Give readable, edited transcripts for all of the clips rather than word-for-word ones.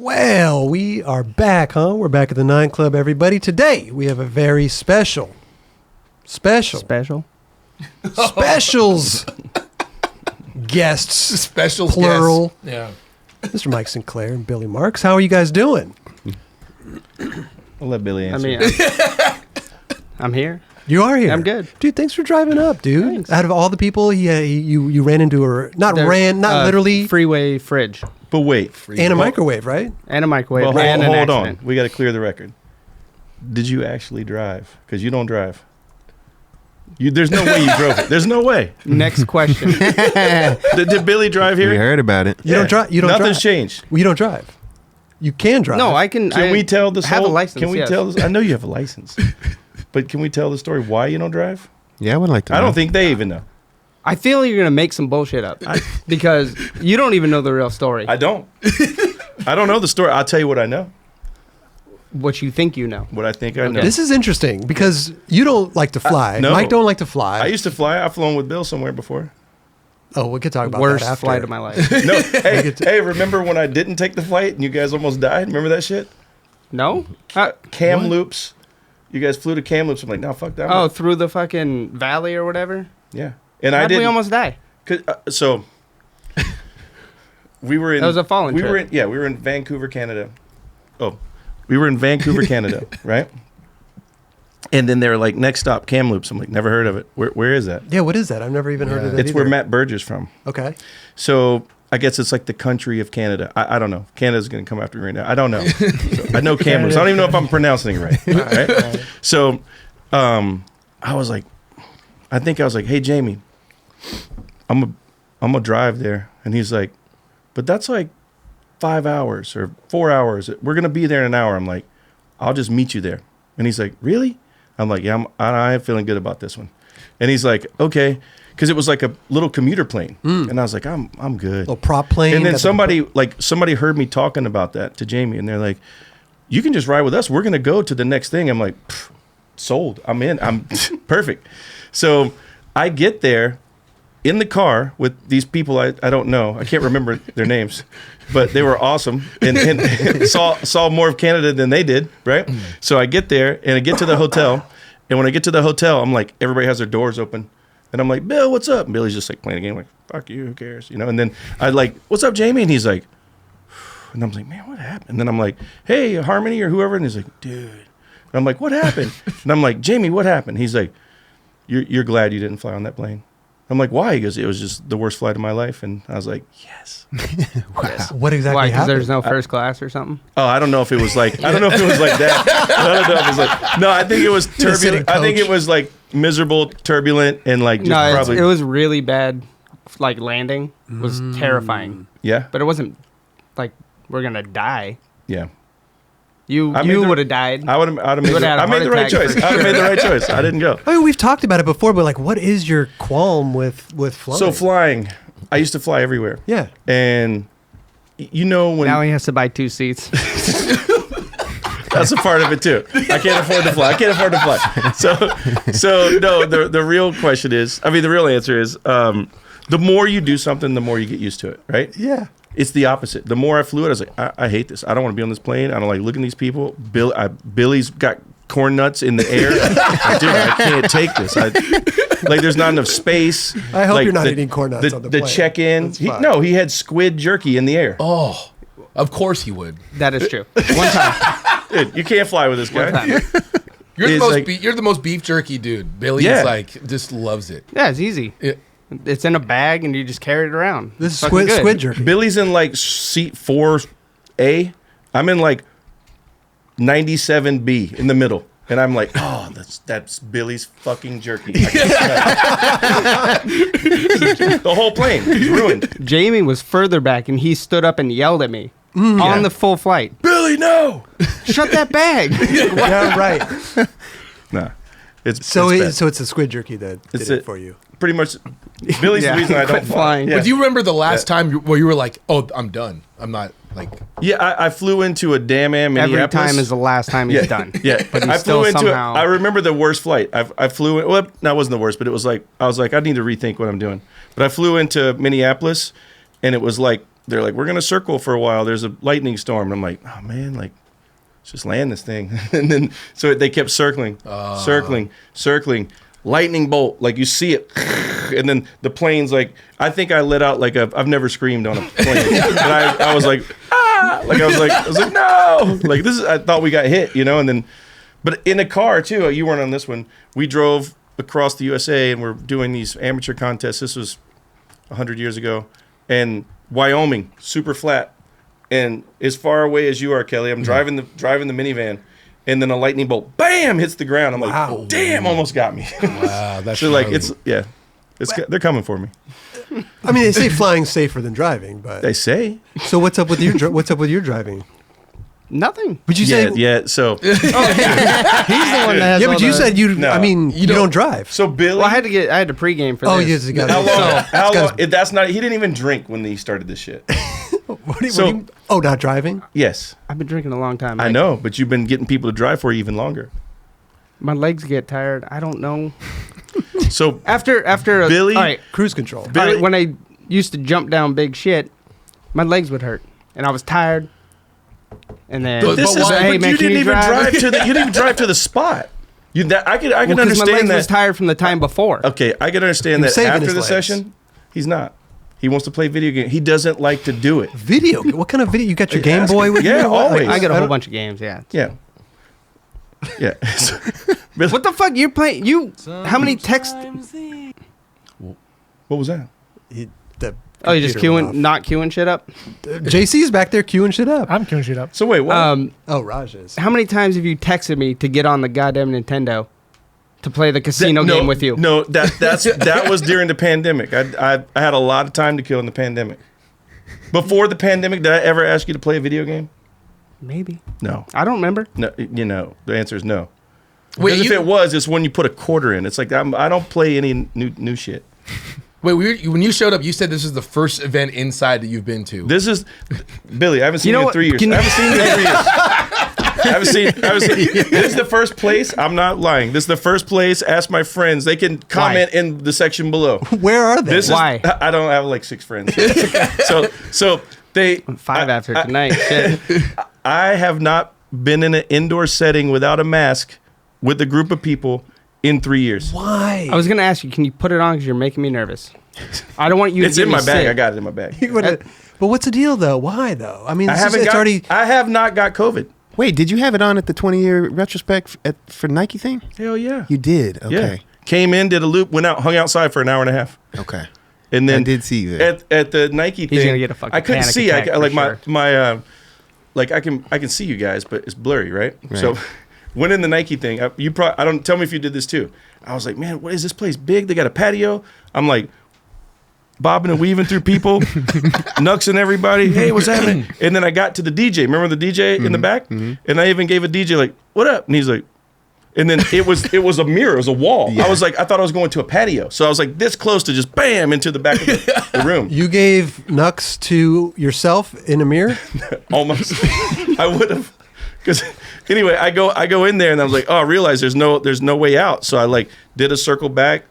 Well, we are back, huh? We're back at the 9 Club, everybody. Today, we have a very specials guests. Specials plural. Guests. Yeah. Mr. Mike Sinclair and Billy Marks. How are you guys doing? I'll let Billy answer. I'm here. You are here. I'm good. Dude, thanks for driving up, dude. Thanks. Out of all the people, you ran into not literally. Freeway fridge. But wait. And a microwave, right? And a microwave. Well, and hold an on. accident. We got to clear the record. Did you actually drive? Because you don't drive. There's no way you drove it. There's no way. Next question. Did Billy drive here? We heard about it. You don't drive. You don't Nothing's drive. changed. Well, you don't drive. You can drive. No, I can. Can we tell the have a license? Can we yes. tell this? I know you have a license. But can we tell the story why you don't drive? Yeah, I would like to know. I don't think they even know. I feel you're gonna make some bullshit up because you don't even know the real story. I don't. I don't know the story. I'll tell you what I know. What you think you know. What I think I know. This is interesting because you don't like to fly. No. Mike don't like to fly. I used to fly. I've flown with Bill somewhere before. Oh, we could talk about Worst that after. flight of my life. No. Hey, remember when I didn't take the flight and you guys almost died? Remember that shit? No? Kamloops. You guys flew to Kamloops. I'm like, no, fuck that. Oh, through the fucking valley or whatever? Yeah. And How'd I didn't. we almost die? So we were in. That was a fallen trip. We were in Vancouver, Canada. Oh, we were in Vancouver, Canada, right? And then they were like, next stop, Kamloops. I'm like, never heard of it. Where is that? Yeah, what is that? I've never even heard of it. It's where Matt Berger's from. Okay. So I guess it's like the country of Canada. I don't know. Canada's going to come after me right now. I don't know. So I know Kamloops. I don't even know if I'm pronouncing it right. Right? So I was like, hey, Jamie, I'm gonna drive there. And he's like, but that's like 5 hours or 4 hours. We're going to be there in an hour. I'm like, I'll just meet you there. And he's like, really? I'm like, yeah, I am feeling good about this one. And he's like, okay. Because it was like a little commuter plane. And I was like, I'm good. A prop plane. And then somebody heard me talking about that to Jamie. And they're like, you can just ride with us. We're going to go to the next thing. I'm like, sold. I'm in. I'm perfect. So I get there in the car with these people I don't know. I can't remember their names, but they were awesome and saw more of Canada than they did, right? So I get there and I get to the hotel. And when I get to the hotel, I'm like, everybody has their doors open. And I'm like, Bill, what's up? And Billy's just like playing a game, like, fuck you, who cares? You know, and then I like, what's up, Jamie? And he's like, and I'm like, man, what happened? And then I'm like, hey, Harmony or whoever. And he's like, dude. And I'm like, what happened? And I'm like, Jamie, what happened? He's like, you're glad you didn't fly on that plane. I'm like, why? He goes, it was just the worst flight of my life. And I was like, yes. Wow. What exactly Why? Because happened? there's no first class or something? Oh, I don't know if it was like, that. I don't know if it was like, no, I think it was turbulent. I think it was like miserable, turbulent, and like just probably. It was really bad. Like landing was terrifying. Yeah. But it wasn't like we're going to die. Yeah. You would have died. I made the right choice. I would have made the right choice. I didn't go. I mean, we've talked about it before, but like, what is your qualm with flying? So flying, I used to fly everywhere. Yeah. And you know when now he has to buy 2 seats. that's a part of it too. I can't afford to fly. So no, the real question is, the real answer is, the more you do something, the more you get used to it, right? Yeah. It's the opposite. The more I flew it, I was like, I hate this. I don't want to be on this plane. I don't like looking at these people. Billy's got corn nuts in the air. Dude, I can't take this. There's not enough space. I hope you're not eating corn nuts on the plane. The check-in. He had squid jerky in the air. Oh, of course he would. That is true. One time. Dude, you can't fly with this guy. You're the most beef jerky dude. Billy is like, just loves it. Yeah, it's easy. It's in a bag and you just carry it around. This is squid jerky. Billy's in like seat 4A. I'm in like 97B in the middle. And I'm like, oh, that's Billy's fucking jerky. The whole plane is ruined. Jamie was further back and he stood up and yelled at me on the full flight. Billy, no! Shut that bag. Yeah, right. Nah. It's a squid jerky that did it for you. Pretty much. Billy's the reason I don't fly. Yeah. But do you remember the last time where you were like, oh, I'm done. I'm not like. Yeah, I flew into a damn Minneapolis. Every time is the last time he's done. Yeah, but I flew into somehow... I remember the worst flight. I flew in. Well, that wasn't the worst, but it was like I was like, I need to rethink what I'm doing. But I flew into Minneapolis, and it was like they're like, we're going to circle for a while. There's a lightning storm. And I'm like, oh, man, like, let's just land this thing. And then, so they kept circling. Lightning bolt. Like, you see it. And then the plane's like, I think I let out like I've never screamed on a plane. And I was like, ah! Like, I was like, no! Like, I thought we got hit, you know? And then, but in a car, too, you weren't on this one. We drove across the USA and we're doing these amateur contests. This was 100 years ago. And Wyoming, super flat. And as far away as you are, Kelly, I'm driving the minivan. And then a lightning bolt, bam, hits the ground. I'm like, damn, almost got me. Wow, that's so like, they're coming for me. I mean, they say flying's safer than driving, but They say. so what's up with your driving? Nothing. Would you say? Yeah. So, He's the one that has Yeah, all but you the- said you. No. I mean, you don't drive. so Billy. Well, I had to pregame for Oh, this. yes, how long? How long? He That's not. He didn't even drink when he started this shit. not driving. Yes, I've been drinking a long time. I know, but you've been getting people to drive for you even longer. My legs get tired. I don't know. So After Billy- all right, Cruise control. all right, when I used to jump down big shit, my legs would hurt, and I was tired. And then But this is. why- But hey man, you can didn't you even drive to the. You didn't even drive to the spot. I can Well, 'cause my understand legs was that. tired from the time before. Okay, I can understand He was that saving after his the legs. session, he's not. He wants to play video games. He doesn't like to do it. Video. What kind of video? You got your Game Boy with you? Yeah, or what? always. I got a I whole don't- bunch of games. Yeah. Yeah. Yeah. What the fuck? You're playing? How many texts? What was that? The Oh, you're just computer went not queuing shit up. off. JC's back there queuing shit up. I'm queuing shit up. So wait, what? Oh, Raj is. How many times have you texted me to get on the goddamn Nintendo to play the casino game with you? No, that was during the pandemic. I had a lot of time to kill in the pandemic. Before the pandemic, did I ever ask you to play a video game? Maybe. No. I don't remember. No, the answer is no. Wait, Because if it was, it's when you put a quarter in. It's like I don't play any new shit. Wait, when you showed up, you said this is the first event inside that you've been to. This is Billy. I haven't seen You know you in what? 3 years. Can I you- haven't seen you in 3 years. I haven't seen. This is the first place. I'm not lying. This is the first place. Ask my friends. They can comment in the section below. Where are they? This Why? is. I don't have like 6 friends. so they 5 after tonight. Shit. I have not been in an indoor setting without a mask with a group of people in 3 years. Why? I was gonna ask you, can you put it on because you're making me nervous. I don't want you. It's to get in me my bag. sick. I got it in my bag. But what's the deal though? Why though? I mean, I this is- haven't it's got. already. I have not got COVID. Wait, did you have it on at the 20-year retrospect for Nike thing? Hell yeah. You did. Yeah. Okay. Came in, did a loop, went out, hung outside for an hour and a half, Okay. and then I did see you there. at the Nike thing. He's gonna get a fucking I couldn't panic see. attack for Like sure. my like I can see you guys, but it's blurry, right? So went in the Nike thing. I don't tell me if you did this too. I was like, man, what is this place big? They got a patio. I'm like bobbing and weaving through people, nuxing everybody. Hey, what's happening? And then I got to the DJ. Remember the DJ in the back? And I even gave a DJ like, what up? And he's like, and then it was a mirror, it was a wall. Yeah. I was like, I thought I was going to a patio. So I was like this close to just bam into the back of the room. You gave Nux to yourself in a mirror. Almost. I would have. Because anyway, I go in there and I was like, oh, I realized there's no way out. So I like did a circle back,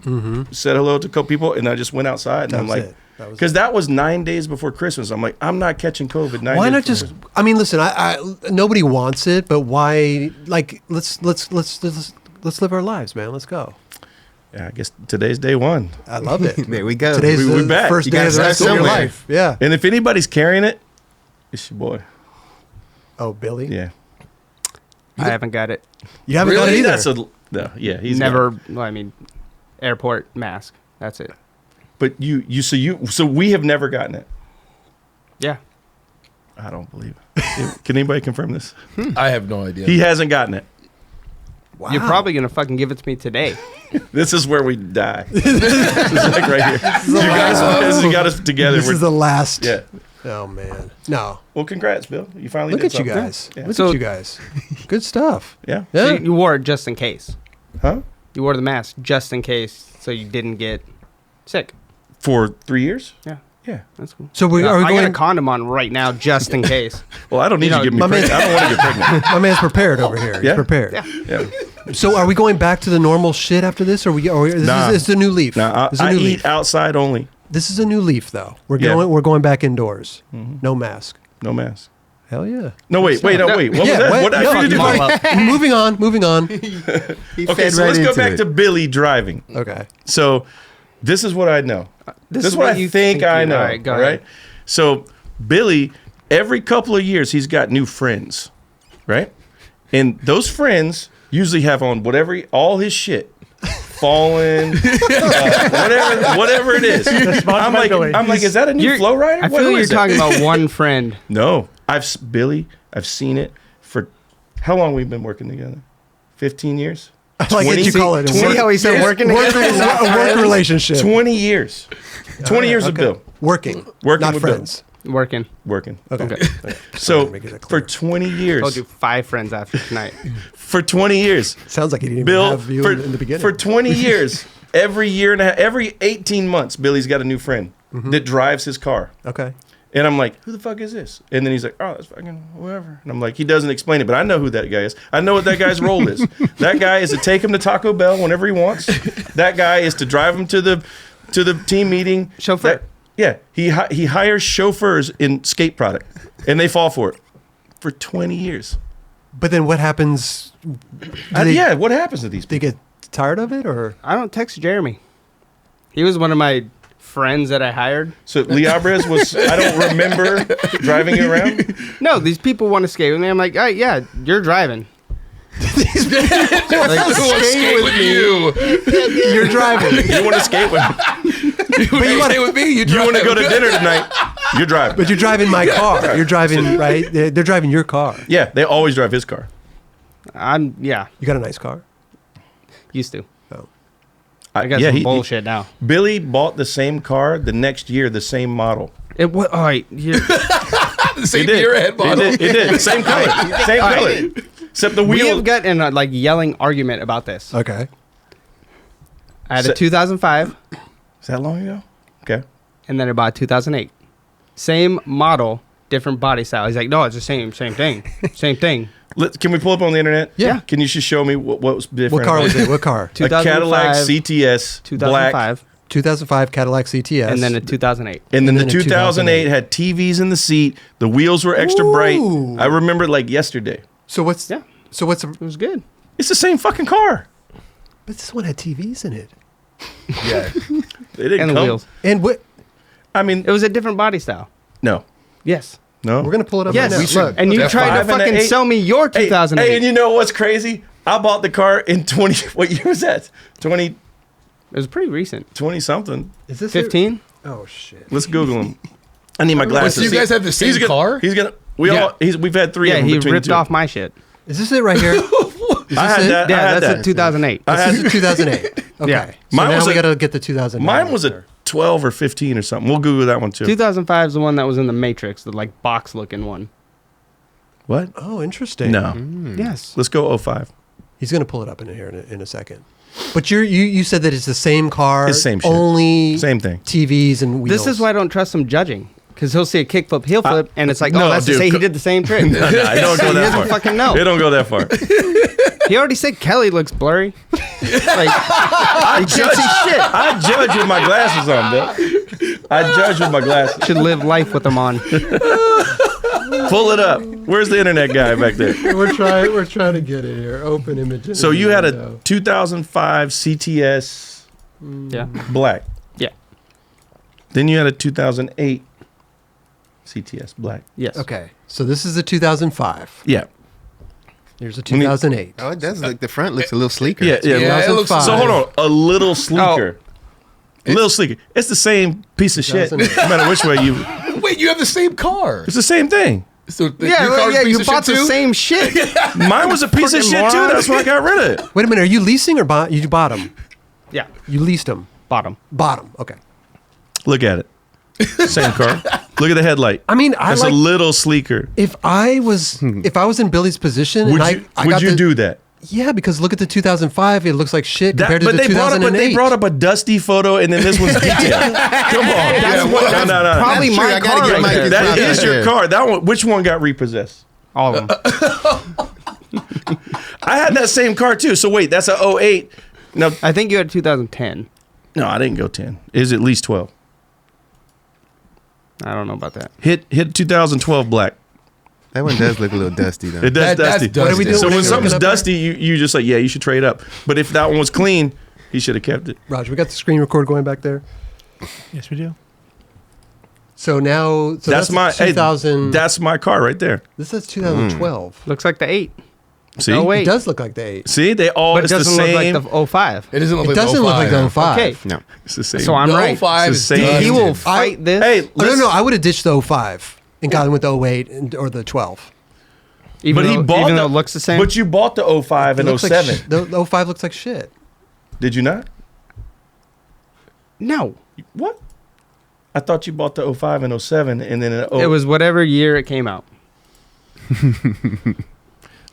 said hello to a couple people, and I just went outside. And That I'm was like, it. That was because that was 9 days before Christmas. I'm like, I'm not catching COVID. Why not just? I mean, listen. I nobody wants it, but why? Like, let's live our lives, man. Let's go. Yeah, I guess today's day one. I love it. There we go. Today's We the back. first You day gotta of the rest of start your somewhere. life. Yeah. And if anybody's carrying it, it's your boy. Oh, Billy. Yeah. I haven't got it. You haven't got it Really? either. That's a no. Yeah, he's Never. got it. Well, I mean, airport mask. That's it. But so we have never gotten it. Yeah. I don't believe it. Can anybody confirm this? I have no idea. He hasn't gotten it. Wow. You're probably gonna fucking give it to me today. This is where we die. This is like right here. You got us together. This is the last. Yeah. Oh man. No. Well, congrats, Bill. You finally Look did at you something. guys. Yeah. Look So- at you guys. Good stuff. Yeah. Yeah. So you wore it just in case. Huh? You wore the mask just in case, so you didn't get sick. For 3 years? Yeah. Yeah. That's cool. So are we I got a going? condom on right now just in case. Well, I don't need You you, know, to get me my man- pregnant. I don't want to get pregnant. My man's prepared over here. He's Yeah? prepared. Yeah. So are we going back to the normal shit after this, or this Nah. is the new leaf? Now, This is a I new eat leaf. outside only. This is a new leaf, though. We're Yeah. going back indoors. No mask. No mask. Hell yeah. No, wait. What was that? What No, did you do? moving on. Okay, so let's go back to Billy driving. Okay. So this is what I know. This is what I think I know. All right, go all right? So Billy, every couple of years, he's got new friends, right? And those friends usually have on all his shit. Fallen, whatever it is. I'm like, is that a new Flow Rider? I feel you're talking about one friend. No, I've seen it for how long we've been working together? 15 years. I like it. You call it. See how he said working together? A work relationship. 20 years. 20 years of Bill. Working not with friends. Working. Okay. So Make it for clear. 20 Told years, you 5 friends after tonight. for 20 years, Sounds like he didn't even Bill, have you in the beginning. for 20 years, every year and a half, every 18 months, Billy's got a new friend that drives his car. Okay. And I'm like, who the fuck is this? And then he's like, oh, that's fucking whoever. And I'm like, he doesn't explain it, but I know who that guy is. I know what that guy's role is. That guy is to take him to Taco Bell whenever he wants. That guy is to drive him to the team meeting. Chauffeur. Yeah, he hires chauffeurs in skate product, and they fall for it for 20 years. But then what happens? What happens to these They people? get tired of it, or I don't text Jeremy. He was one of my friends that I hired. So Liabres was, I don't remember driving you around. No, these people want to skate with me. I'm like, all right, yeah, you're driving. Skate with you. you're driving. You want to skate with me? But you want to stay with me? You want to go to dinner tonight? You're driving. But you're driving my car. You're driving, right? They're driving your car. Yeah, they always drive his car. Yeah, You got a nice car. used to. Oh. I got some bullshit now. Billy bought the same car the next year, the same model. It was all right. The same It did. year ahead model. It did. Same color. Same color. Except the We wheel. have got in a yelling argument about this. Okay. I had a 2005, Is that long ago? Okay. and then I bought a 2008. Same model, different body style. He's like, no, it's the same thing, same thing. Can we pull up on the internet? Yeah. Can you just show me what was different? What car about was it? What car? A Cadillac 2005, CTS 2005, black. 2005 Cadillac CTS. and then a 2008. And then And the then a 2008 had TVs in the seat. The wheels were extra bright. Ooh. I remember it like yesterday. So what's Yeah. So what's It was good. It's the same fucking car. But this one had TVs in it. Yeah. They didn't And the come. wheels. And what? I mean, It was a different body style. no. Yes. No. We're gonna pull it up Yes. right now. We should. Look. And you That tried to 5 and a fucking 8. sell me your 2008. Hey, and you know what's crazy? I bought the car in 20. What year was that? 20 It was pretty recent. something. Is this 15? Oh shit. Let's Google him. I need my Wait, glasses. so you guys have the same He's gonna- car? He's gonna. Yeah. We've had 3 Yeah, of them he between ripped the two. off my shit. Is this it right here? Is I this had it? that. Yeah, I had that's that. a 2008. I This had- is a 2008. Okay. Yeah. So Mine now was we a- gotta get the 2009. Mine was a 12 or 15 or something. We'll Google that one too. 2005 is the one that was in the Matrix, the box looking one. What? Oh, interesting. No. Yes. Let's go 05. He's gonna pull it up in here in a second. But you said that it's the same car. It's same shit. Only Same thing. TVs and wheels. This is why I don't trust him judging. Because he'll see a kickflip, heel flip, and it's like, no, oh, that's dude, to say he co- did the same trick. No, it don't go He that doesn't far. fucking know. It don't go that far. He already said Kelly looks blurry. I judge shit. I judge with my glasses on, Bill. I judge with my glasses. Should live life with them on. Pull it up. Where's the internet guy back there? We're trying to get it here. Open image. So you had a 2005 CTS Yeah. black. Yeah. Then you had a 2008 CTS black. Yes. Okay. So this is a 2005. Yeah. Here's a 2008. Oh, it does look. The front looks a little sleeker. Yeah. Yeah, it looks 2005. So hold on. A little sleeker. A little sleeker. It's the same piece of shit. No 2008. matter which way you. Wait, you have the same car. It's the same thing. So Yeah, your car's a piece you of bought shit the too? same shit. Mine was a piece of Fucking shit too. moron. That's why I got rid of it. Wait a minute. Are you leasing or you bought them? Yeah. You leased them. Bottom. Bought them. Okay. Look at it. Same car. Look at the headlight. I mean, I That's like. a little sleeker. If I was in Billy's position, Would and you I would got you the- do that? Yeah, because look at the 2005. It looks like shit compared to But the they brought 2008. up a dusty photo, and then this one's detailed. Come on, no. Probably That's true. my I gotta car give right Mike there. his That props is right your there. car. That one. Which one got repossessed? All of them. I had that same car too. So wait, that's a 08. No, I think you had 2010. no, I didn't go 10. Is at least 12. I don't know about that. Hit 2012 black. That one does look a little dusty, though. It does dusty. That's what are we doing? So What are when we something's looking up dusty, you just like, yeah, you should trade up. But if that one was clean, he should have kept it. Roger, we got the screen record going back there. Yes, we do. So now, That's my 2000. that's my car right there. This says 2012. Looks like the 8. See, Oh, wait. It does look like the 8. see, they all But it it's the doesn't look same. like the 05. It doesn't look It like doesn't the look like the 05. Okay. No. It's the same. So I'm The right. 05 It's is the same. He will dusted. fight this. Hey, Oh, no, listen- no, I would have ditched the 05 and gone with the 08 or the 12. even but he though, bought even the, though it looks the same. But you bought the 05 It and looks like 07. the 05 looks like shit. Did you not? no. What? I thought you bought the 05 and 07 and then It was whatever year it came out.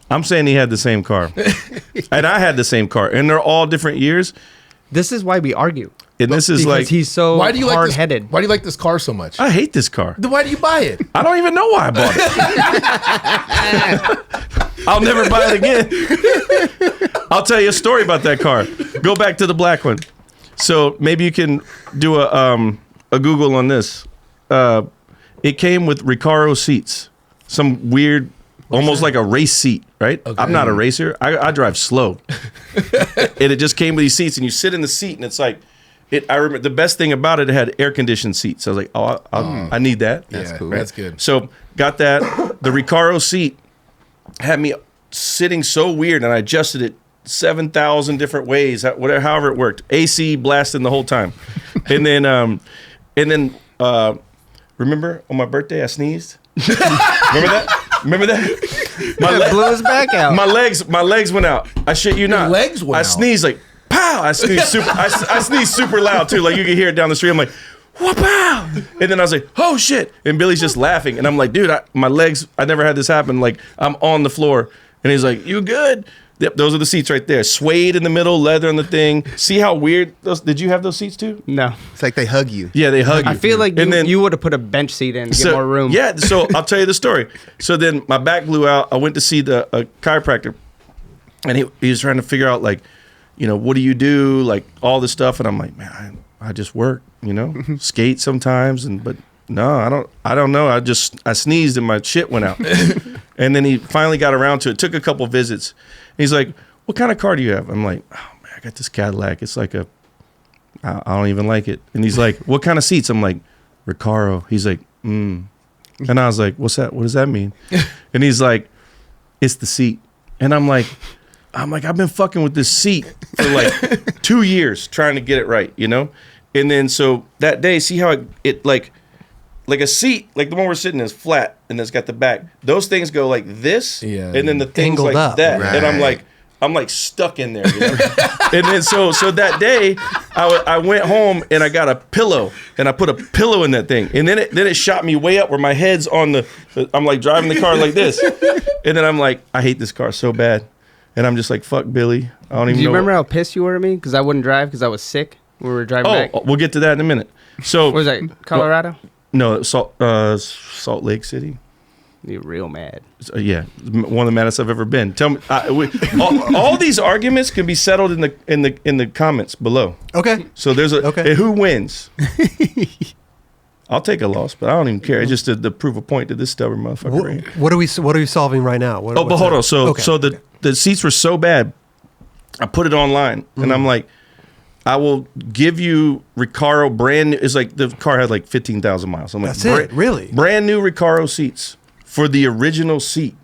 I'm saying he had the same car. And I had the same car. And they're all different years. This is why we argue. And this is Because like he's so Why do you like this? hard-headed. Why do you like this car so much? I hate this car. Then why do you buy it? I don't even know why I bought it. I'll never buy it again. I'll tell you a story about that car. Go back to the black one. So maybe you can do a Google on this. It came with Recaro seats. Some weird, almost like a race seat, right? Okay. I'm not a racer. I drive slow. And it just came with these seats, and you sit in the seat, and it's like, I remember the best thing about it, it had air conditioned seats. I was like, I need that. That's Yeah, cool. That's good. So got that. The Recaro seat had me sitting so weird, and I adjusted it 7,000 different ways, however it worked. AC blasting the whole time, and then remember on my birthday I sneezed. Remember that? It blew his back out. My legs went out. I shit you not. legs went I out? sneezed like pow. I sneezed super. I sneezed super loud too. Like you could hear it down the street. I'm like, wow. And then I was like, oh shit. And Billy's just laughing. And I'm like, dude, my legs. I never had this happen. Like I'm on the floor. And he's like, you good? Yep, those are the seats right there. Suede in the middle, leather on the thing. See how weird those? Did you have those seats too? No. It's like they hug you. Yeah, they hug you. I feel like And then- you would have put a bench seat in to get more room. Yeah, so I'll tell you the story. So then my back blew out. I went to see a chiropractor, and he was trying to figure out, like, you know, what do you do? Like, all this stuff. And I'm like, man, I just work, you know, skate sometimes. But no, I don't know. I sneezed and my shit went out. And then he finally got around to it. Took a couple visits. He's like, what kind of car do you have? I'm like, oh, man, I got this Cadillac. It's like I don't even like it. And he's like, what kind of seats? I'm like, Recaro. He's like, And I was like, what's that? What does that mean? And he's like, it's the seat. And I'm like, I've been fucking with this seat for like 2 years trying to get it right, you know? And then so that day, see how it like a seat, like the one we're sitting in is flat and it's got the back. Those things go like this, Yeah. and then the things Angled like up. that. Right. And I'm like stuck in there, you know? And then so that day, I went home and I got a pillow and I put a pillow in that thing, and then it shot me way up where my head's on I'm like driving the car like this, and then I'm like, I hate this car so bad, and I'm just like, fuck Billy, I don't even Do you know. remember how pissed you were at me? Because I wouldn't drive because I was sick. We were driving back. Oh, we'll get to that in a minute. So What was that, Colorado? no, Salt Lake City. You're real mad. Yeah, one of the maddest I've ever been. Tell me, all these arguments can be settled in the comments below. Okay. So there's Okay. who wins. I'll take a loss, but I don't even care. It's just to prove a point to this stubborn motherfucker. Right here. What are we solving right now? Oh, but what's hold that? on. So Okay. the seats were so bad, I put it online, and I'm like, I will give you Recaro brand new. It's like the car had like 15,000 miles. I'm like, That's it? Really? Brand new Recaro seats for the original seat,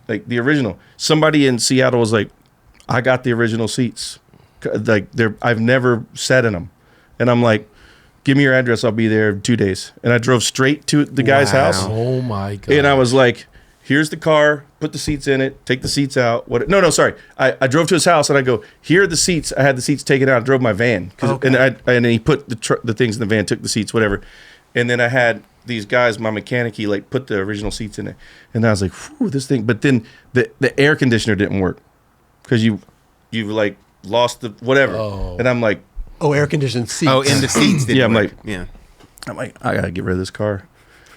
like the original. Somebody in Seattle was like, I got the original seats. Like I've never sat in them, and I'm like, give me your address. I'll be there in 2 days. And I drove straight to the guy's Wow. house. Oh my god! And I was like, here's the car, put the seats in it, take the seats out. No, sorry. I drove to his house and I go, here are the seats. I had the seats taken out. I drove my van. Okay. And he put the things in the van, took the seats, whatever. And then I had these guys, my mechanic, he like put the original seats in it. And I was like, whew, this thing. But then the air conditioner didn't work because you like lost the whatever. Oh. And I'm like, air conditioned seats. Oh, in the seats. Didn't Yeah, I'm work. like- yeah. I got to get rid of this car.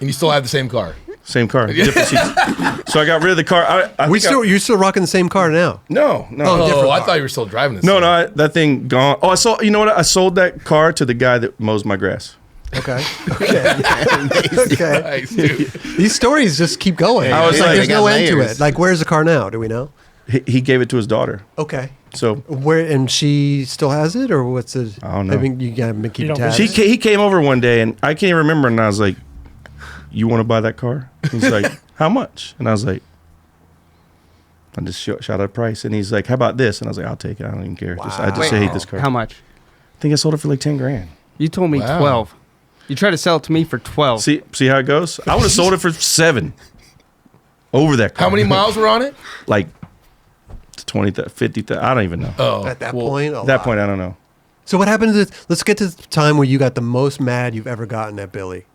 and you still have the same car. Same car, different seats. So I got rid of the car. You're still rocking the same car now. No. Oh, different I car. thought you were still driving this. No, thing. that thing gone. Oh, you know what? I sold that car to the guy that mows my grass. Okay. Okay. Nice, dude. These stories just keep going. I was It's like, there's they no got end to layers. it. Like, where's the car now? Do we know? He gave it to his daughter. Okay. So Where and she still has it, or what's it? I don't know. You gotta keep You don't tabs. he came over one day, and I can't even remember. And I was like, "You want to buy that car?" He's like, "How much?" And I was like, "I just shot out a price." And he's like, "How about this?" And I was like, "I'll take it. I don't even care. I just hate this car." How much? I think I sold it for like 10 grand. You told me Wow. 12. You tried to sell it to me for 12. See how it goes? I would have sold it for 7 over that car. How many miles were on it? Like 20, 50. I don't even know. Oh, At that well, point, At that point, I don't know. So what happened to? Let's get to the time where you got the most mad you've ever gotten at Billy.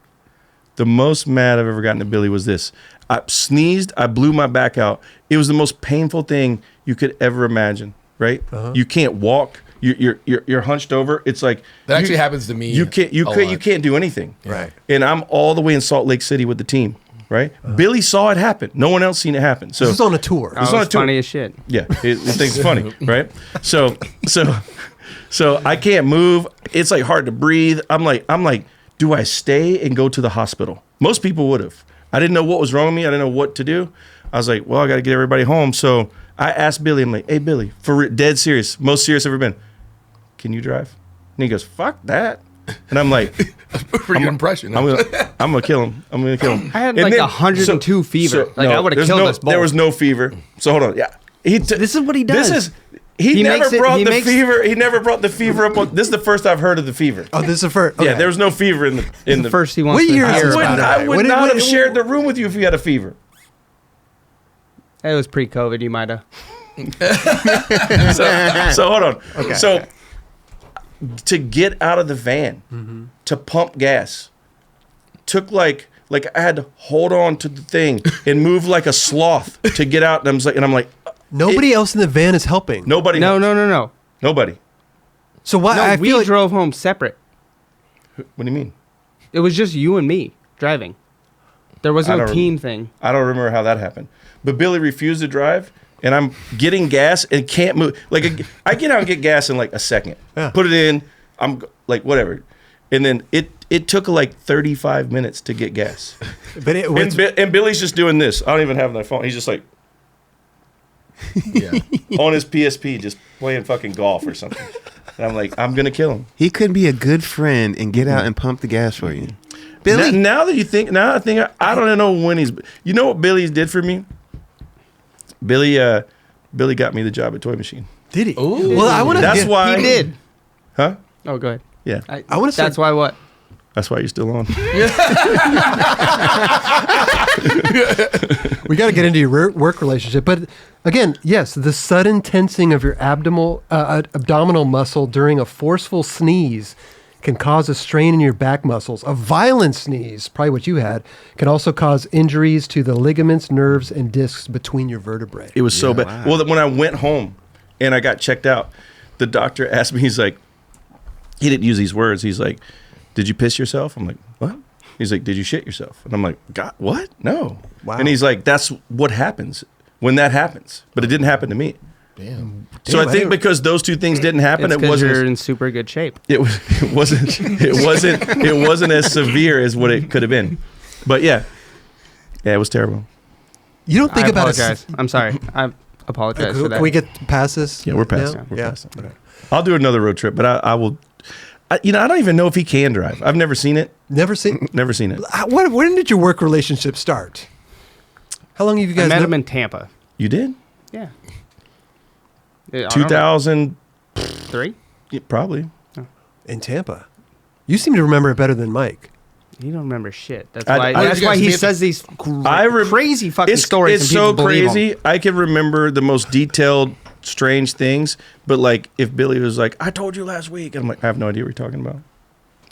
The most mad I've ever gotten at Billy was this. I sneezed. I blew my back out. It was the most painful thing you could ever imagine. Right? You can't walk. You're hunched over. It's like that actually happens to me. You can't do anything. Right. And I'm all the way in Salt Lake City with the team. Right. Billy saw it happen. No one else seen it happen. So This is on a tour. Oh, It's it's on a tour. funny as shit. yeah, it thinks it's funny, right? So I can't move. It's like hard to breathe. I'm like, do I stay and go to the hospital? Most people would have. I didn't know what was wrong with me. I didn't know what to do. I was like, well, I got to get everybody home. So I asked Billy. I'm like, hey, Billy, dead serious, most serious I've ever been. Can you drive? And he goes, fuck that. And I'm like, Pretty good impression. I'm gonna kill him. I'm gonna kill him. I had And like then- 102 fever. Like, no, I would have there's killed no, us both. There was no fever. So hold on. Yeah. This is what he does. He He never makes it- brought he the makes- fever. He never brought the fever up. This is the first I've heard of the fever. Oh, this is the first. Yeah, okay. there was no fever in the First he wants What to year is hear this, by about the it. I way? would What did- not what- have shared the room with you if you had a fever. It was pre-COVID. You might have. So hold on. Okay. So to get out of the van to pump gas took like I had to hold on to the thing and move like a sloth to get out. And I'm like, Nobody else in the van is helping. nobody. No. Nobody. So why? No, I we feel like drove home separate. What do you mean? It was just you and me driving. There was I no don't- team thing. I don't remember how that happened. But Billy refused to drive, and I'm getting gas and can't move. Like I get out and get gas in like a second. Yeah. Put it in. I'm like whatever, and then it took like 35 minutes to get gas. but it was, And Billy's just doing this. I don't even have my phone. He's just like Yeah. on his PSP, just playing fucking golf or something. And I'm like, I'm gonna kill him. He could be a good friend and get out and pump the gas for you. Billy, Now that you think, I don't know when he's. You know what Billy did for me? Billy got me the job at Toy Machine. did he? Ooh. Well, I want to. That's why He did. Huh? Oh, go ahead. Yeah. I wanna start- That's why what? That's why you're still on. We got to get into your work relationship, but again, yes, the sudden tensing of your abdominal muscle during a forceful sneeze can cause a strain in your back muscles. A violent sneeze, probably what you had, can also cause injuries to the ligaments, nerves, and discs between your vertebrae. It was so bad. wow. Well, when I went home and I got checked out, the doctor asked me, he's like, he didn't use these words. He's like, did you piss yourself? I'm like, what? He's like, did you shit yourself? And I'm like, God, what? No. Wow. And he's like, that's what happens when that happens. But it didn't happen to me. Damn. So Damn, I think because those two things didn't happen, It's it 'cause you're wasn't. in super good shape. It wasn't as severe as what it could have been. But yeah, it was terrible. You don't think I about apologize. I'm sorry. I apologize for that. Can we get past this? Yeah, we're past now? it. We're Yeah. past it. I'll do another road trip, but I will. I don't even know if he can drive. I've never seen it. Never seen. Never seen it. When did your work relationship start? How long have you I guys met known- him in Tampa. You did? Yeah. I don't know, 2000, 3? yeah, probably. in Tampa? You seem to remember it better than Mike. You don't remember shit. That's I- why. I- That's why you he guys meet- says these I crazy fucking It's stories. and so people believe 'em. crazy. I can remember the most detailed, strange things. But like, if Billy was like, "I told you last week," and I'm like, I have no idea what you're talking about.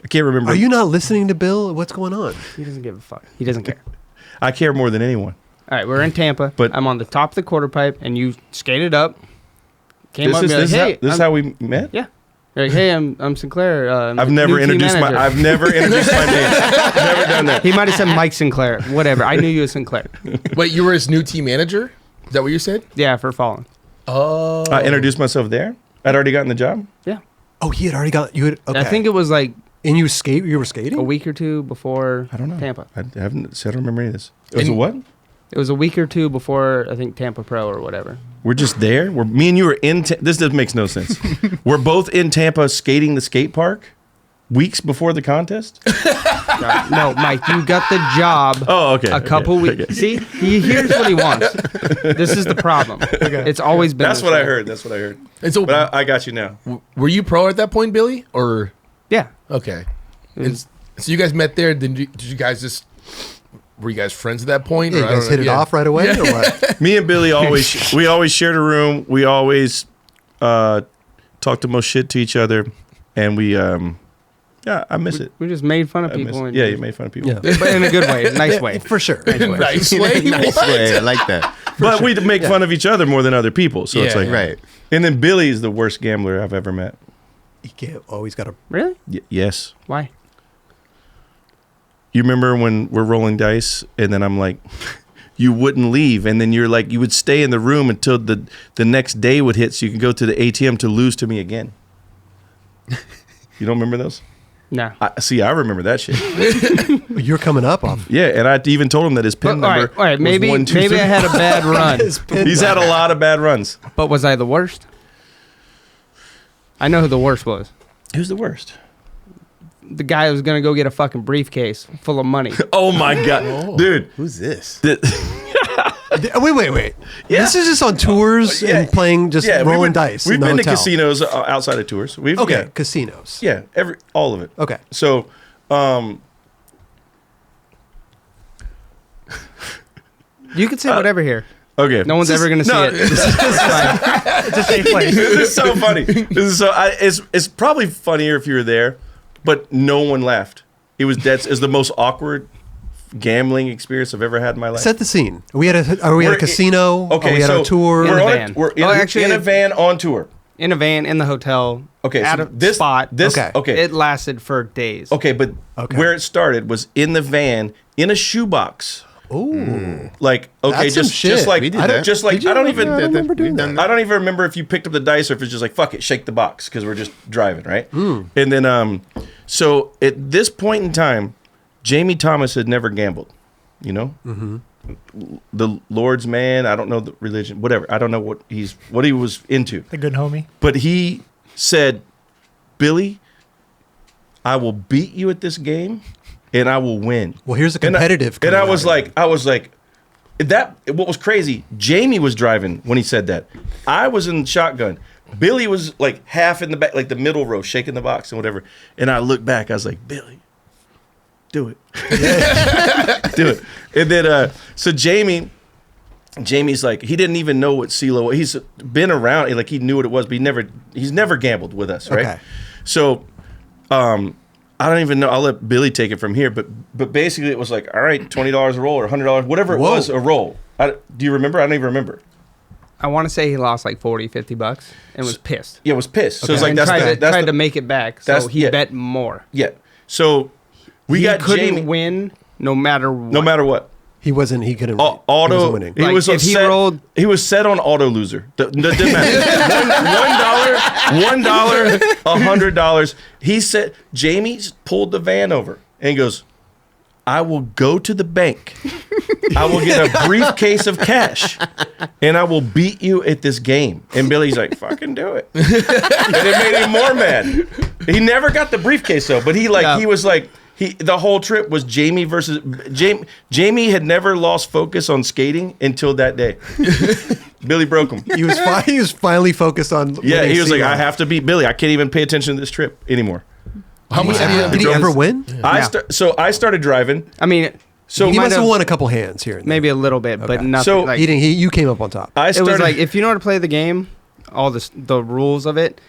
I can't remember. Are you not listening to Bill? What's going on? He doesn't give a fuck. He doesn't care. I care more than anyone. All right, we're in Tampa. But- I'm on the top of the quarter pipe, and you skated up. Came up and be like, This hey, is how we met. yeah. You're like, hey, I'm Sinclair. I've never introduced my. manager. I've never introduced my name. Never done that. He might have said Mike Sinclair. Whatever. I knew you as Sinclair. Wait, you were his new team manager? Is that what you said? Yeah, for Fallen. Oh. I introduced myself there. I'd already gotten the job. Yeah. Oh, he had already got you. Had, okay. I think it was like And you were skating? A week or two before I don't know. Tampa. I don't remember any of this. It was a what? It was a week or two before, I think, Tampa Pro or whatever. We're just there. Me and you were in. This makes no sense. We're both in Tampa skating the skate park weeks before the contest. No, Mike, you got the job. Oh, okay. A couple weeks. Okay. See, here's what he wants. This is the problem. Okay. It's always been. That's what I heard. That's what I heard. And so, But I got you now. were you pro at that point, Billy? Or Yeah. okay. And so you guys met there. Did you guys just? Were you guys friends at that point? Yeah, you guys hit it off right away, or what? Me and Billy always shared a room. We always talked the most shit to each other, and we I miss it. We just made fun of I miss people. it. Yeah, you made fun of people. Yeah. But in a good way, nice way. For sure. Nice way. Nice What? way. I like that. But we make fun of each other more than other people. So it's Yeah, like yeah. Right. And then Billy is the worst gambler I've ever met. You can't always got to. Really? Yes. Why? You remember when we're rolling dice and then I'm like, you wouldn't leave. And then you're like, you would stay in the room until the next day would hit so you can go to the ATM to lose to me again. You don't remember those? No. I remember that shit. You're coming up off. Yeah, and I even told him that his pin number all right. was Maybe 1, 2, maybe 3. I had a bad run. He's had a lot of bad runs. But was I the worst? I know who the worst was. Who's the worst? The guy who was gonna go get a fucking briefcase full of money. Oh my God. Dude. Who's this? Wait. Yeah. This is just on tours and playing, just rolling dice. We've in the been to hotel. casinos outside of tours. Okay, casinos. Yeah, all of it. Okay. So, You can say whatever here. okay. No one's ever gonna see it. This is It's a safe place. this is so funny. It's probably funnier if you were there, but no one laughed. It was the most awkward gambling experience I've ever had in my life. Set the scene. Are we at a casino? Okay, Are we at so a tour? In We're a on van. We're in, Oh, actually, in a van on tour. In a van in the hotel. Okay, At so a this spot. Okay. It lasted for days. Okay, but Okay. where it started was in the van in a shoebox. Ooh. Like, okay, That's some just shit. like We did that. just like Did you? I don't I even don't remember doing We've done that. I don't even remember if you picked up the dice or if it's just like fuck it, shake the box because we're just driving, right? And then so at this point in time, Jamie Thomas had never gambled, you know? The Lord's man, I don't know the religion, whatever. I don't know what he was into. The good homie. But he said, "Billy, I will beat you at this game and I will win." Well, here's a competitive. And I coming was out of like, that. What was crazy? Jamie was driving when he said that. I was in shotgun. Billy was like half in the back, like the middle row, shaking the box and whatever. And I looked back. I was like, Billy, do it, do it. And then so Jamie's like, he didn't even know what Cee-lo was. He's been around, like he knew what it was, but he's never gambled with us, right? Okay. So, I don't even know. I'll let Billy take it from here. But basically, it was like, all right, $20 a roll or $100, whatever it Whoa. was, a roll. Do you remember? I don't even remember. I want to say he lost like $40-$50 and was pissed. Yeah, it was pissed. So Okay. it's like And tried to make it back. So that's- he yeah. bet more. yeah. So we He got couldn't Jamie. win no matter what. No matter what. He wasn't. He couldn't. Auto. He wasn't winning. He Like, was if he set, rolled- He was set on auto loser. That didn't matter. $1, $100. He said Jamie pulled the van over and goes, "I will go to the bank. I will get a briefcase of cash, and I will beat you at this game." And Billy's like, "Fucking do it." And it made him more mad. He never got the briefcase though, but he was like. The whole trip was Jamie versus Jamie had never lost focus on skating until that day. Billy broke him. He was finally focused on. Yeah, winning he was like, Cee-lo. I have to beat Billy. I can't even pay attention to this trip anymore. How much? Did he ever win? So I started driving. I mean, So He might must have have- won a couple hands here. And there. maybe a little bit, but Okay. nothing. So- like, You came up on top. I it started. was like, if you know how to play the game, all the rules of it,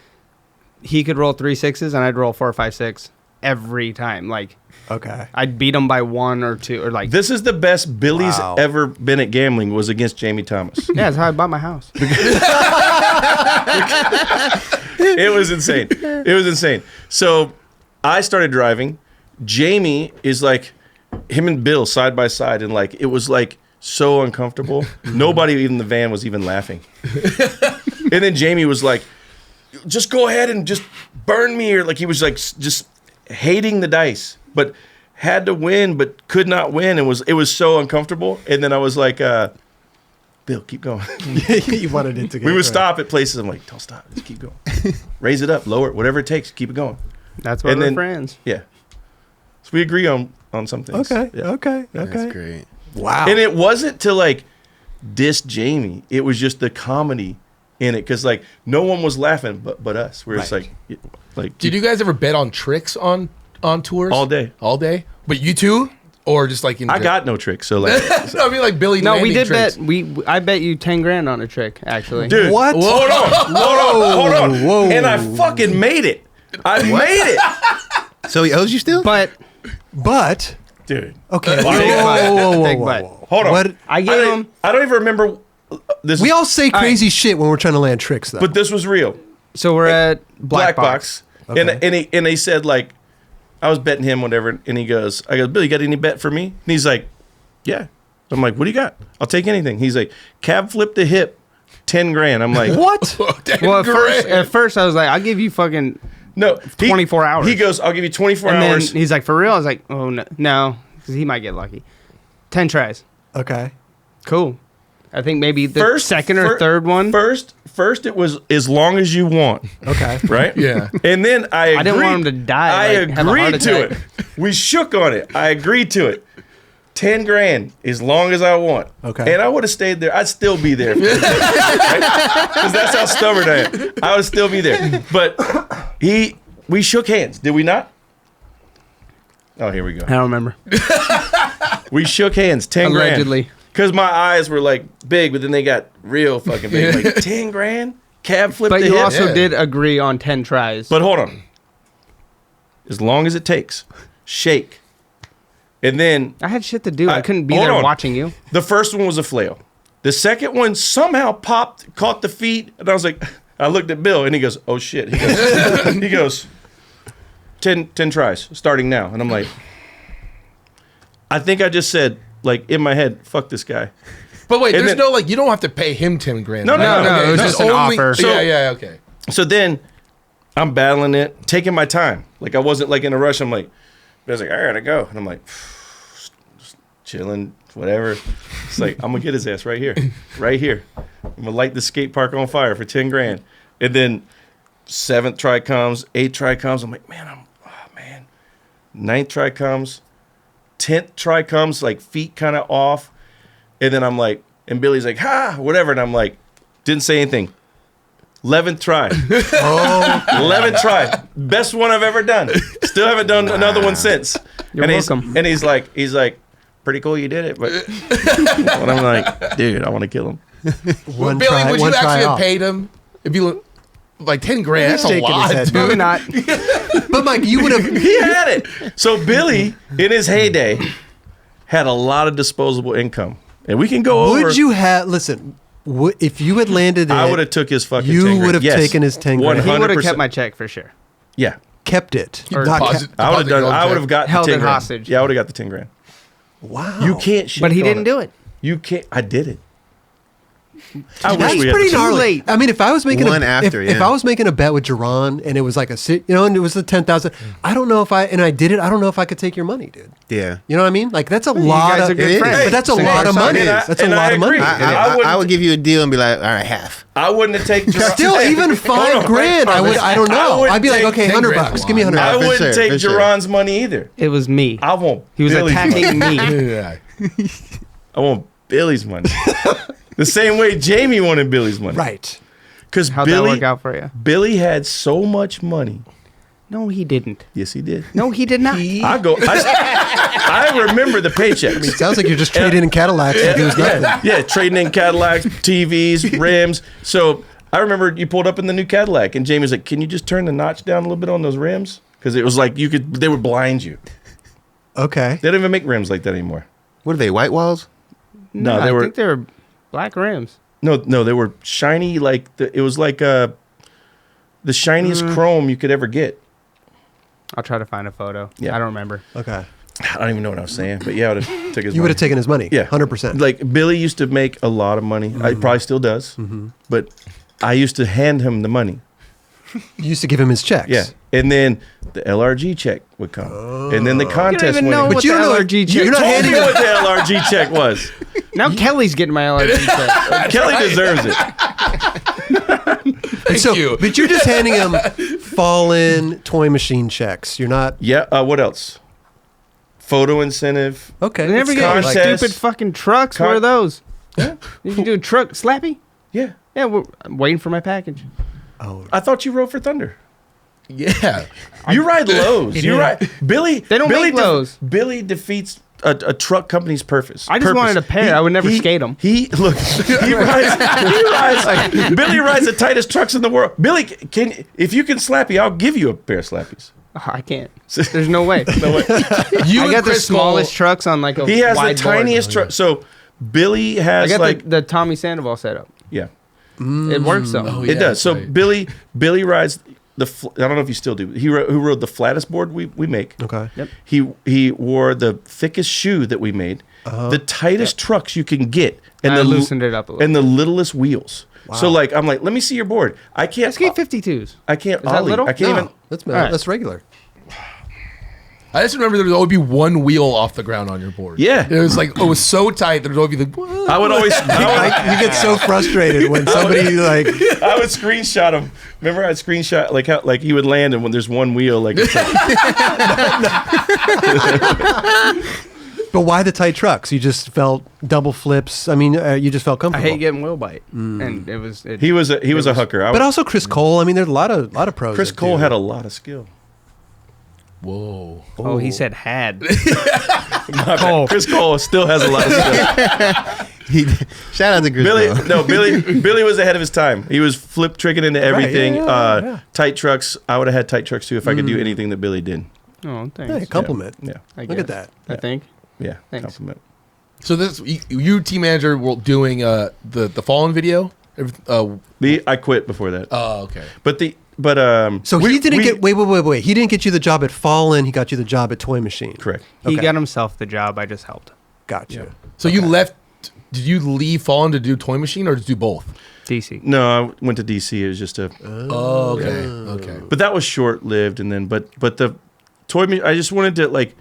he could roll 3 6s and I'd roll 4 5 6 every time. Like, Okay. I'd beat him by 1 or 2 or like. this is the best Billy's Wow. ever been at gambling was against Jamie Thomas. Yeah, that's how I bought my house. It was insane. It was insane. So I started driving. Jamie is like him and Bill side by side, and like it was like so uncomfortable. Nobody in the van was even laughing. And then Jamie was like, "Just go ahead and just burn me," or like he was like just hating the dice, but had to win, but could not win. It was so uncomfortable. And then I was like, Bill, keep going. You wanted it to get We would right. stop at places. I'm like, don't stop. Just keep going. Raise it up, lower it, whatever it takes. Keep it going. That's why And we're then- friends. Yeah. So we agree on some things. Okay. Yeah. Okay. That's Okay. great. Wow. And it wasn't to like diss Jamie. It was just the comedy in it. Cause like no one was laughing but us. We're just Right. like Did you guys ever bet on tricks on tours? all day. All day? But you two? Or just like in I got no tricks. So like, no, I mean like Billy No, we landing did tricks. bet. I bet you 10 grand on a trick, actually. dude, What? hold on. Whoa. And I fucking made it. I made it. So he owes you still? But But Dude. okay. Big Whoa. Big butt. Hold on. What? I gave him. I don't even remember this. We all say crazy shit when we're trying to land tricks, though. but this was real. So we're at Black Box. Okay. And he said like, I was betting him whatever, and I go, Bill, you got any bet for me? And he's like, yeah. I'm like, what do you got? I'll take anything. He's like, cab flip the hip, 10 grand. I'm like, what? Well, at first I was like, I'll give you fucking. No, 24 hours. He goes, I'll give you 24 And then hours. he's like, for real? I was like, oh no, because he might get lucky. 10 tries. Okay. Cool. I think maybe the second or third one. First it was as long as you want, Okay. right? Yeah. And then I agreed. I didn't want him to die. I like, have a heart agreed to attack. it. We shook on it. I agreed to it. 10 grand as long as I want. Okay. And I would have stayed there. I'd still be there. Because that's how stubborn I am. I would still be there. But we shook hands. Did we not? Oh, here we go. I don't remember. We shook hands. 10 grand. Allegedly. Because my eyes were like big, but then they got real fucking big. Like 10 grand? Cab flip But the you hip? also Yeah. did agree on 10 tries. But hold on. As long as it takes. Shake. And then I had shit to do. I couldn't be hold there on. watching you. the first one was a flail. The second one somehow caught the feet, and I was like, I looked at Bill, and he goes, oh shit. He goes 10 tries, starting now. And I'm like, I think I just said, like, in my head, fuck this guy. But wait, And there's then- no like you don't have to pay him 10 grand. No, right? no, it was just an offer. Yeah, okay. So then I'm battling it, taking my time. Like, I wasn't like in a rush. I'm like, I was like, I gotta go. And I'm like, just chilling, whatever. It's like, I'm gonna get his ass right here. Right here. I'm gonna light the skate park on fire for 10 grand. And then 7th try comes, 8th try comes. I'm like, man. 9th try comes, 10th try comes, like feet kind of off. And then I'm like, and Billy's like, ha, whatever. And I'm like, didn't say anything. 11th try. 11th try. Best one I've ever done. Still haven't done another one since. You're welcome. And he's like, pretty cool you did it. But and I'm like, dude, I want to kill him. One Billy, try, would one you try actually have off. paid him if you like 10 grand? That's a shaking his lot, head, dude. Maybe not. But Mike, you would have. He had it. So Billy, in his heyday, had a lot of disposable income. And we can go over. Would you have? Listen, if you had landed it, I would have took his fucking You 10 grand. would have Yes. taken his 10 grand. He would have 100%. kept my check for sure. Yeah. kept it. Or Not deposit- kept- I would have done. gold I would check. have got Held the 10 it grand. hostage. Yeah, I would have got the 10 grand. wow. You can't shit But he on didn't do it. You can't. I did it. I That's wish we had pretty the- gnarly. late. I mean, if I was making One a, after, if yeah. I was making a bet with Jerron and it was like and it was the 10,000, I don't know if I did it. I don't know if I could take your money, dude. Yeah. You know what I mean? Like that's a You lot guys of, are good it is. friends. but that's a Sinclair lot of Billy money. Marks. That's a And lot I of money. agree. I wouldn't- would give you a deal and be like, all right, half. I wouldn't have taken. Still, even $5,000, I don't know. wouldn't I'd be like, take okay, 10 $100 grand. bucks. Give me $100. I for wouldn't sure, take for sure. Jerron's money either. It was me. I want. He was Billy's money. attacking me. Yeah. I want Billy's money. The same way Jamie wanted Billy's money. Right. Because How'd that work out for you? Billy had so much money. No, he didn't. Yes, he did. No, he did not. I remember the paychecks. It sounds like you're just trading in Cadillacs like it was nothing. Yeah, trading in Cadillacs, TVs, rims. So I remember you pulled up in the new Cadillac, and Jamie was like, "Can you just turn the notch down a little bit on those rims?" Because it was like they would blind you. Okay. They don't even make rims like that anymore. What are they, white walls? No, I think they were black rims. No, they were shiny. It was like the shiniest chrome you could ever get. I'll try to find a photo. Yeah. I don't remember. Okay. I don't even know what I was saying, but yeah, I would have took his. You would money. have taken his money. Yeah, 100%. Like Billy used to make a lot of money. I probably still does, but I used to hand him the money. You used to give him his checks. Yeah, And then the LRG check would come. And then the contest even know winning. what you the don't know- LRG check. You You're not told handing me what the LRG check was. Now Kelly's getting my LRG check. Kelly deserves it. Thank you. But you're just handing him Fallen toy machine checks. You're not. Yeah. What else? Photo incentive. Okay. They never it's get your contest. stupid fucking trucks. Where are those? Yeah. You can do a truck slappy. Yeah. Yeah, I'm waiting for my package. Oh, I thought you rode for Thunder. Yeah. You ride Lowe's. He You did. ride Billy. They don't Billy make Lowe's. Billy defeats a truck company's purpose. I just wanted a pair. I would never skate 'em. He rides. Billy rides the tightest trucks in the world. Billy, if you can slappy, I'll give you a pair of slappies. Oh, I can't. There's no way. No way. You I and got the Chris smallest Cole- trucks on like a He has the wide board. tiniest truck. So Billy I has got like the Tommy Sandoval setup. yeah. It works though. Oh, It yeah, does. So right. Billy rides I don't know if you still do. Who rode the flattest board we make. okay. Yep. He wore the thickest shoe that we made, the tightest trucks you can get, and I the loosened it up a little. and the littlest wheels. So like I'm like, let me see your board. I I can't skate 52s. I can't Is that ollie. little? I can't No, even. that's right. that's regular. I just remember there would always be one wheel off the ground on your board. Yeah. It was like, it was so tight that there would always be like, I would always You get so frustrated when somebody like. I would screenshot him. Remember I'd screenshot like how like he would land and when there's one wheel like it's like But why the tight trucks? You just felt double flips. I mean, you just felt I comfortable. hate getting wheel bite, and it was. he was a hooker. But also Chris Cole. I mean, there's a lot of pros. Chris that Cole do. had a lot of skill. whoa. Oh, he said had. Chris Cole still has a lot of skill. Shout out to Chris. Billy was ahead of his time. He was flip tricking into everything. yeah. Tight trucks. I would have had tight trucks too if I could do anything that Billy did. Oh, thanks. Hey, compliment. Yeah. I Look guess. at that. I think. Yeah. Thanks. Compliment. So this, you team manager were doing the Fallen video? I quit before that. Oh, okay. So he didn't get. Wait. He didn't get you the job at Fallen. He got you the job at Toy Machine. correct. He Okay. got himself the job. I just helped. Gotcha. So you left, did you leave Fallen to do Toy Machine or just do both? DC. No, I went to DC. It was just a, Oh, okay. Okay. but that was short lived. And then, but the toy. I just wanted to like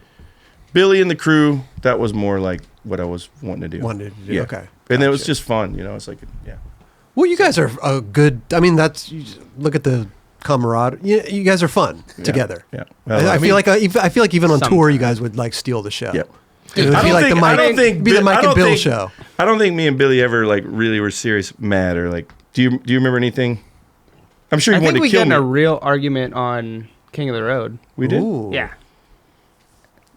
Billy and the crew. That was more like what I was wanting to do. Wanted to do. Yeah. Okay. And it was Gotcha. just fun. You know, it's like yeah. Well, you guys are a good. I mean, look at the camaraderie. You guys are fun together. Yeah. I feel like even on tour, you sometimes. guys would like steal the show. Yeah. It would I be don't like think- the Mike. I don't think be the Bi- Mike I and don't Bill think- show. I don't think me and Billy ever like really were serious mad or like. Do you remember anything? I'm sure you I wanted think we to kill got in me. a real argument on King of the Road. We did. Ooh. Yeah.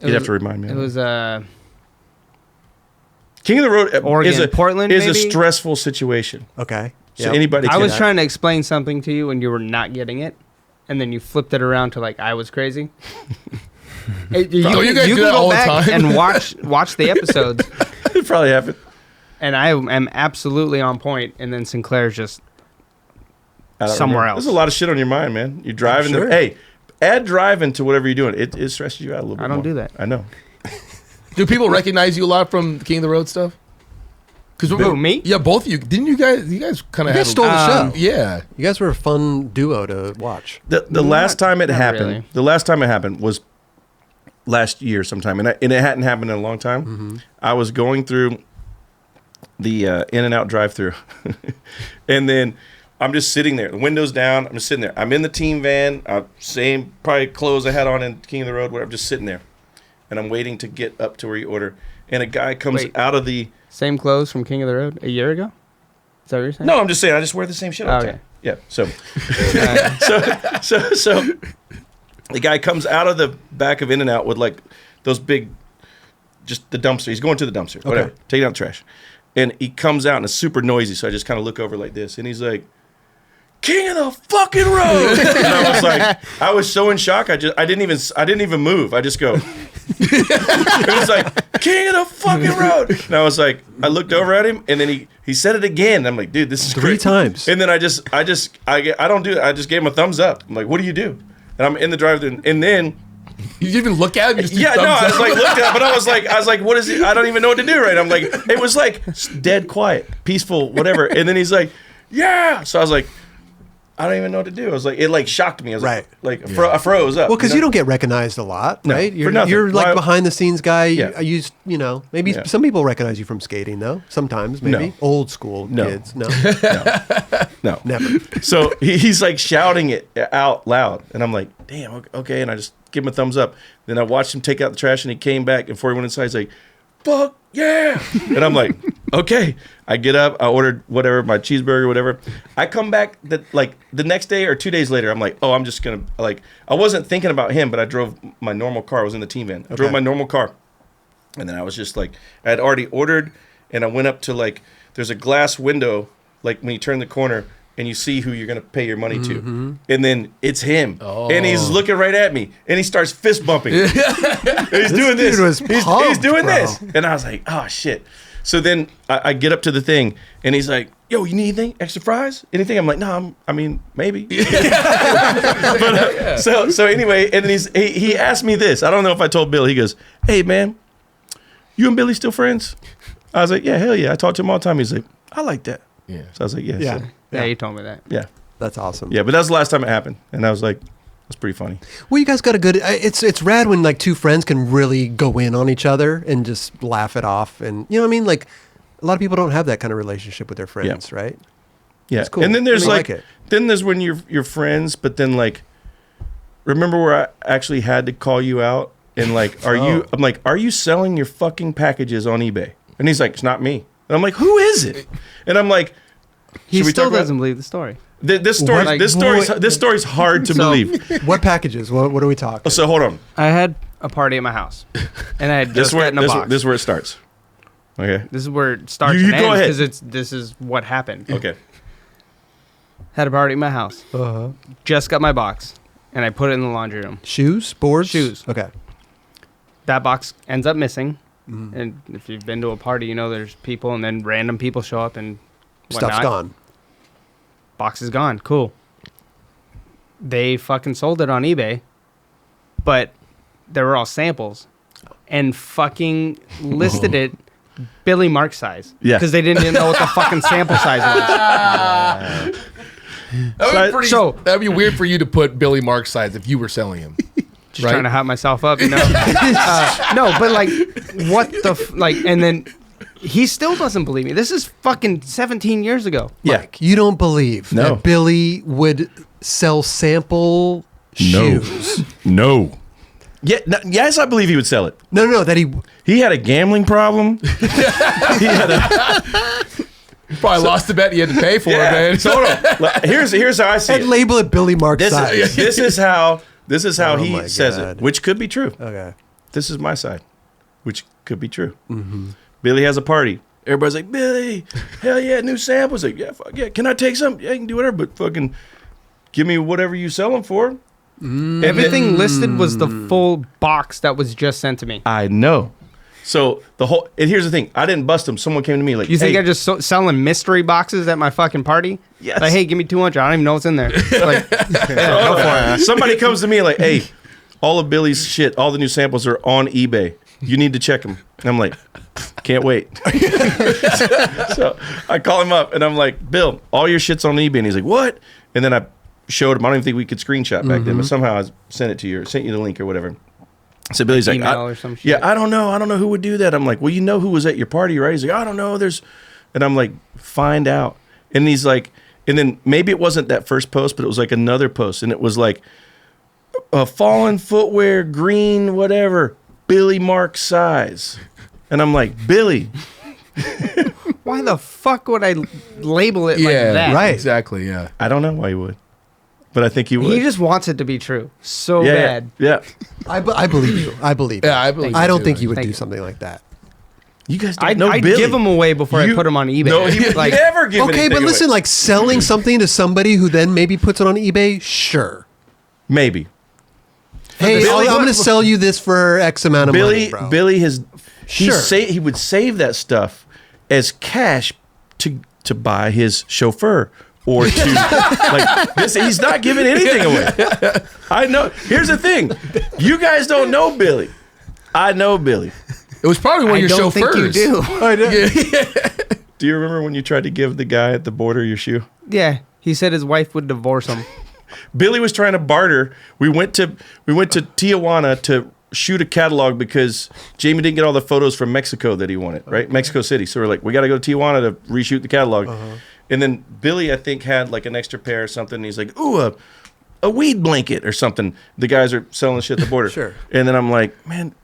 You'd have to remind me. It of was King of the Road Oregon, Portland, is a maybe? stressful situation. Okay. So Yep. anybody. I can was trying to explain something to you and you were not getting it, and then you flipped it around to like I was crazy. You you guys do can that go all the back time? and watch the episodes, It probably happened. and I am absolutely on point. And then Sinclair's just I don't somewhere remember. else. There's a lot of shit on your mind, man. You're driving. sure. Hey, add driving to whatever you're doing. It stresses you out a little bit. I don't more. do that. I know. Do people recognize you a lot from the King of the Road stuff? Who, me? Yeah, both of you. Didn't you guys? You guys kind of You guys stole the show. Yeah. You guys were a fun duo to watch. The last time it not happened. really. The last time it happened was last year sometime, and it hadn't happened in a long time. Mm-hmm. I was going through the In-N-Out drive-through, and then I'm just sitting there. The window's down. I'm just sitting there. I'm in the team van. Same probably clothes I had on in King of the Road. Where I'm just sitting there, and I'm waiting to get up to where you order. And a guy comes Wait. out of the. Same clothes from King of the Road a year ago. Is that what you're saying? No, I'm just saying. I just wear the same shit all the Okay. time. Yeah. So. Uh, So the guy comes out of the back of In-N-Out with like those big, just the dumpster. He's going to the dumpster, whatever, taking out the trash. And he comes out and it's super noisy. So I just kind of look over like this and he's like, King of the fucking Road. And I was like, I was so in shock. I didn't even move. I just go. It was like, King of the fucking Road. And I was like, I looked over at him and then he said it again. I'm like, dude, this is 3 great. times. And then I don't do it. I just gave him a thumbs up. I'm like, what do you do? And I'm in the drive-thru, and then You didn't even look at him. You just yeah, no, thumbs I was up? like looked at it, but I was like, what is it? I don't even know what to do right. I'm like, it was like dead quiet, peaceful, whatever. And then he's like, yeah. So I was like, I don't even know what to do. I was like, it like shocked me. I was Right. like I froze up. Well, because you don't get recognized a lot, No, right? for You're, nothing. you're like Why- behind the scenes guy. Yeah. Maybe Yeah. some people recognize you from skating, though. Sometimes, maybe. No. Old school No. kids. No, No. never. So he's like shouting it out loud, and I'm like, "Damn, okay." And I just give him a thumbs up. Then I watched him take out the trash, and he came back, and before he went inside, he's like, "Fuck yeah!" And I'm like, "Okay." I get up, I ordered whatever, my cheeseburger, whatever. I come back the next day or 2 days later. I'm like, "Oh, I'm just gonna like." I wasn't thinking about him, but I drove my normal car. I was in the team van. I drove my normal car, and then I was just like, I had already ordered, and I went up to like, there's a glass window, like when you turn the corner. And you see who you're gonna pay your money to, and then it's him, and he's looking right at me, and he starts fist bumping. And he's doing this. dude was He's pumped, doing bro. this, and I was like, "Oh shit!" So then I get up to the thing, and he's like, "Yo, you need anything? Extra fries? Anything?" I'm like, "No, I mean, maybe." But, so anyway, and then he asked me this. I don't know if I told Bill. He goes, "Hey man, you and Billy still friends?" I was like, "Yeah, hell yeah. I talk to him all the time." He's like, "I like that." Yeah. So I was like, "Yeah, Yeah. so- Yeah, you told me that. yeah." That's awesome. Yeah, but that was the last time it happened, and I was like, "That's pretty funny." Well, you guys got a good. It's rad when like two friends can really go in on each other and just laugh it off, and you know what I mean. Like a lot of people don't have that kind of relationship with their friends, right? Yeah, It's cool. and then there's I mean, I like, like it. then there's when you're friends, but then like, remember where I actually had to call you out and like, are you? I'm like, are you selling your fucking packages on eBay? And he's like, it's not me. And I'm like, who is it? And I'm like, He should we still talk about- doesn't believe the story. This story, Like, this story's hard to So- believe. What packages? What are we talking? So hold on. I had a party at my house, and I had This just is where gotten a box. this is where it starts. Okay. This is where it starts You and go ends ahead. because this is what happened. Okay. Had a party at my house. Uh-huh. Just got my box, and I put it in the laundry room. Shoes, boards, Shoes. Okay. That box ends up missing. Mm. And if you've been to a party, you know there's people, and then random people show up and whatnot. Stuff's gone. Box is gone. Cool. They fucking sold it on eBay, but they were all samples, and fucking listed it Billy Marks size. Yeah. Because they didn't even know what the fucking sample size was. That'd be weird for you to put Billy Marks size if you were selling him. Just Right? trying to hype myself up, you know? No, but like, what the like? And then he still doesn't believe me. This is fucking 17 years ago. Yeah. Mike, you don't believe No. that Billy would sell sample shoes? No. Yeah. No, yes, I believe he would sell it. No, that he. He had a gambling problem. He had a. Probably lost the bet you had to pay for it, man. So hold on. Like, here's how I see And it. label it Billy Marks This size. is how Oh my he says God. it, which could be true. Okay. This is my side, which could be true. Billy has a party. Everybody's like, Billy, hell yeah, new samples. Like, yeah, fuck yeah. Can I take some? Yeah, you can do whatever, but fucking give me whatever you sell them for. And Everything listed was the full box that was just sent to me. I know. So the whole, and here's the thing, I didn't bust him. Someone came to me like, You think hey, I'm just selling mystery boxes at my fucking party? Yes. Like, hey, give me 200. I don't even know what's in there. Like, somebody comes to me like, hey, all of Billy's shit, all the new samples are on eBay. You need to check them. And I'm like, can't wait. So I call him up and I'm like, Bill, all your shit's on eBay. And he's like, what? And then I showed him. I don't even think we could screenshot back then, but somehow I sent it to you or sent you the link or whatever. So Billy's like, email or some shit. yeah, I don't know who would do that. I'm like, well, you know who was at your party, right? He's like, I don't know. And I'm like, find out. And he's like, and then maybe it wasn't that first post, but it was like another post. And it was like, a fallen footwear, green, whatever, Billy Marks size. And I'm like, Billy. Why the fuck would I label it like Yeah, that? right. Exactly, yeah. I don't know why he would, but I think he would. He just wants it to be true so yeah, bad. Yeah. I believe you. I believe. Yeah, you. I believe I you don't too, think man. you would Thank do you. something like that. You guys don't I'd know Billy. give them away before I You- put them on eBay. No, he would like, never give Okay, anything but listen, away. like selling something to somebody who then maybe puts it on eBay. Sure. Maybe. Hey, Billy- I'm going to sell you this for X amount of money, bro. Billy has Sure. he would save that stuff as cash to buy his chauffeur or to like this. He's not giving anything away. I know. Here's the thing, you guys don't know Billy. I know Billy. It was probably one I of your don't chauffeurs. think you do. Do you remember when you tried to give the guy at the border your shoe? Yeah. He said his wife would divorce him. Billy was trying to barter. We went to Tijuana to shoot a catalog because Jamie didn't get all the photos from Mexico that he wanted, right? Mexico City. So we're like, we got to go to Tijuana to reshoot the catalog. And then Billy, I think, had like an extra pair or something. And he's like, ooh, a weed blanket or something. The guys are selling shit at the border. Sure. And then I'm like, man.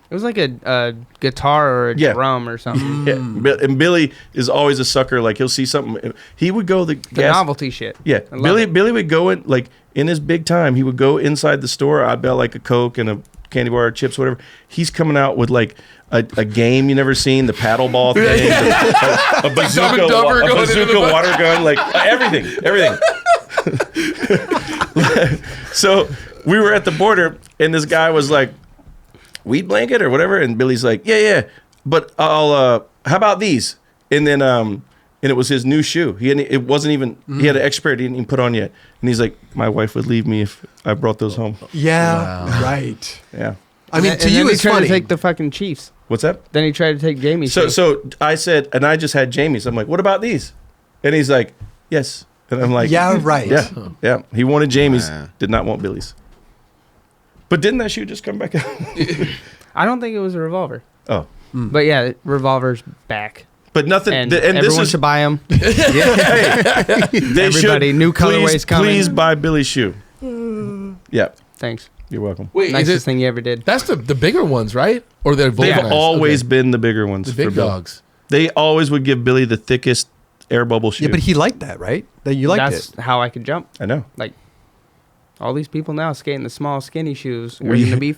It was like a guitar or a drum or something. Yeah. And Billy is always a sucker. Like, he'll see something. He would go The novelty shit. Yeah. Billy would go in, like, in his big time, he would go inside the store. I'd buy like a Coke and a candy bar or chips, whatever. He's coming out with like a game you never seen, the paddle ball thing, a bazooka, water gun, like everything. So we were at the border, and this guy was like, weed blanket or whatever, and Billy's like, yeah, but I'll how about these? And then and it was his new shoe. He had an expiry he didn't even put on yet. And he's like, my wife would leave me if I brought those home. Yeah, right. Yeah. I mean, to and you, then it's he tried funny. to take the fucking Chiefs. What's that? Then he tried to take Jamie's. So I said, and I just had Jamie's. I'm like, what about these? And he's like, yes. And I'm like, Yeah, right. Yeah. He wanted Jamie's, Wow. did not want Billy's. But didn't that shoe just come back out? I don't think it was a revolver. Oh. But yeah, revolver's back. But nothing. And, And everyone this is should buy them. they Everybody, new colorways coming. Please buy Billy's shoe. Yeah, Thanks. you're welcome. Wait, Nicest is it? thing you ever did. That's the bigger ones, right? Or they're They've vulcanized? always Okay. been the bigger ones the for big Bill. dogs. They always would give Billy the thickest air bubble shoe. Yeah, but he liked that, right? That you liked That's it. how I could jump. I know. All these people now skating the small, skinny shoes. Are We- going to be...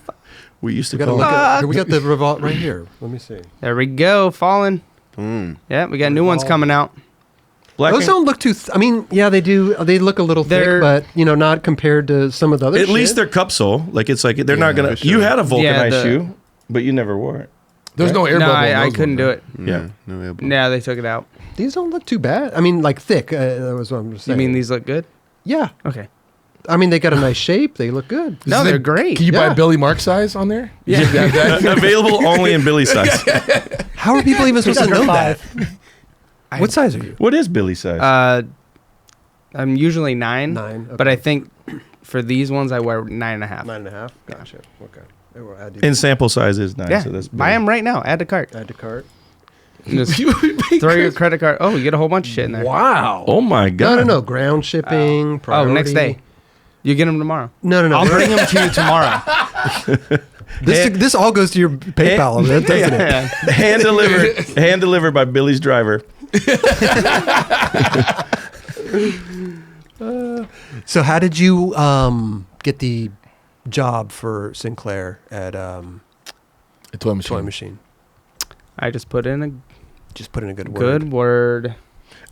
We used to We got to call look it. at. Here, we got the revolt right here. Let me see. There we go. Falling. Yeah, we got new ones Revolve. coming out. Black Those and- don't look too. I mean, yeah, they do. They look a little They're- thick, but not compared to some of the other. At shit. least they're cup sole. Like it's like they're Yeah, not gonna. for sure. You had a vulcanized the- shoe, but you never wore it. There's no air No, bubble. in I those couldn't ones, do right? it. Yeah. No elbow. Yeah, they took it out. These don't look too bad. I mean, like thick. That was what I'm You saying. mean these look good? Yeah. Okay. I mean, they got a nice shape. They look good. No, Is they're it- great. Can you buy Yeah. Billy Marks size on there? Yeah. Available only in Billy size. How are people even supposed to know that? I- What size are you? What is Billy size? I'm usually 9. 9. But I think for these ones, I wear 9.5. 9.5. Gotcha. Okay. They were add In sample size is 9. Yeah. So that's Buy Billy. them right now. Add to cart. to cart. Just throw your credit card. Oh, you get a whole bunch of shit in there. Wow. Oh my god. No. Ground shipping. Oh, Priority. next day. You get them tomorrow. No. I'll bring them to you tomorrow. This all goes to your PayPal, doesn't it? Yeah. Hand delivered by Billy's driver. So how did you get the job for Sinclair at A toy machine. Toy Machine? I just put in a Just put in a good word. good word.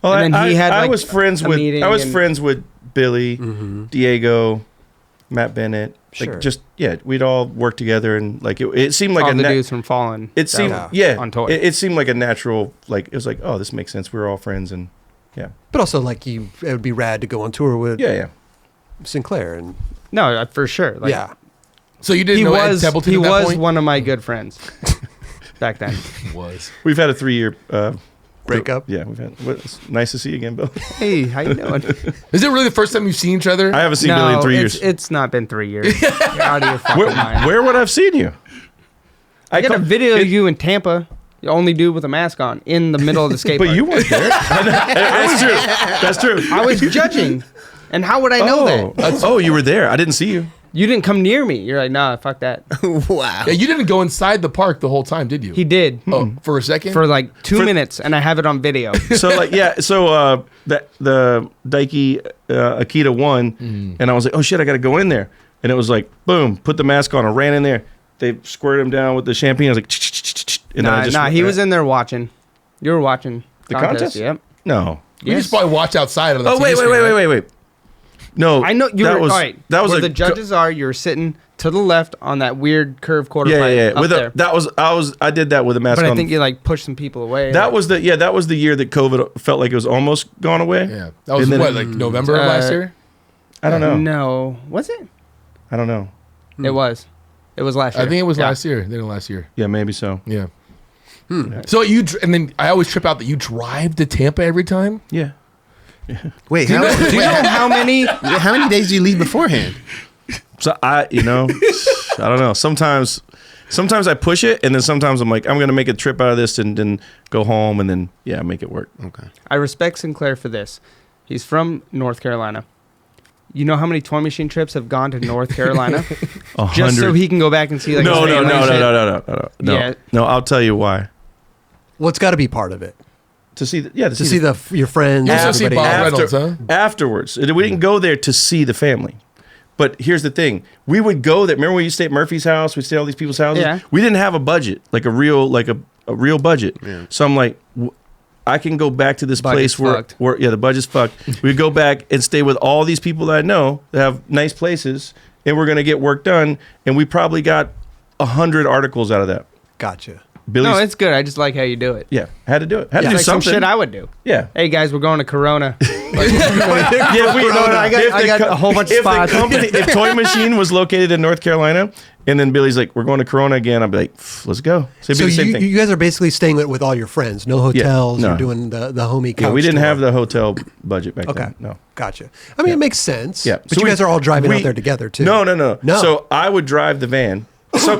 Well, And then he had, I like, was friends a with meeting I was and- friends with Billy, Mm-hmm. Diego, Matt Bennett. Sure. Like just we'd all work together and like it seemed like All a the na- dudes from Fallen. it seemed Yeah. on tour. It seemed like a natural like it was like, oh, this makes sense. We're all friends and But also, like, it would be rad to go on tour with yeah. Sinclair. And No, for sure. Like, yeah. So you didn't He know Ed was Templeton he at that was point? one of my good friends back then. Was. We've had a 3-year Breakup. Yeah, we've had. It's nice to see you again, Bill. Hey, how you doing? Is it really the first time you've seen each other? I haven't seen Billy in 3 years. It's not been 3 years. You're out of your fucking mind. Where would I have seen you? I got a co- video it- of you in Tampa. The only dude with a mask on in the middle of the skate But park. you weren't there. That's true. That's true. I was judging. And how would I know that? Oh, you were there. I didn't see you. You didn't come near me. You're like, nah, fuck that. Wow. Yeah, you didn't go inside the park the whole time, did you? He did Oh, for a second? for like 2 For- minutes, and I have it on video. So like the Daiki Akita won, and I was like, oh shit, I got to go in there, and it was like boom, put the mask on, I ran in there, they squirted him down with the champagne. I was like, and then I just Nah, he was in there watching. You were watching The contest? Yep. No. You just probably watched outside of the Oh TV wait. screen, right? No, I know you that were was, all right. That was where a the judges are. You're sitting to the left on that weird curved quarter pipe Yeah. up With there. I did that with a mask But on. I think you like pushed some people away. that was the year that COVID felt like it was almost gone away. Yeah. That was And then- what, like November of last year? I don't know. No, was it? I don't know. It was. It was last year. I think it was Yeah. last year. Then last year. Yeah, maybe so. Yeah. So and then I always trip out that you drive to Tampa every time. Yeah. Wait, Do you know how many days do you leave beforehand? So I don't know. Sometimes I push it, and then sometimes I'm like, I'm gonna make a trip out of this and then go home, and then make it work. Okay. I respect Sinclair for this. He's from North Carolina. You know how many toy machine trips have gone to North Carolina? 100. Just so he can go back and see like No. his family and shit? Yeah. No, I'll tell you why. Well, it's got to be part of it. To see Your friends. You also see everybody. Bob Reynolds, huh? Afterwards. We didn't go there to see the family. But here's the thing. We would go there. Remember when you stay at Murphy's house? We stay at all these people's houses? Yeah. We didn't have a budget, like a real budget. Yeah. So I'm like, I can go back to this Budget's place fucked. where the budget's fucked. We go back and stay with all these people that I know that have nice places, and we're going to get work done. And we probably got 100 articles out of that. Gotcha. Billy's, No, it's good. I just like how you do it. yeah, had to do it. Had to It's do like some something. shit I would do. Yeah. Hey guys, we're going to Corona. Yeah, I got a whole bunch of spots. If Toy Machine was located in North Carolina, and then Billy's like, we're going to Corona again, I'd be like, let's go. So it'd So be the same you, thing. you guys are basically staying with all your friends. No hotels. no. You're doing the homie couch Yeah, we didn't tour. have the hotel budget back Okay. then. No. Gotcha. I mean, it makes sense. Yeah. But So you guys are all driving we- out there together, too. No. No. So I would drive the van.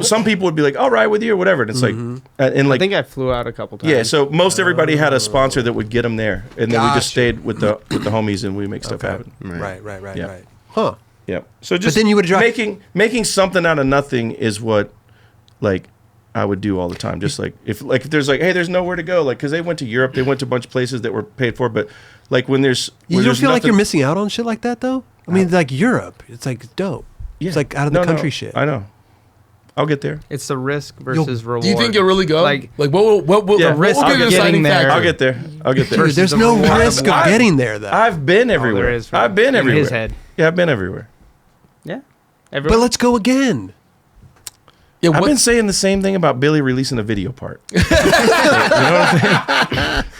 Some people would be like, I'll ride with you or whatever. And it's like, and I like, think I flew out a couple times. yeah. So most everybody had a sponsor that would get them there, and then we Gotcha. just stayed with the homies and we make stuff Okay. happen. Right. Yeah. Right. Huh. Yeah. So just then you would drive- making something out of nothing is what like I would do all the time. Just like if there's like, hey, there's nowhere to go, like because they went to Europe, they went to a bunch of places that were paid for, but like when there's You where don't there's feel like nothing- you're missing out on shit like that, though? I mean, like Europe. It's like dope. Yeah. It's like out of the country shit. I know. I'll get there. It's the risk versus reward. Do you think you'll really go? Like, what will Yeah, the risk what will of be the getting deciding there. factor? I'll get there. Dude, versus there's the no reward. risk of I've- getting there, though. I've been everywhere. there is, I've been in everywhere. his head. Yeah, I've been everywhere. Yeah. But Everyone. let's go again. Yeah, I've what, been saying the same thing about Billy releasing a video part. I'm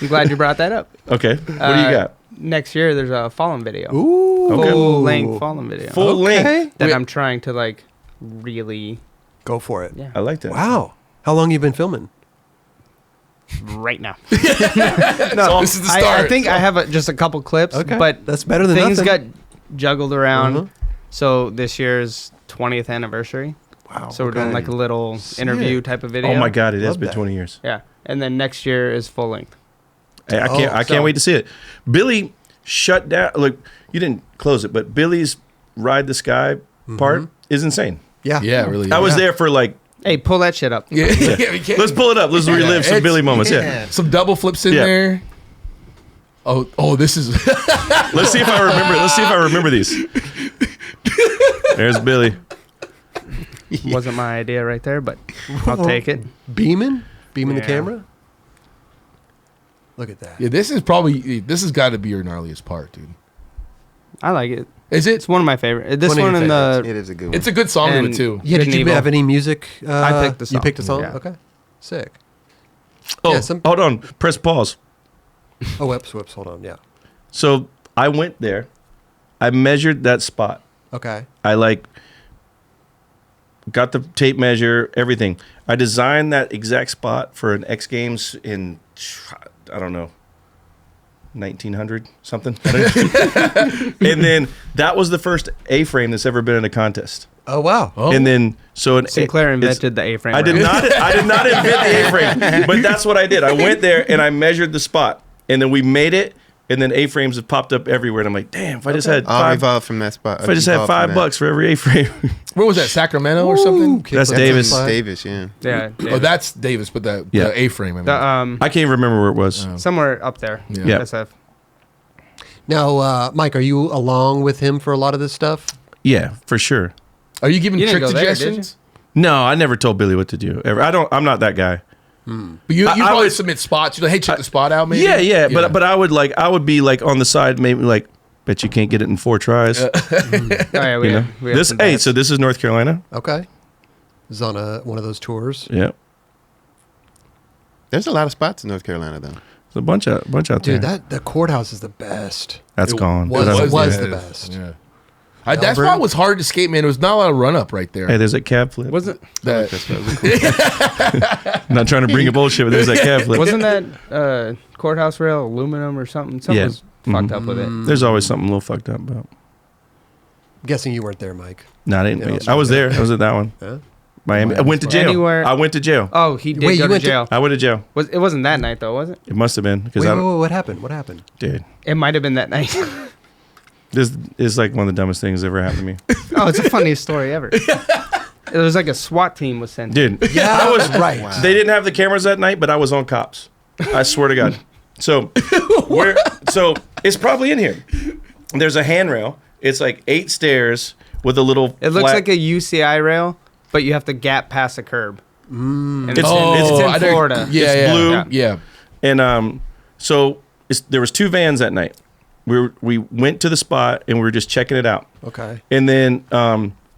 glad you brought that up. Okay, what do you got? Next year, there's a Fallen video. Ooh. Okay. Full length Fallen video. Full length. that Wait. I'm trying to like really. Go for it. Yeah. I like that. Wow. How long you been filming? Right now. no, this is the start. I think I have just a couple clips. Okay. But That's better than things nothing. got juggled around. Uh-huh. So this year's 20th anniversary. Wow. So we're doing like a little interview type of video. Oh my God, it has Love been that. 20 years. Yeah. And then next year is full length. Hey, I can't. I so- can't wait to see it. Billy shut down. Look, you didn't close it, but Billy's Ride the Sky part is insane. Yeah. yeah, really. I was there for like. Hey, pull that shit up. Yeah, yeah, we can't. Let's pull it up. Let's relive some it's- Billy moments. Yeah. Some double flips in Yeah. there. Oh, this is. Let's see if I remember. Let's see if I remember these. There's Billy. Wasn't my idea right there, but I'll take it. Beaming the Yeah. camera. Look at that. Yeah, this has got to be your gnarliest part, dude. I like it. Is it? It's one of my favorite. This One of one your and the It is a good one. It's a good song of And- it too. Yeah, did you Knievel. have any music? I picked the You song. picked a song? Yeah. Okay. Sick. Oh, Yeah, some- hold on. Press pause. Oh, whoops. Hold on. Yeah. So I went there. I measured that spot. Okay. I like got the tape measure, everything. I designed that exact spot for an X Games in, I don't know, 1900 something. And then that was the first A-frame that's ever been in a contest. Oh, wow. Oh. And then so Sinclair it's- invented the A-frame. I did round. not. I did not invent the A-frame, but that's what I did. I went there and I measured the spot, and then we made it, and then A-frames have popped up everywhere. And I'm like, damn, if I just had All five, evolved from that spot. if I just had evolved from that. $5 for every A-frame. Where was that? Sacramento or something? That's Davis. Davis, yeah. Yeah. Oh, that's Davis, but the Yeah. A-frame. I mean. The, I can't even remember where it was. somewhere up there. Yeah. SF. Now, Mike, are you along with him for a lot of this stuff? Yeah, for sure. Are you giving You didn't trick go there, did suggestions? No, I never told Billy what to do. Ever. I'm not that guy. But you I probably would- submit spots. You're like, hey, check the spot out, maybe. Yeah. But I would be like on the side, maybe like, bet you can't get it in 4 tries. Oh, yeah, we You know, have, we have this. some Hey, bets. so this is North Carolina. Okay. This is on one of those tours. Yeah, There's a lot of spots in North Carolina, though. there's a bunch out Dude, there. the courthouse is the best. That's gone. was- But I'm- was yeah, the it is. best. Yeah. That Melbourne. spot was hard to skate, man. There was not a lot of run up right there. Hey, there's that cab flip. Wasn't That- I'm not trying to bring up bullshit, but there's that cab flip. wasn't that courthouse rail aluminum or something? Something Yeah. was fucked up with it. There's always something a little fucked up about. Guessing you weren't there, Mike. No, I didn't. Yeah, I was there. I was at that one. Huh? Miami. I went to jail. Anywhere- I went to jail. Oh, he did Wait, go you to went to- jail. I went to jail. It wasn't that night though, was it? It must have been because Wait, I wait, don't. wait, what happened? What happened? Dude, It might have been that night. this is like one of the dumbest things that ever happened to me. Oh, it's the funniest story ever. It was like a SWAT team was sent. Dude, Yeah, I was right. Wow. They didn't have the cameras that night, but I was on cops. I swear to God. So, so it's probably in here. There's a handrail. It's like 8 stairs with a little. It looks flat- like a UCI rail, but you have to gap past a curb. And it's, It's- in I know- Florida. Yeah, It's yeah, blue. Yeah. And so there was 2 vans that night. We went to the spot and we were just checking it out. Okay. And then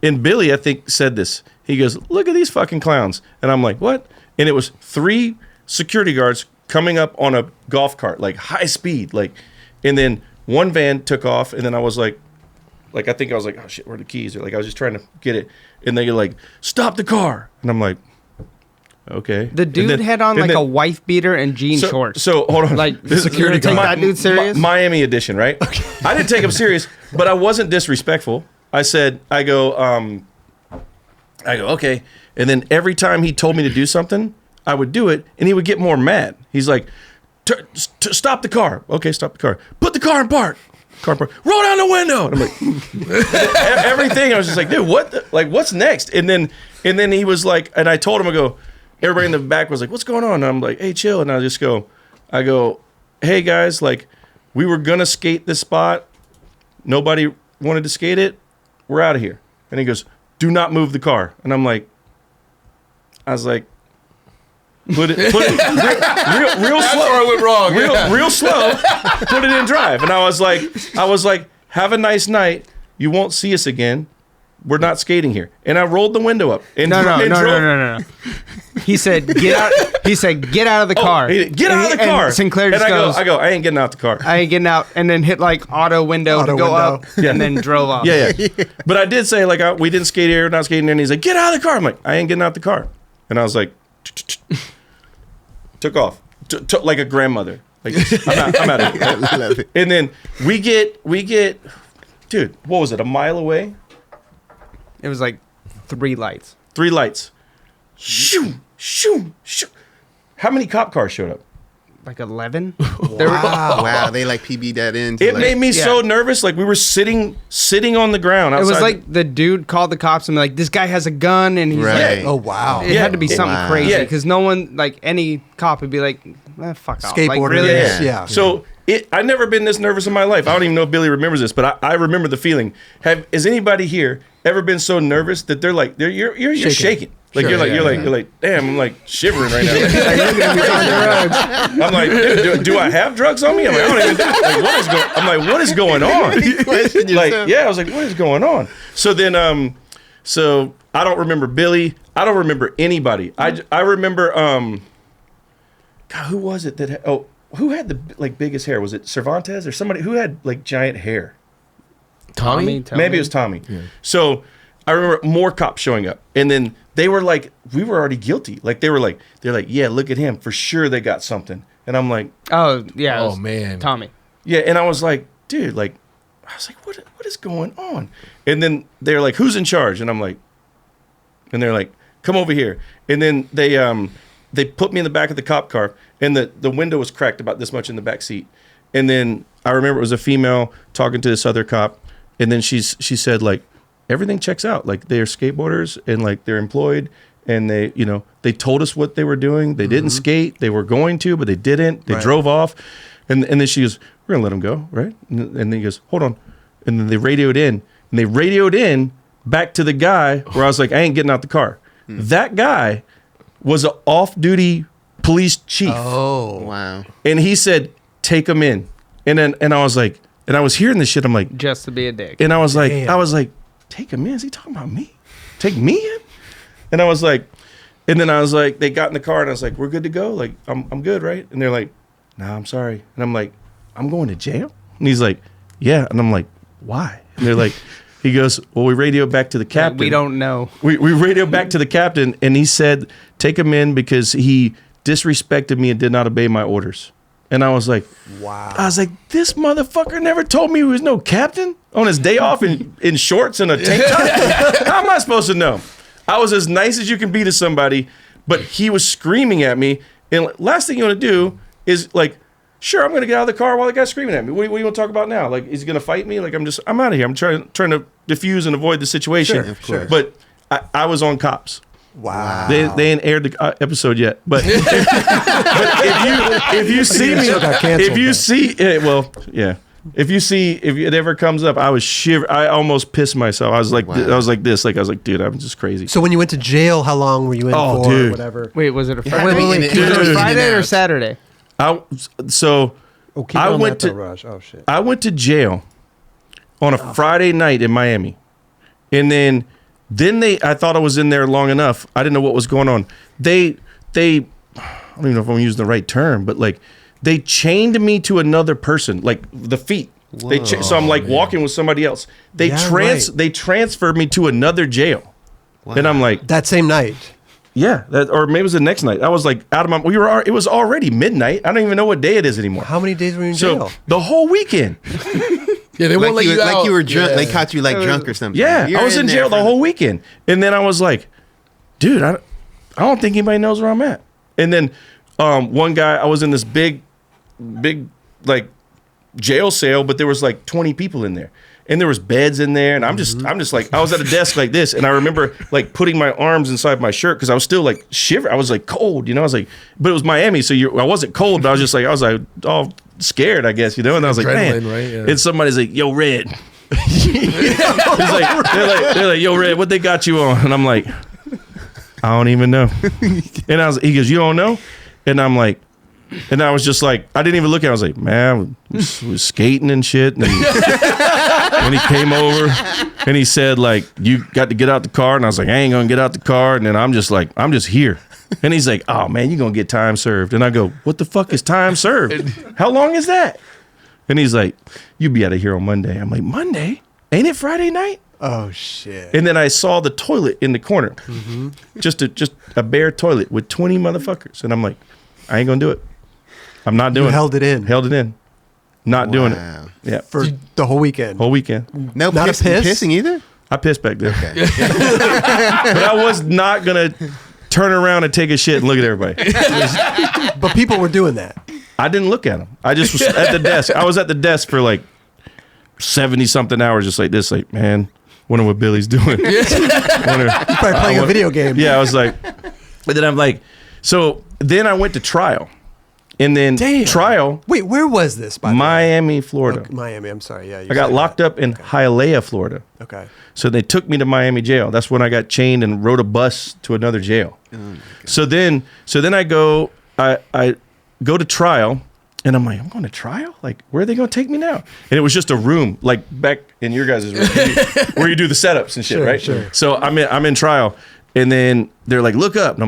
and Billy, I think, said this. He goes, "Look at these fucking clowns." And I'm like, "What?" And it was 3 security guards coming up on a golf cart, like high speed, like. And then one van took off, and then I was like I think I was like, "Oh shit, where are the keys?" Or like I was just trying to get it, and they're like, "Stop the car!" And I'm like, "Okay." The dude had on like a wife beater and jean shorts. So hold on, Like, This is security security guard. guard. Take that dude serious? Miami edition, right? I didn't take him serious, but I wasn't disrespectful. I said, I go, okay. And then every time he told me to do something, I would do it, and he would get more mad. He's like, "Stop the car." Okay, stop the car. Put the car in park. Car park. Roll down the window. And I'm like, everything. I was just like, dude, what? What's next? And then he was like, and I told him, I go, everybody in the back was like, "What's going on?" And I'm like, "Hey, chill." And I go, "Hey guys, like, we were gonna skate this spot. Nobody wanted to skate it. We're out of here." And he goes, "Do not move the car." And I was like, put it real That's slow. where I went wrong. Real slow. Put it in drive. And I was like, "Have a nice night. You won't see us again. We're not skating here." And I rolled the window up. And No. and drove- No. He said, "Get out." He said, "Get out of the Oh, car." get out of the And car. Sinclair just and goes, I go, "I ain't getting out the car." "I ain't getting out," and then hit like auto window Auto to go window. up, and then drove off. Yeah. But I did say, like, we didn't skate here, not skating there. And he's like, "Get out of the car." I'm like, "I ain't getting out the car." And I was like, took off. Like a grandmother. Like, I'm out of here. I love it. And then we get, dude, what was it, a mile away? It was like 3 lights. 3 lights. Shoo, shoo, shoo. How many cop cars showed up? Like 11. Wow, they like PB that in. It made me Yeah. so nervous. Like, we were sitting on the ground It outside. was like the dude called the cops and be like, "This guy has a gun," and he's Right. like, Oh, wow. it had to be something Wow. crazy Yeah. because no one, like any cop, would be like, "Fuck off." Like, Skateboarding. really? is- Yeah. Yeah. So I've never been this nervous in my life. I don't even know if Billy remembers this, but I remember the feeling. Has anybody here ever been so nervous that you're shaking? Like Sure, you're like, damn, I'm like shivering right now. I'm like, dude, do I have drugs on me? I'm like, I don't even. What is going on? question Like, yourself. yeah, I was like, what is going on? So then, so I don't remember Billy. I don't remember anybody. I remember, God, who was it that? Who had the biggest hair? Was it Cervantes or somebody who had like giant hair? Tommy? Maybe it was Tommy. So I remember more cops showing up, and then they were like, we were already guilty. Like they're like, yeah, look at him. For sure they got something. And I'm like, Oh yeah. it Oh, was man. Tommy. yeah. And I was like, dude, like, I was like, what is going on? And then they're like, who's in charge? And I'm like, and they're like, come over here. And then they put me in the back of the cop car, and the window was cracked about this much in the back seat. And then I remember it was a female talking to this other cop, and then she said, like, everything checks out. Like, they're skateboarders and like they're employed, and they told us what they were doing. They didn't skate. They were going to, but they didn't. They Right. drove off. And then she goes, "We're gonna let them go, right?" And then he goes, "Hold on." And then they radioed in back to the guy where I was like, I ain't getting out the car. That guy was an off-duty police chief. Oh. Wow. And he said, "Take him in." And I was like, and I was hearing this shit. I'm like, Just to be a dick. and I was like, Damn. take him in? Is he talking about me? Take me in? And I was like, and then I was like, they got in the car, and I was like, we're good to go? Like, I'm good, right? And they're like, nah, I'm sorry. And I'm like, I'm going to jail? And he's like, yeah. And I'm like, why? And they're like, he goes, well, we radioed back to the captain. We don't know. We radioed back to the captain, and he said, take him in because he disrespected me and did not obey my orders. And I was like, Wow. I was like, this motherfucker never told me he was no captain on his day off in shorts and a tank top. How am I supposed to know? I was as nice as you can be to somebody, but he was screaming at me. And last thing you want to do is like, sure, I'm going to get out of the car while the guy's screaming at me. What do you want to talk about now? Like, is he going to fight me? Like, I'm out of here. I'm trying to diffuse and avoid the situation. Sure. But I was on cops. Wow. They ain't aired the episode yet, but, if you see me, Still got canceled, if you though. see if it ever comes up, I was shiver. I almost pissed myself. I was like, I was like, dude, I'm just crazy. So when you went to jail, how long were you in Oh, for? dude. Or whatever. Wait, was it a Yeah, Friday? I mean, Wait, it was was it in a Friday and or out. Saturday? Oh, keep I on went that, to- though, Raj. Oh shit. I went to jail on a Friday night in Miami, and then I thought I was in there long enough. I didn't know what was going on. They I don't even know if I'm using the right term, but like they chained me to another person, like the feet. So I'm like walking with somebody else. They transferred me to another jail, and I'm like, That same night. yeah, or maybe it was the next night. I was like out of my. It was already midnight. I don't even know what day it is anymore. How many days were you in So jail? the whole weekend. Yeah, they won't let you out. Like you were drunk. Yeah. They caught you like drunk or something. Yeah, You're I was in there jail the for- whole weekend, and then I was like, dude, I don't think anybody knows where I'm at. And then one guy, I was in this big like jail cell, but there was like 20 people in there, and there was beds in there, and I'm just like, I was at a desk like this, and I remember like putting my arms inside my shirt because I was still like shivering. I was like cold, you know. I was like, but it was Miami, so I wasn't cold, but I was like all scared, I guess, you know. And I was like, man, Adrenaline, right? Yeah. and somebody's like, yo, Red. They're like, yo, Red, what they got you on? And I'm like, I don't even know. And he goes, you don't know? And I'm like, and I was just like, I didn't even look at it. I was like, man, was skating and shit. And then he came over and he said, like, you got to get out the car. And I was like, I ain't going to get out the car. And then I'm just like, I'm just here. And he's like, oh, man, you're going to get time served. And I go, what the fuck is time served? How long is that? And he's like, you'll be out of here on Monday. I'm like, Monday? Ain't it Friday night? Oh shit. And then I saw the toilet in the corner. Just a bare toilet with 20 motherfuckers. And I'm like, I ain't going to do it. I'm not doing You it. held it in. Held it in. Not doing it. Wow. Yeah. For the whole weekend. Whole weekend. No Not a piss? pissing either? I pissed back there. But I was not going to turn around and take a shit and look at everybody. But people were doing that. I didn't look at them. I just was at the desk. I was at the desk for like 70 something hours, just like this. Like, man, wonder what Billy's doing. Probably playing a video game. Yeah, I was like, but then I'm like, so then I went to trial. And then Damn. trial, Wait, where was this? By the way? Miami, Florida. Okay, Miami. I'm sorry. Yeah. you I got said locked up in Hialeah, Florida. that. Okay. So they took me to Miami jail. That's when I got chained and rode a bus to another jail. So then I go to trial, and I'm like, I'm going to trial? Like, where are they going to take me now? And it was just a room, like back in your guys' room, where you do the setups and shit, Sure, right? sure. So I'm in trial, and then they're like, look up, and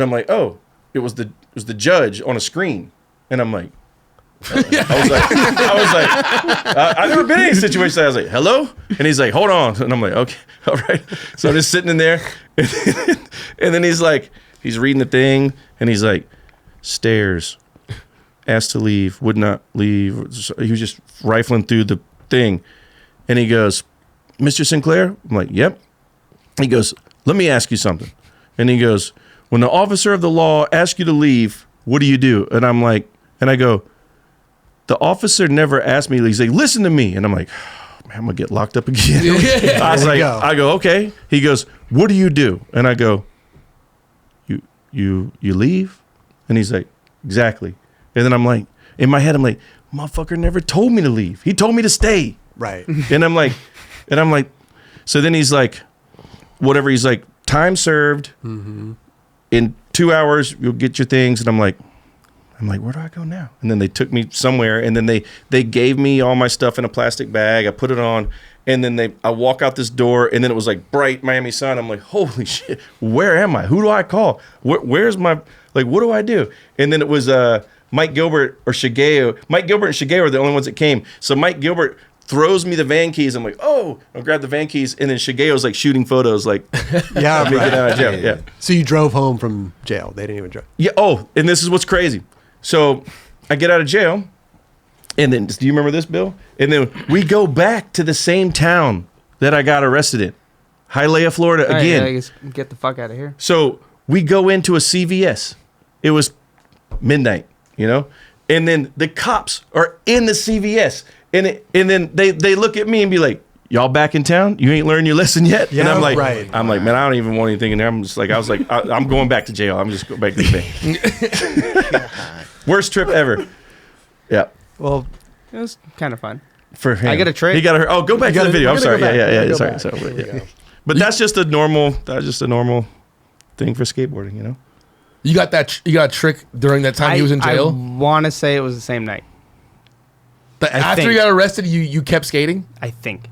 I'm like, oh, it was the judge on a screen, and I'm like. I was like, I've never been in any situation. I was like, hello? And he's like, hold on. And I'm like, okay, all right. So I'm just sitting in there. And then he's like, he's reading the thing. And he's like, stairs, asked to leave, would not leave. So he was just rifling through the thing. And he goes, Mr. Sinclair? I'm like, yep. He goes, let me ask you something. And he goes, when the officer of the law asks you to leave, what do you do? And I'm like, and I go, the officer never asked me. He's like, listen to me. And I'm like, oh, man, I'm going to get locked up again. I was like, I go, okay. He goes, what do you do? And I go, you leave? And he's like, exactly. And then I'm like, in my head, I'm like, motherfucker never told me to leave. He told me to stay. Right. And I'm like, so then he's like, whatever. He's like, time served. In 2 hours, you'll get your things. And I'm like, where do I go now? And then they took me somewhere, and then they gave me all my stuff in a plastic bag. I put it on, and then I walk out this door, and then it was like bright Miami sun. I'm like, holy shit, where am I? Who do I call? Where's my, like, what do I do? And then it was Mike Gilbert or Shigeo. Mike Gilbert and Shigeo are the only ones that came. So Mike Gilbert throws me the van keys. I'm like, oh, I'll grab the van keys. And then Shigeo's like shooting photos, like, Yeah. me get Right. out of jail. Yeah. So you drove home from jail. They didn't even drive. Yeah. Oh, and this is what's crazy. So I get out of jail, and then do you remember this, Bill? And then we go back to the same town that I got arrested in, Hialeah, Florida, All right, again. I guess get the fuck out of here. So we go into a CVS. It was midnight, you know, and then the cops are in the CVS, and then they look at me and be like, "Y'all back in town? You ain't learned your lesson yet?" Yeah, and I'm like, right. man, I don't even want anything in there. I'm just like, I'm going back to jail. I'm just going back to the bank. Worst trip ever. Yeah, Well, It was kind of fun. for him. I get a trick. He got a. Oh, go back to the video. I'm we're sorry. gonna go back. Yeah. We're Sorry. gonna go back. Sorry. Here we Yeah. go. But that's just a normal. That's just a normal thing for skateboarding, you know. You got that? You got a trick during that time he was in I jail? want to say it was the same night. After you got arrested, you kept skating? I think.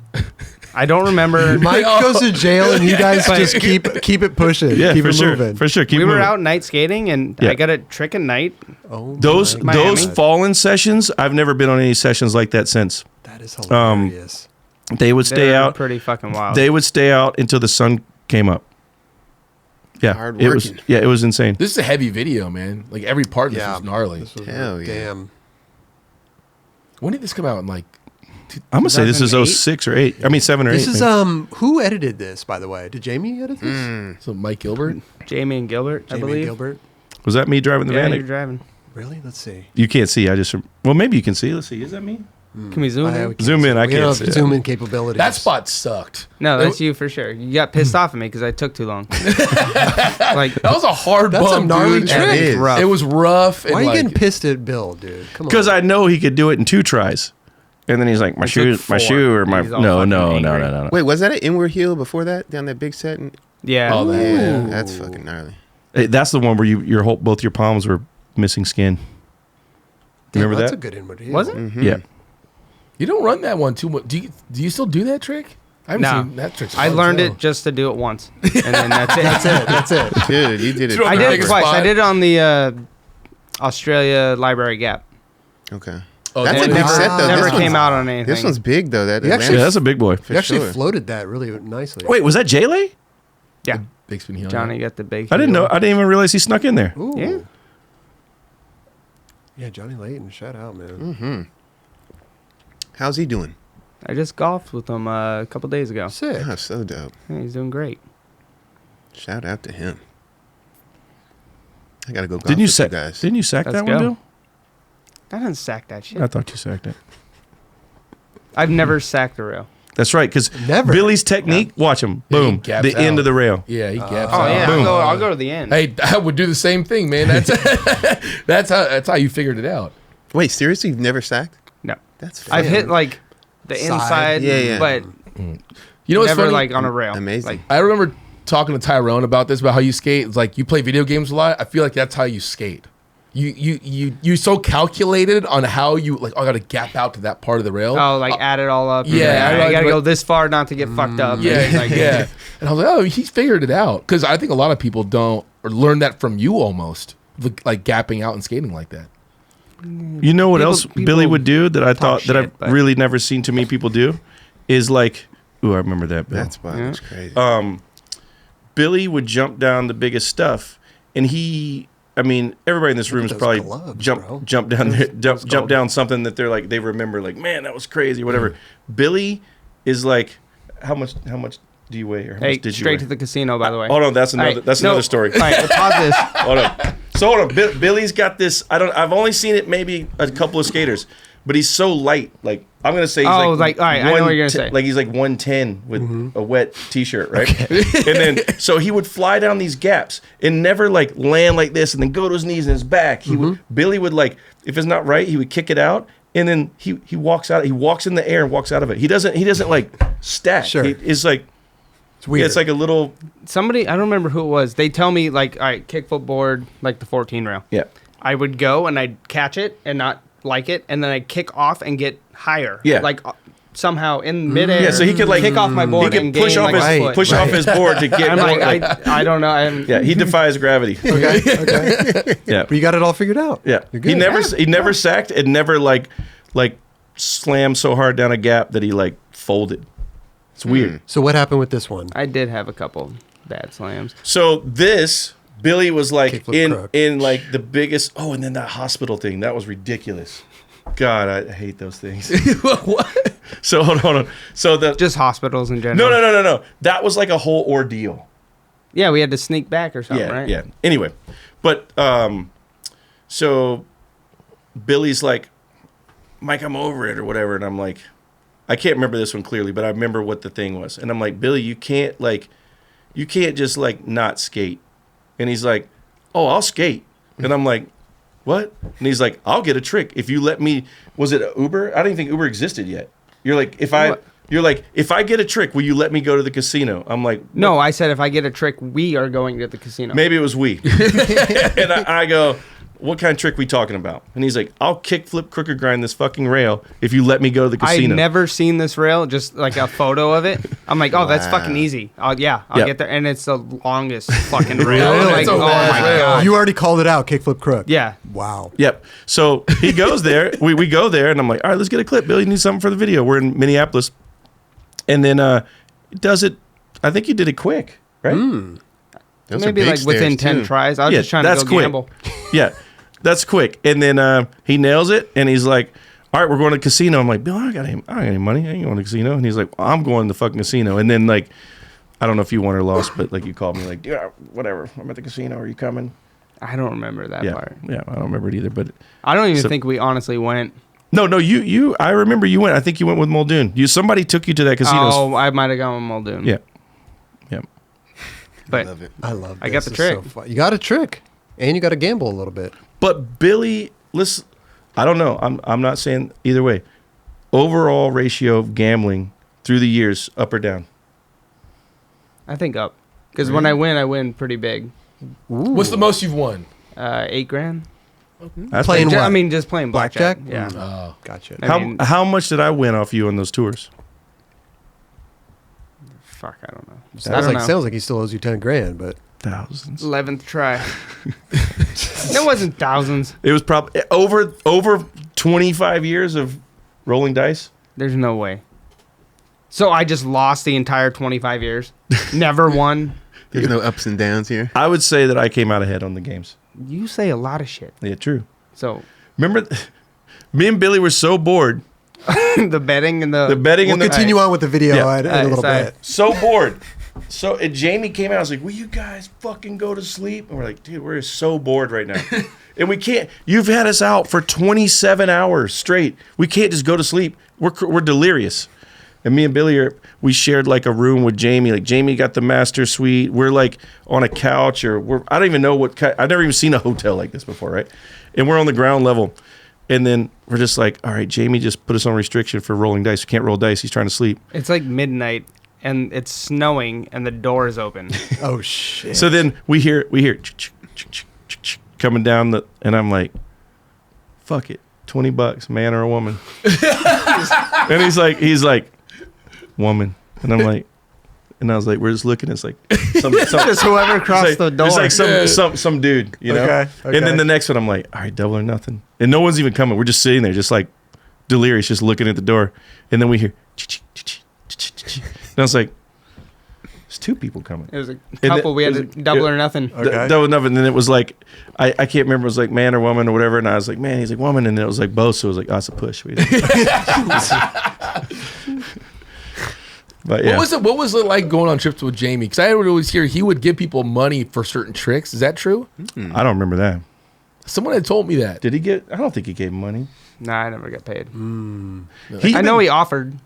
I don't remember. Mike goes to jail, and you guys just keep it pushing. Yeah, keep for it sure. moving. For sure. Keep We were moving. out night skating, and Yeah. I got a trick at night. Oh, Those my those God. fallen sessions, I've never been on any sessions like that since. That is hilarious. They would stay They're out. pretty fucking wild. They would stay out until the sun came up. Yeah, Hard it was. working. Yeah, it was insane. This is a heavy video, man. Like every part of this Yeah. was gnarly. This was Hell yeah. damn. When did this come out? In like, I'm gonna say this is 2008? 06 or 8. I mean 7 or 8. This is man. who edited this, by the way? Did Jamie edit this? so Mike Gilbert? Jamie and Gilbert, I Jamie believe. Gilbert. Was that me driving the Yeah, van? you're driving. Really? Let's see. You can't see. I just. Well, maybe you can see. Let's see. Is that me? Can we zoom I- in? we can't Zoom in, see. I We can't don't see have it. zoom in capabilities. That spot sucked. No, that's you for sure. You got pissed off at me because I took too long. Like, That was a hard That's a bump, gnarly dude. trick. That is. rough. It was rough. Why are and you like, getting pissed at Bill, dude? Come on. Because I know he could do it in 2 tries. And then he's like, my It shoe, took my 4. shoe, or my He's all no, fucking no, angry. no, no, no, no. Wait, was that an inward heel before that? Down that big set? And, yeah. Oh, that- yeah, that's fucking gnarly. Hey, that's the one where both your palms were missing skin. Damn, Remember that's that? a good inward heel. Was it? Mhm. Yeah. You don't run that one too much. Do you still do that trick? I haven't No. seen that trick. I learned it just to do it once, and then that's it. That's it. That's it. Dude, you did it. Throw I the did it biggest twice. spot. I did it on the Australia Library Gap. Okay. Oh, That's that a big never- set, though. Never This came one's- out on anything. This one's big, though. That You actually- Yeah, Atlantis- that's a big boy. for You actually sure. floated that really nicely. Wait, was that J-Lay? Yeah, Big spin heel. Johnny got the big. I didn't heel. know. I didn't even realize he snuck in there. Ooh. Yeah. Yeah, Johnny Layton. Shout out, man. Mm-hmm. How's he doing? I just golfed with him a couple days ago. Sick. Oh, so dope. Yeah, he's doing great. Shout out to him. I gotta go golf Didn't you with sack? guys. Didn't you sack Let's that one, go. Bill? I didn't sack that shit. I thought you sacked it. I've never sacked a rail. That's right, because Never. Billy's technique. Watch him. Yeah, he Boom. gaps The end out. of the rail. Yeah, he gaps Oh out. yeah, Boom. I'll go to the end. Hey, I would do the same thing, man. That's how you figured it out. Wait, seriously? You've never sacked? No, That's I've fucking hit like the Side. inside, Yeah, yeah. but You know what's never funny? like on a rail. amazing. Like, I remember talking to Tyrone about this, about how you skate. It's like you play video games a lot. I feel like that's how you skate. You're so calculated on how you like. Oh, I got to gap out to that part of the rail. oh, like add it all up. yeah, I gotta but- go this far not to get fucked up. Yeah, And, like, yeah. And I was like, oh, he's figured it out. Because I think a lot of people don't or learn that from you almost, like gapping out and skating like that. You know what People- else people Billy would do that I talk thought that shit, I've but- really never seen too many people do is like, ooh, I remember that, Bill. That's wild. Yeah. That's crazy. Billy would jump down the biggest stuff, and I mean, everybody in this room at has those probably gloves, jump bro. down there, jump down something that they're like they remember, like, man, that was crazy, or whatever. Billy is like, how much do you weigh, or how Hey, much did you straight weigh? to the casino, by the way. Hold on, that's All another right, that's no, another story. All right, pause this. Hold on. So hold on. Billy's got this. I've only seen it maybe a couple of skaters, but he's so light. Like I'm gonna say, he's Oh, like, all right, I know what you're gonna say. Like he's like 110 with a wet t-shirt, right? And then so he would fly down these gaps and never like land like this, and then go to his knees and his back. Billy would like, if it's not right, he would kick it out, and then he walks out. He walks in the air and walks out of it. He doesn't like stack. Sure. It's like It's weird. it's like a little Somebody, I don't remember who it was. They tell me like, all right, kick foot board, like the 14 rail. yeah. I would go and I'd catch it and not like it, and then I'd kick off and get higher. Yeah. Like somehow in midair. Yeah, so he could like kick off my He board could and push gain off like his a foot. push off his board to get I'm more, like, like, I don't know. I'm, yeah, he defies gravity. okay. Yeah. But you got it all figured out. Yeah, You're he good. never sacked and never like slammed so hard down a gap that he like folded. It's weird. So what happened with this one? I did have a couple bad slams. So this Billy was like Kickflip crook. in like the biggest. Oh, and then that hospital thing that was ridiculous. God, I hate those things. What? So hold on. So the Just hospitals in general. no. That was like a whole ordeal. Yeah, we had to sneak back or something, Yeah, right? yeah. Anyway, but so Billy's like, Mike, I'm over it or whatever, and I'm like, I can't remember this one clearly, but I remember what the thing was, and I'm like, Billy, you can't just like not skate, and he's like, oh, I'll skate, and I'm like, what? And he's like, I'll get a trick if you let me. Was it Uber? I don't even think Uber existed yet. You're like, if I get a trick, will you let me go to the casino? I'm like, No, I said if I get a trick, we are going to the casino. maybe it was we. And I go, what kind of trick we talking about? And he's like, I'll kickflip crooked grind this fucking rail if you let me go to the casino. I've never seen this rail, just like a photo of it. I'm like, oh, that's Wow. fucking easy. I'll Yep. get there. And it's the longest fucking rail. Really? Like, It's a oh long my rail. God. You already called it out, kickflip crook. Yeah. Wow. Yep. So he goes there. we go there, and I'm like, all right, let's get a clip. Billy needs something for the video. We're in Minneapolis. And then does it, I think he did it quick, right? Those are Maybe big like within stairs, 10 too. tries. I was Yeah, just trying to that's go quick. gamble. Yeah, that's quick. And then he nails it, and he's like, all right, we're going to the casino. I'm like, Bill, I got any money. I ain't going to the casino. And he's like, well, I'm going to the fucking casino. And then like, I don't know if you won or lost, but like you called me like, yeah, whatever. I'm at the casino. Are you coming? I don't remember that Yeah, part. yeah. I don't remember it either. But I don't even So- think we honestly went. no. You. I remember you went. I think you went with Muldoon. Somebody took you to that casino. Oh, I might have gone with Muldoon. Yeah. Yeah. But Love it. I love this. I got the It's trick. so fun. You got a trick. And you got to gamble a little bit. But Billy, listen, I don't know. I'm not saying either way. Overall ratio of gambling through the years, up or down? I think up. Because when I win pretty big. What's the most you've won? $8,000. That's Playing like- what? I mean, just playing blackjack. Blackjack? Yeah. Oh. Gotcha. I mean, how much did I win off you on those tours? fuck, I don't know. I Sounds don't like, know. sounds like he still owes you 10 grand, but Thousands. 11th try. It wasn't thousands. It was probably over 25 years of rolling dice. There's no way. So I just lost the entire 25 years. Never won. There's no ups and downs here. I would say that I came out ahead on the games. You say a lot of shit. Yeah, true. So Remember, me and Billy were so bored. the betting and The betting we'll and the continue on with the video Yeah. in a little sorry. bit. so bored. So and Jamie came out. I was like, "Will you guys fucking go to sleep?" And we're like, "Dude, we're so bored right now, and we can't. You've had us out for 27 hours straight. We can't just go to sleep. We're delirious." And me and Billy we shared like a room with Jamie. Like Jamie got the master suite. We're like on a couch, or I don't even know what. I've never even seen a hotel like this before, right? And we're on the ground level. And then we're just like, all right, Jamie just put us on restriction for rolling dice. We can't roll dice. He's trying to sleep. it's like midnight and it's snowing and the door is open. Oh, shit. So then we hear coming down and I'm like, fuck it, $20, man or a woman. And he's like, woman. And I'm like, and I was like, we're just looking. It's like Just whoever crossed it's like, the door. It's like some dude, you know. Okay, And then okay. the next one, I'm like, all right, double or nothing. And no one's even coming. We're just sitting there, just like delirious, just looking at the door. And then we hear, and I was like, there's two people coming. It was a then- couple. We had it to was- double it- or nothing. Okay. That was nothing. And then it was like, I can't remember. It was like man or woman or whatever. And I was like, man. He's like woman. And then it was like both. So it was like, oh, it's a push. But yeah. What was it like going on trips with Jamie? Because I would always hear he would give people money for certain tricks. Is that true? I don't remember that. Someone had told me that. Did he get? I don't think he gave him money. Nah, I never got paid. He, I know he offered,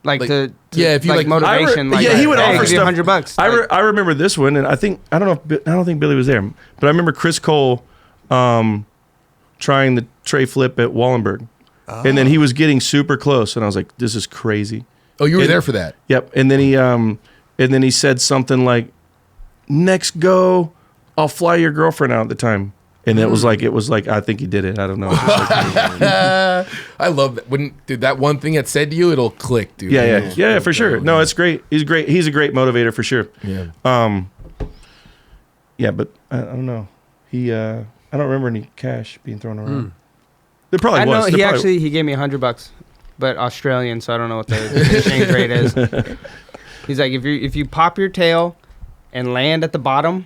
like to yeah, if you, like, motivation. I re- like, yeah, he would hey, offer give you stuff. $100. I remember this one, and I don't think Billy was there, but I remember Chris Cole trying the tray flip at Wallenberg, and then he was getting super close, and I was like, this is crazy. Oh, you were And- there for that. Yep. And then he said something like, "Next go, I'll fly your girlfriend out at the time." And it was like I think he did it. I don't know. It was just like- I love that. When dude, that one thing that said to you, it'll click, dude. yeah, for sure. No, it's great. He's great. He's a great motivator for sure. Yeah. Yeah, but I don't know. I don't remember any cash being thrown around. There probably I know was. There probably- he gave me $100, but Australian, so I don't know what the exchange rate is. He's like, if you pop your tail and land at the bottom,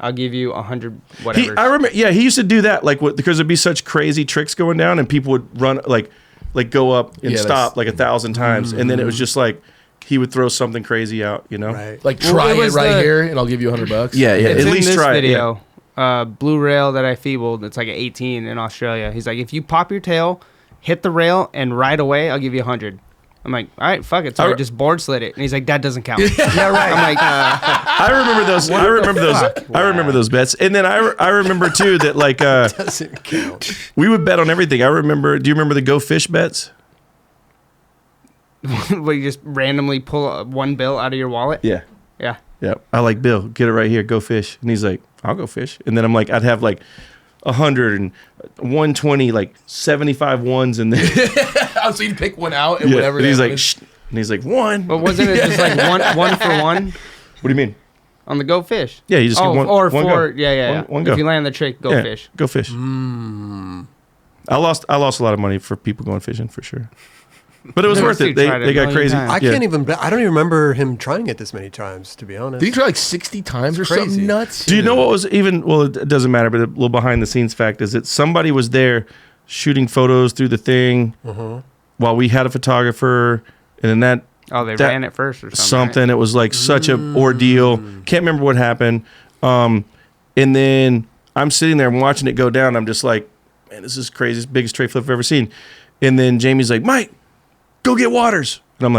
I'll give you 100 whatever. I remember. Yeah, he used to do that, like because there'd be such crazy tricks going down, and people would run like go up and stop like 1,000 times, and then it was just like he would throw something crazy out, you know? Right. Like try Well, it right here, and I'll give you $100. Yeah, yeah. It's At in least this try it. Yeah. video. Blue rail that I feebled. It's like an 18 in Australia. He's like, if you pop your tail, hit the rail, and ride away, I'll give you 100. I'm like, all right, fuck it. So I just board slid it, and he's like, that doesn't count. Yeah, right. I'm like, I remember those. I remember those. I remember those bets. And then I remember too that like Doesn't count. we would bet on everything. I remember. Do you remember the go fish bets? where you just randomly pull one bill out of your wallet. Yeah. Yeah. Yeah. I like Bill. Get it right here. Go fish. And he's like, I'll go fish. And then I'm like, I'd have like 100 and 120, like 75 ones in there. So you pick one out and Yeah. whatever. And he's they like, wanted. shh. And he's like, one. But wasn't it just like one for one What do you mean? on the go fish? Yeah, you just get one. Or one four. go. Yeah. One go. If you land the trick, go Yeah, fish. Go fish. I lost a lot of money for people going fishing for sure. But it was Never worth it. seen tried They it a got million crazy. times. I Yeah. can't even. I don't even remember him trying it this many times, to be honest. Did he try like 60 times or Crazy. something nuts? Do you know what was even? Well, it doesn't matter. But a little behind the scenes fact is that somebody was there shooting photos through the thing while we had a photographer, and then that Oh, they That- ran it first or something. something. It was like such an ordeal. Can't remember what happened. And then I'm sitting there and watching it go down. I'm just like, man, this is crazy. This is the biggest tray flip I've ever seen. And then Jamie's like, Mike, go get Waters. And I'm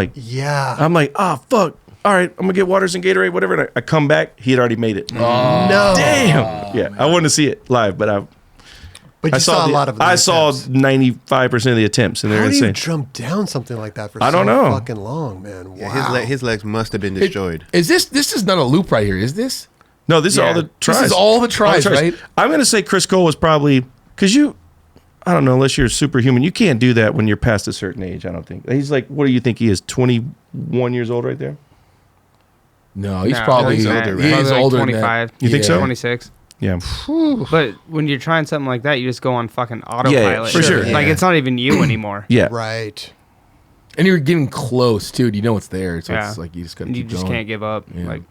like, ah, fuck. All right, I'm gonna get Waters and Gatorade, whatever. And I come back, he had already made it. No. Damn. Yeah, I wanted to see it live, but But you saw a lot of them. I saw 95% of the attempts, and they're How do you insane. jump down something like that for I don't so know. fucking long, man? Wow. Yeah, his legs must have been destroyed. Is this is not a loop right here? Is this? No, this is all Yeah. the tries. This is all the tries, right? I'm gonna say Chris Cole was probably because I don't know, unless you're superhuman, you can't do that when you're past a certain age. I don't think he's like. What do you think he is? 21 years old, right there. No, he's No, probably he's older, right? He's like older than 25. that. You think so? 26. Yeah. But when you're trying something like that, you just go on fucking autopilot. for sure. Like, Yeah. it's not even you anymore. Yeah. Right. And you're getting close too. You know it's there, so Yeah. it's like you just gotta You keep just going. can't give up. Yeah. Like,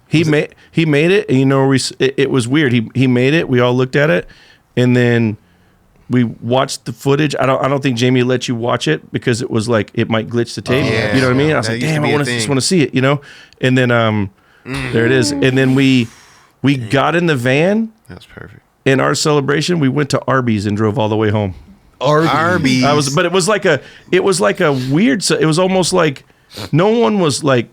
He made it, and you know it was weird. He made it. We all looked at it, and then we watched the footage. I don't think Jamie let you watch it because it was like it might glitch the tape. Yeah. You know what I mean? I was That like, used to damn, be I a just thing. want to see it. You know? And then there it is. And then we got in the van. That's perfect. In our celebration, we went to Arby's and drove all the way home. Arby's. But it was like a weird. It was almost like no one was like.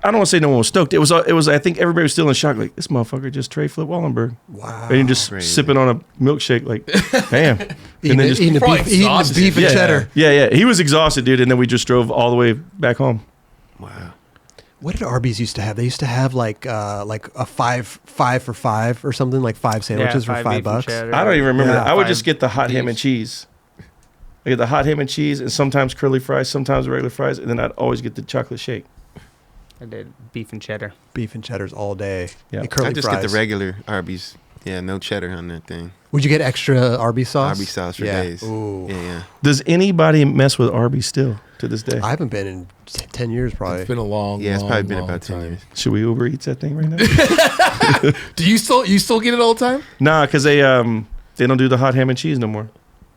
I don't want to say no one was stoked. It was. I think everybody was still in shock. Like this motherfucker just tray flip Wallenberg. Wow. And you're just Crazy. sipping on a milkshake. Like, damn. Eating, then just- eating, the Probably beef, eating the exhausted. beef and yeah, cheddar. Yeah. He was exhausted, dude. And then we just drove all the way back home. Wow. What did Arby's used to have? They used to have like a five for $5 or something, like 5 sandwiches for five beef and $5. cheddar. I don't even remember Yeah. that. I would 5 just get the hot ham and beefs. cheese. I get the hot ham and cheese, and sometimes curly fries, sometimes regular fries, and then I'd always get the chocolate shake. I did beef and cheddar. Beef and cheddars all day. Yeah. And curly I just fries. get the regular Arby's. Yeah, no cheddar on that thing. Would you get extra Arby's sauce? Arby's sauce for yeah. days. Ooh. Yeah. Does anybody mess with Arby's still to this day? I haven't been in 10 years probably. It's been a long. Yeah, it's long, probably been long about 10 time. years. Should we Uber Eats that thing right now? Do you still get it all the time? Nah, because they don't do the hot ham and cheese no more.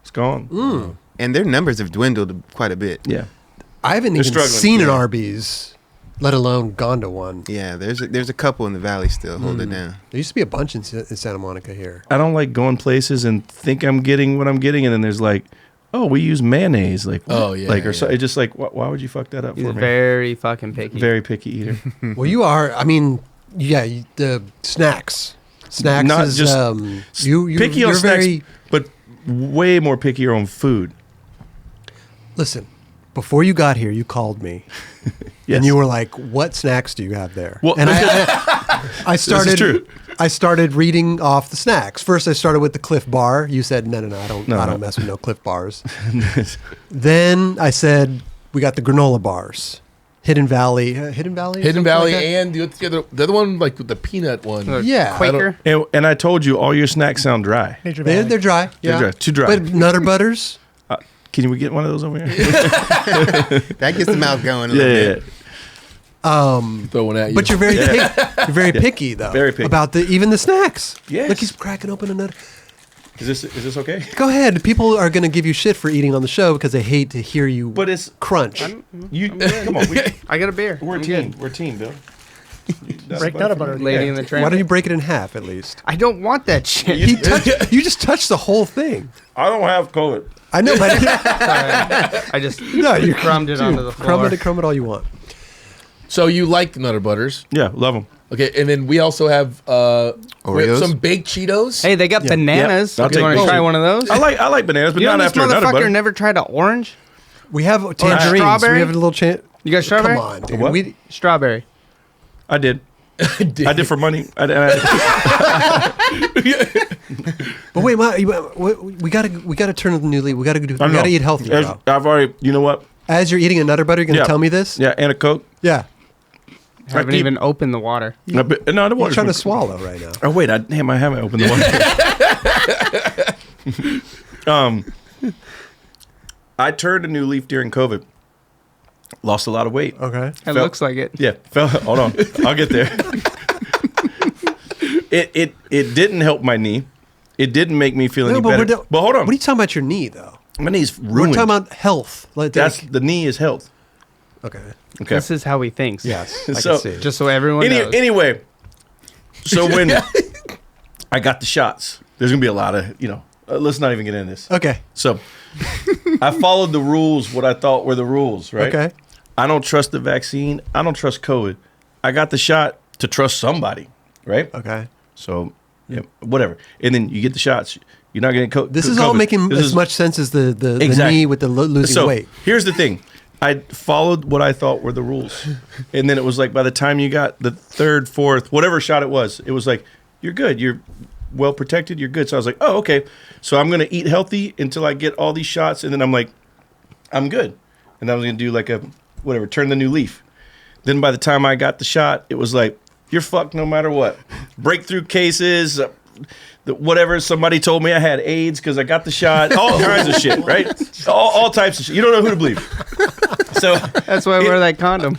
It's gone. And their numbers have dwindled quite a bit. Yeah. I haven't They're even struggling. seen an Yeah. Arby's, let alone gone to one. Yeah, there's a couple in the valley still. Hold it down. There used to be a bunch in Santa Monica here. I don't like going places and think I'm getting what I'm getting, and then there's like, oh, we use mayonnaise. Like, what? Oh, yeah, Like, or yeah. so, it's just like, why would you fuck that up He's for me? very fucking picky. Very picky eater. Well, you are. I mean, yeah, the snacks. Snacks Not is just you picky you're on snacks, very but way more pickier on food. listen. Before you got here, you called me, Yes. and you were like, "What snacks do you have there?" Well, and I started. true. I started reading off the snacks. First, I started with the Cliff Bar. You said, "No, I don't. No, I no. don't mess with no Cliff Bars." Then I said, "We got the granola bars, Hidden Valley, Hidden Valley, or Hidden something Valley like that? and the other one like with the peanut one. Yeah. Quaker. and I told you all your snacks sound dry. They're dry. Yeah, dry. Too dry. But Nutter Butters." Can we get one of those over here? That gets the mouth going a yeah, little yeah, bit. Throw one at you. But you're very picky though. Very picky. About even the snacks. Yes. Like he's cracking open another. Is this okay? Go ahead. People are going to give you shit for eating on the show because they hate to hear you But it's crunch. you. Come on, I got a beer. we're a I'm team. good. We're a team, Bill. Break Nutter Butter. Lady in the train. Why don't you break it in half at least? I don't want that shit. You just touched the whole thing. I don't have COVID. I know, but I just no, you crumbed it onto the floor. crumb it all you want. So you like Nutter Butters. Yeah, love them. Okay, and then we also have, we have Oreos? some baked Cheetos. Hey, they got Yeah. bananas. Yeah, I'll You want take to those. try one of those? I like bananas, but You know not this after a Nutter motherfucker Butter. never tried an orange? We have tangerines. strawberry? We have a little chance. You got strawberry? Come on, dude. What? We, Strawberry. I did. I did for money. but wait, we gotta turn to the new leaf. We gotta eat healthy. Bro. I've already. You know what? As you're eating a Nutter Butter, you're gonna Yeah. tell me this? Yeah, and a Coke. Yeah. Haven't keep- even opened the water. No, the You're water's trying to been- swallow right now. Oh wait, I haven't opened the water. I turned a new leaf during COVID. Lost a lot of weight. Okay. It looks like it. Yeah, hold on. I'll get there. It didn't help my knee. It didn't make me feel any better. But hold on. What are you talking about your knee though? My knee's We're ruined. talking about health. Like, The knee is health. okay. Okay. This is how he thinks. Yes. I So- can see. Just so everyone knows. Anyway, so when I got the shots, there's gonna be a lot of let's not even get into this. Okay. So I followed the rules, what I thought were the rules, right? Okay. I don't trust the vaccine. I don't trust COVID. I got the shot to trust somebody, right? Okay. So, yeah, whatever. And then you get the shots. You're not getting COVID. This is all making as much sense as the Exactly. knee with the losing So weight. here's the thing. I followed what I thought were the rules. And then it was like by the time you got the third, fourth, whatever shot it was like, you're good. You're well protected. You're good. So I was like, oh, okay. So I'm going to eat healthy until I get all these shots. And then I'm like, I'm good. And I was going to do like a, whatever, turn the new leaf. Then by the time I got the shot, it was like, you're fucked no matter what. Breakthrough cases, whatever. Somebody told me I had AIDS because I got the shot. All kinds of shit, right? All types of shit. You don't know who to believe. So That's why I wear that condom.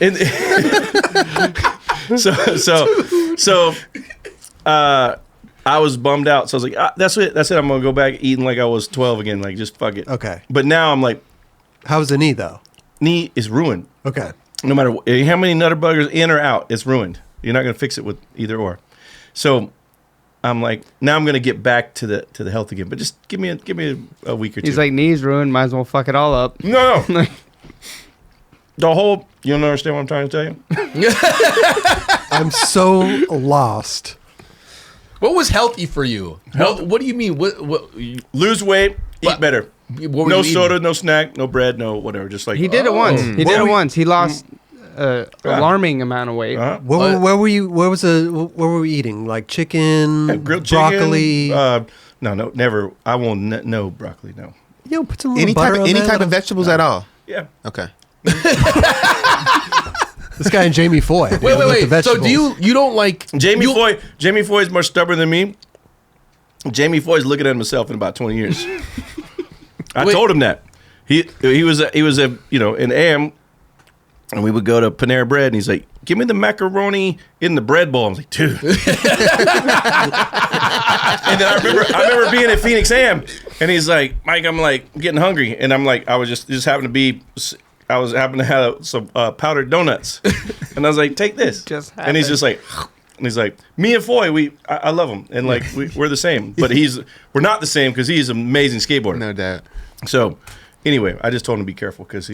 I was bummed out. So I was like, that's it. That's it. I'm gonna go back eating like I was 12 again. Like just fuck it. Okay. But now I'm like, How's the knee though? knee is ruined. Okay. No matter how many Nutter Buggers in or out, it's ruined. You're not gonna fix it with either or. So I'm like, now I'm gonna get back to the health again. But just give me a week or two. He's like, knees ruined. Might as well fuck it all up. no. The whole, you don't understand what I'm trying to tell you? I'm so lost. What was healthy for you? What do you mean? What Lose weight, eat What? better. were No you soda, eating? no snack, no bread, no whatever. Just like He did it once. He did it once. He lost alarming amount of weight. Uh-huh. Where were you? Where were we eating? Like chicken, Grilled broccoli. chicken. No, never. I won't. No broccoli. No. You know, put some little butter on Any that. type of vegetables at all. Yeah. Okay. This guy and Jamie Foy. Wait, with the wait. So vegetables. you don't like Jamie you- Foy is more stubborn than me. Jamie Foy's looking at himself in about 20 years. I Wait. told him that. He was an AM, and we would go to Panera Bread, and he's like, "Give me the macaroni in the bread bowl." I was like, "Dude." And then I remember being at Phoenix Am, and he's like, "Mike, I'm like getting hungry," and I'm like, I was just happened to have some powdered donuts, and I was like, "Take this," and he's just like. And he's like, me and Foy, I love him, and like we're the same, but we're not the same because he's an amazing skateboarder. No doubt. So, anyway, I just told him to be careful because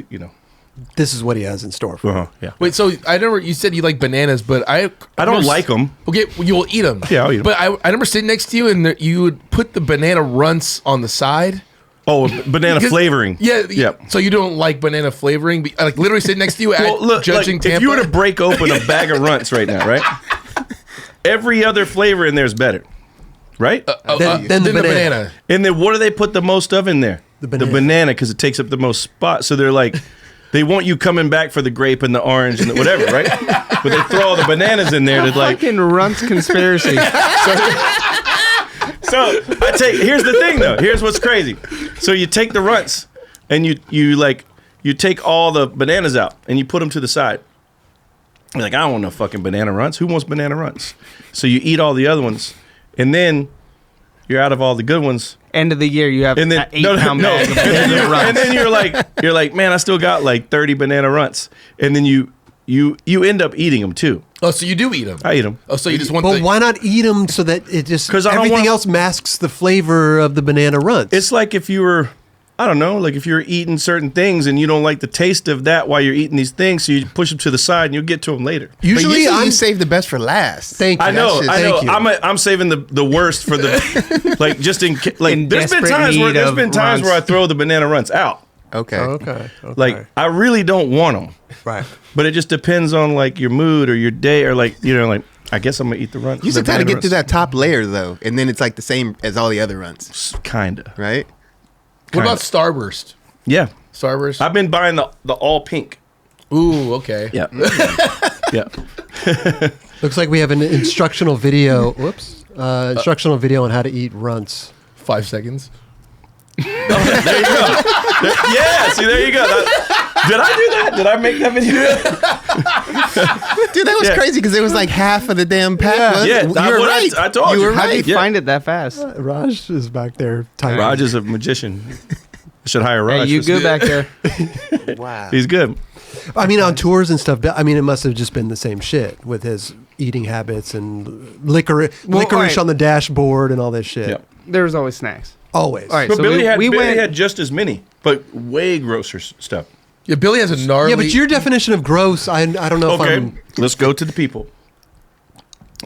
This is what he has in store for him. yeah. Wait, so I never. You said you like bananas, but I don't like them. Okay, well, you'll eat them. Yeah, I'll eat 'em. But I remember sitting next to you, and you would put the banana runts on the side. Oh, banana Because- flavoring. Yeah, yeah. So you don't like banana flavoring? Like literally sitting next to you at judging Tampa. if you were to break open a bag of runts right now, right? Every other flavor in there is better, right? Then the banana. And then what do they put the most of in there? The banana. The banana, because it takes up the most spot. So they're like, they want you coming back for the grape and the orange and the whatever, right? But they throw all the bananas in there to like. Fucking Runts conspiracy. So here's the thing though. Here's what's crazy. So you take the runts and you take all the bananas out and you put them to the side. You're like, I don't want no fucking banana runts. Who wants banana runts? So you eat all the other ones, and then you're out of all the good ones. End of the year, you have And then an 8-pound bag of banana runts. and then you're like, man, I still got like 30 banana runts, and then you end up eating them too. Oh, so you do eat them? I eat them. Oh, so you just want But why not eat them so that it just 'Cause I don't everything want- else masks the flavor of the banana runts? It's like if you were, I don't know, like if you're eating certain things and you don't like the taste of that while you're eating these things, so you push them to the side and you'll get to them later. usually you I'm save the best for last. Thank you. I know. Thank you. I'm saving the worst for the like just in like. In There's been desperate times need of where I throw the banana runts out. Okay. Okay. Like I really don't want them, right. but it just depends on like your mood or your day or like like I guess I'm gonna eat the runt. You just the got to banana get through that top layer though, and then it's like the same as all the other runs, runs. Kinda. right? What about Starburst? Yeah. Starburst? I've been buying the all pink. Ooh, okay. Yeah. Yeah. Looks like we have an instructional video. Whoops. Instructional video on how to eat runts. 5 seconds. There you go. Yeah. See, there you go. Did I do that? Did I make that video? Dude, that was Yeah. crazy because it was like half of the damn pack. Yeah. You were right. I told you. You were How do right. you find it that fast? Raj is back there typing. Raj is a magician. I should hire Raj. Hey, you for good some- back there? Wow. He's good. I mean, on tours and stuff. I mean, it must have just been the same shit with his eating habits and licorice Well, all right. on the dashboard and all this shit. Yeah. There's always snacks. Always. All right, But so Billy we went. had just as many, but way grosser stuff. Yeah, Billy has a gnarly... Yeah, but your definition of gross, I don't know if Okay, I'm... let's go to the people.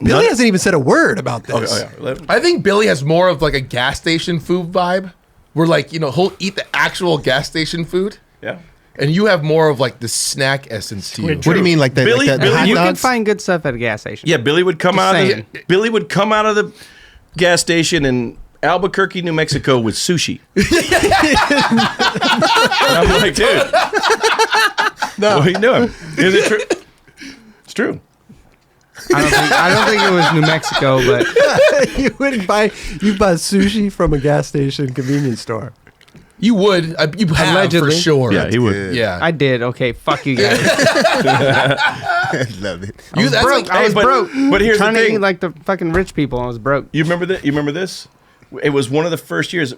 Billy hasn't even said a word about this. Okay, oh, yeah. I think Billy has more of like a gas station food vibe. Where like, he'll eat the actual gas station food. Yeah. And you have more of like the snack essence to you. What do you mean, like that? Billy- like that Billy, hot You can dogs? find good stuff at a gas station. Yeah, Billy would come Just out saying. of the gas station in Albuquerque, New Mexico with sushi. And I'm like, dude. No. What are you doing? Is it true? It's true. I don't think it was New Mexico, but you buy sushi from a gas station convenience store. You would. You have Allegedly. for sure. Yeah, he would. Yeah. I did. Okay, fuck you guys. I love it. You, that's broke. like, I was but- broke. but here's the trying to thing. eat like the fucking rich people. I was broke. You remember that? You remember this? It was one of the first years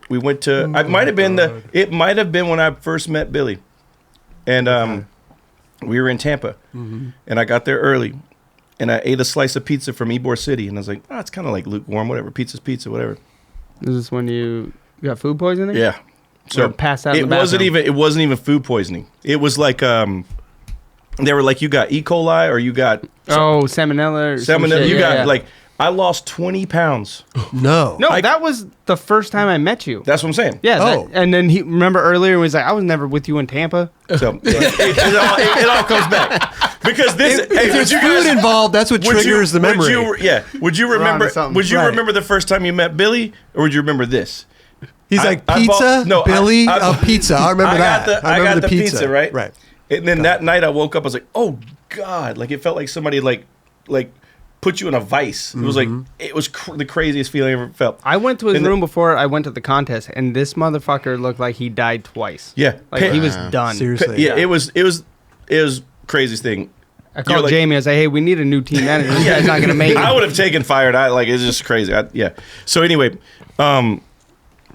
we went to. It might have been when I first met Billy, and we were in Tampa, and I got there early, and I ate a slice of pizza from Ybor City, and I was like, oh, it's kind of like lukewarm, whatever. Pizza's pizza, whatever. Is this when you got food poisoning? Yeah. Or passed out in it the wasn't bathroom? even. It wasn't even food poisoning. It was like they were like, you got E. coli or you got Oh, salmonella. Or some salmonella. shit. You Yeah, got yeah. like I lost 20 pounds. No. No, I- that was the first time I met you. That's what I'm saying. Yeah. Oh. And then he remember earlier he was like, I was never with you in Tampa. So it all comes back because this. If there's food involved, that's what triggers the memory. Would you remember? onto something. Would you Right. remember the first time you met Billy, or would you remember this? He's I- like, I pizza? bought- no, Billy? I- Pizza. I remember got that. I remember got the pizza, right? Right. And then that night I woke up. I was like, oh God! Like it felt like somebody like put you in a vice. It was like it was the craziest feeling I ever felt. I went to his And the- room before I went to the contest, and this motherfucker looked like he died twice. Yeah, Like he was done. Seriously. Yeah, it was craziest thing. I called like- Jamie. I was like, "Hey, we need a new team manager. This guy's not gonna make it." I would have taken fired. It's just crazy. Yeah. So anyway,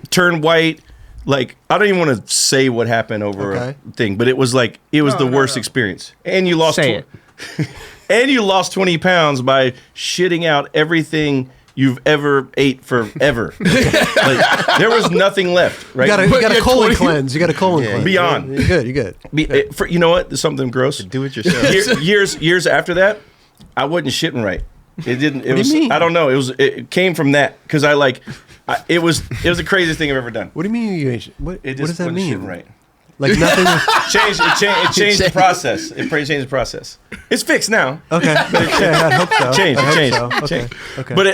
turn white. Like I don't even want to say what happened over Okay. a thing, but it was the worst experience. And you lost. Say it. And you lost 20 pounds by shitting out everything you've ever ate forever. Like there was nothing left. Right. You got a yeah, colon 20 cleanse. You got a colon Yeah. cleanse. Beyond. You're good. You know what? There's something gross. Do it yourself. Years after that, I wasn't shitting right. It didn't. It do was. you mean? I don't know. It came from that because it was the craziest thing I've ever done. What do you mean you ain't? What It does just that wasn't mean? shitting right. Like nothing. It changed the process. It changed the process. It's fixed now. Okay. Okay. I hope so. Changed. I It hope changed. so. It Okay. changed. Okay. But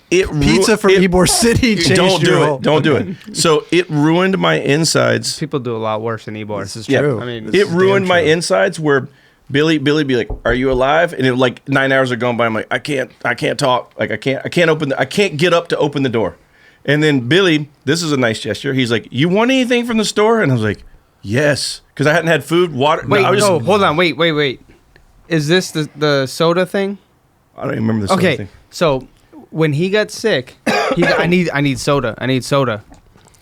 it Pizza from Ybor City changed Don't your do whole- it. Don't do it. So it ruined my insides. People do a lot worse than Ybor. This is Yeah. true. I mean, This It is ruined damn my true. insides where Billy be like, "Are you alive?" And it like 9 hours are going by. I'm like, I can't talk. Like I can't get up to open the door. And then Billy, this is a nice gesture. He's like, "You want anything from the store?" And I was like, "Yes," because I hadn't had food, water. wait, I was no, just, hold on, wait. Is this the soda thing? I don't even remember the soda Okay, thing. so when he got sick, he's like, I need soda. I need soda.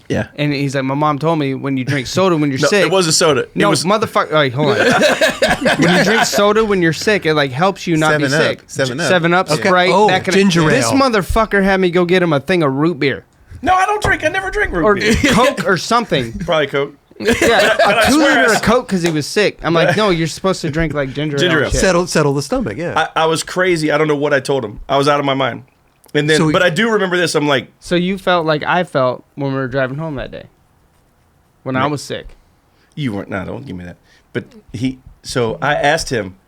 Yeah. And he's like, my mom told me when you drink soda when you're No, sick. it was a soda. It No, was motherfucker. All right, hold on. When you drink soda when you're sick, it like helps you not be 7 Up. sick. 7 Up. 7 Up, Okay. Sprite. Oh, that ginger This ale. motherfucker had me go get him a thing of root beer No, I don't drink. I never drink root or beer. Coke or something. Probably Coke. Yeah, I a 2 swear I liter s- of Coke because he was sick. I'm like, no, you're supposed to drink like ginger Ginger ale. ale. and shit. Settle the stomach. Yeah. I was crazy. I don't know what I told him. I was out of my mind. And then, So- but I do remember this. I'm like, So you felt like I felt when we were driving home that day, when I was sick. you weren't. No, don't give me that. But so I asked him,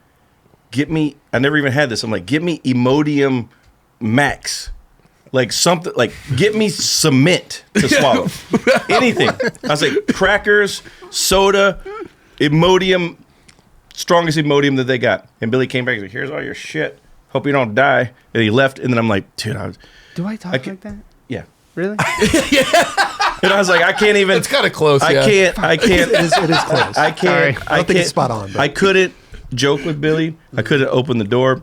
get me. I never even had this. I'm like, get me Imodium Max. Like something, like get me cement to swallow. Anything. I was like, crackers, soda, Imodium, strongest Imodium that they got. And Billy came back and said, here's all your shit. Hope you don't die. And he left. And then I'm like, dude, Do I talk like that? yeah. Really? And I was like, I can't even. It's kind of close. I yeah. can't. it is close. I can't. Sorry. I don't think it's spot on. But I couldn't joke with Billy. I couldn't open the door.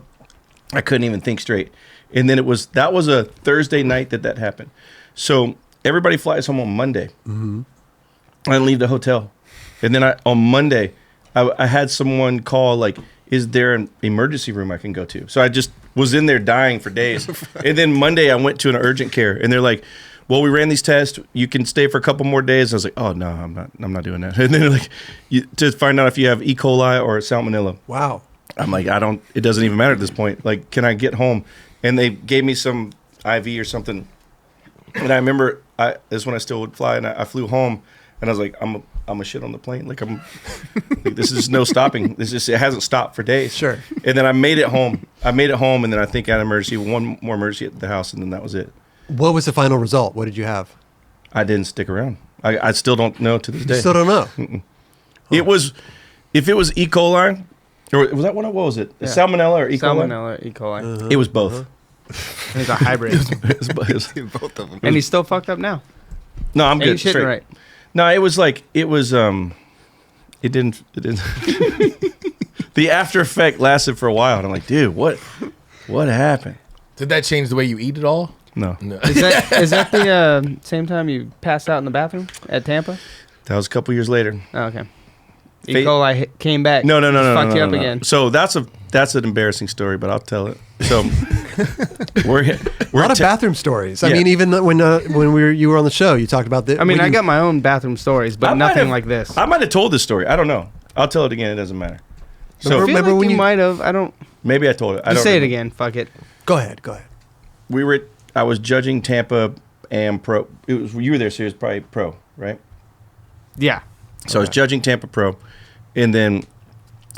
I couldn't even think straight. And then that was a Thursday night that happened. So everybody flies home on Monday. Mm-hmm. I leave the hotel. And then on Monday, I had someone call, like, is there an emergency room I can go to? So I just was in there dying for days. And then Monday I went to an urgent care and they're like, well, we ran these tests. You can stay for a couple more days. I was like, oh no, I'm not doing that. And then they're like, to find out if you have E. coli or salmonella. wow. I'm like, it doesn't even matter at this point. Like, can I get home? And they gave me some IV or something. And I remember this is when I still would fly, and I flew home, and I was like, I'm a shit on the plane. Like, like, this is no stopping. It hasn't stopped for days. Sure. And then I made it home. And then I think I had an emergency, one more emergency at the house, and then that was it. What was the final result? What did you have? I didn't stick around. I still don't know to this day. You still don't know. It was, if it was E. coli, or was that what was it? Yeah. Salmonella or E. coli? Salmonella, E. coli. It was both. He's a hybrid. Both of them. And he's still fucked up now. No, I'm Ain't good. shitting Straight. right. No, it didn't the after effect lasted for a while, and I'm like, dude, what happened? Did that change the way you eat at all? No, No. Is that the same time you passed out in the bathroom at Tampa? that was a couple years later. Oh, okay. E. Fa- coli came back. No, Fucked you up no. again. So that's an embarrassing story, but I'll tell it. So we're A lot of bathroom stories. I Yeah. mean, even when you were on the show, you talked about this. I mean, I got my own bathroom stories, but I might nothing have- like this. I might have told this story. I don't know. I'll tell it again. It doesn't matter. So I feel remember like when you you- might have. I don't. maybe I told it. I Just don't say it remember. again. Fuck it. Go ahead. I was judging Tampa and Pro. You were there, so it was probably Pro, right? Yeah. So I was judging Tampa Pro, and then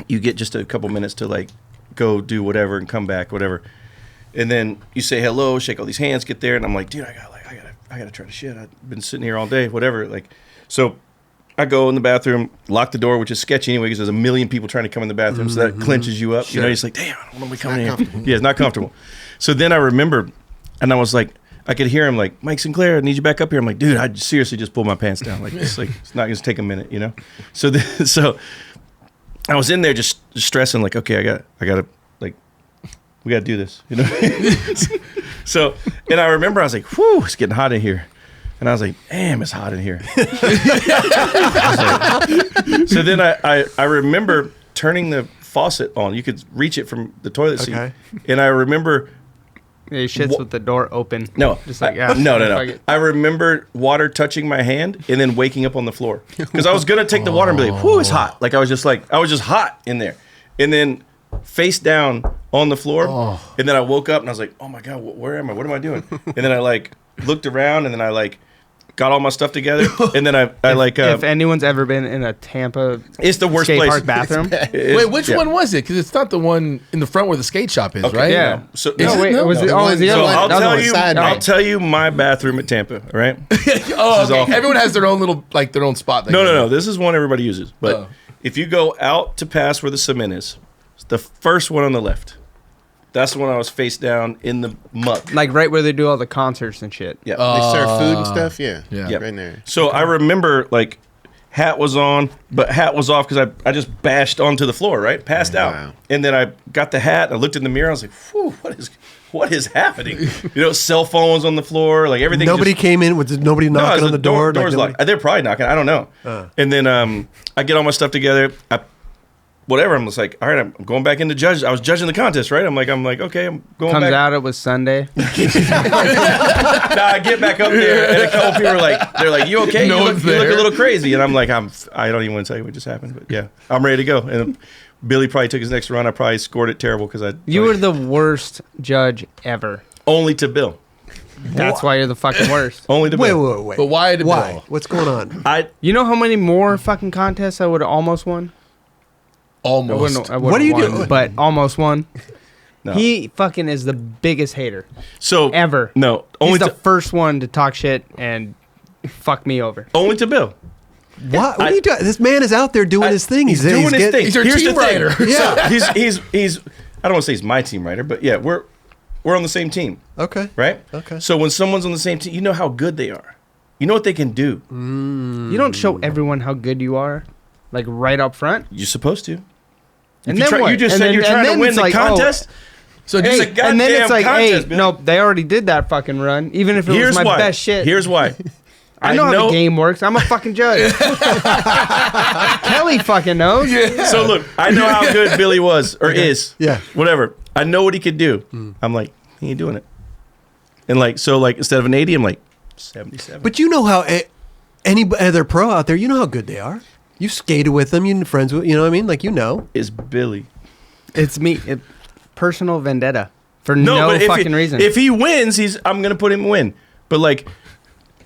you get just a couple minutes to like go do whatever and come back, whatever. And then you say hello, shake all these hands, get there, and I'm like, dude, I gotta try to shit. I've been sitting here all day, whatever. Like, so I go in the bathroom, lock the door, which is sketchy anyway because there's a million people trying to come in the bathroom, so that clenches you up. You know, it's like, damn, I don't want to be coming in here. Yeah, it's not comfortable. So then I remember, and I was like, I could hear him like, Mike Sinclair, I need you back up here. I'm like, dude, I seriously just pulled my pants down. Like, it's not gonna take a minute, you know. So I was in there just stressing, like, okay, I gotta like, we gotta do this, you know. So, and I remember I was like, whew, it's getting hot in here. And I was like, damn, it's hot in here. So then I remember turning the faucet on. You could reach it from the toilet seat. Okay. And I remember Yeah, he shits with the door open. no, Just like, yeah. no. fuck it. I remember water touching my hand and then waking up on the floor because I was gonna take the water and be like, "Whoo, it's hot!" Like I was just hot in there, and then face down on the floor, and then I woke up and I was like, "Oh my god, where am I? What am I doing?" And then I like looked around and then I like got all my stuff together, and then I like If anyone's ever been in a Tampa it's the worst skate place. park bathroom, Wait, which one was it? Because it's not the one in the front where the skate shop is, Okay, right? Yeah. no. So Is no, it? wait, No. was it? The Oh, one- was the so other one? I'll The other tell one. you. side I'll note. tell you my bathroom at Tampa. All right. Oh, is okay. awful. Everyone has their own little, like their own spot. they No, go no, to. no. This is one everybody uses. But Oh. if you go out to pass where the cement is, it's the first one on the left. That's the one I was face down in the muck. Like right where they do all the concerts and shit. Yeah. They serve food and stuff. Yeah. Yeah. Yeah. Right there. So I remember like Hat was on, but hat was off because I just bashed onto the floor, right? Passed out. And then I got the hat. I looked in the mirror. I was like, whew, what is happening? Cell phones on the floor, like everything. Nobody came in with nobody knocking on the door. Door's like locked. They're probably knocking. I don't know. And then I get all my stuff together. Whatever. I'm just like, all right, I'm going back into judge. I was judging the contest, right? I'm like, okay, I'm going Comes back. out, it was Sunday. Nah, I get back up there, and a couple people they're like, you okay? No you one's look there. a little crazy. And I'm like, I don't even want to tell you what just happened, but yeah, I'm ready to go. And Billy probably took his next run. I probably scored it terrible because You were the worst judge ever. only to Bill. That's why you're the fucking worst. Only to Bill. wait. But why did Why? Bill? What's going on? You know how many more fucking contests I would have almost won? Almost. I What are you won, doing? But almost won. No. He fucking is the biggest hater So ever. No, He's only the to first one to talk shit and fuck me over. only to Bill. What are you doing? This man is out there doing his thing. He's doing his thing. He's your Here's team the thing. writer. Yeah. He's. I don't want to say he's my team writer, but yeah, we're on the same team, Okay. right? Okay. So when someone's on the same team, you know how good they are. You know what they can do. You don't show everyone how good you are, like right up front. You're supposed to. And you then try, what? you just And said then- you're and trying to then win it's the like, contest. So It's just a and then goddamn it's like, contest, hey, Bill. nope, they already did that fucking run, even if it Here's was my why. best shit. Here's why. I know how the game works. I'm a fucking judge. Kelly fucking knows. So look, I know how good Billy was or is. Yeah. Whatever. I know what he could do. I'm like, he ain't doing it. And instead of an 80, I'm like 77. But you know how any other pro out there, you know how good they are. You skated with them. You're friends with. You know what I mean? Like It's Billy. It's me. Personal vendetta for No, no but fucking reason. If he wins, I'm gonna put him win. But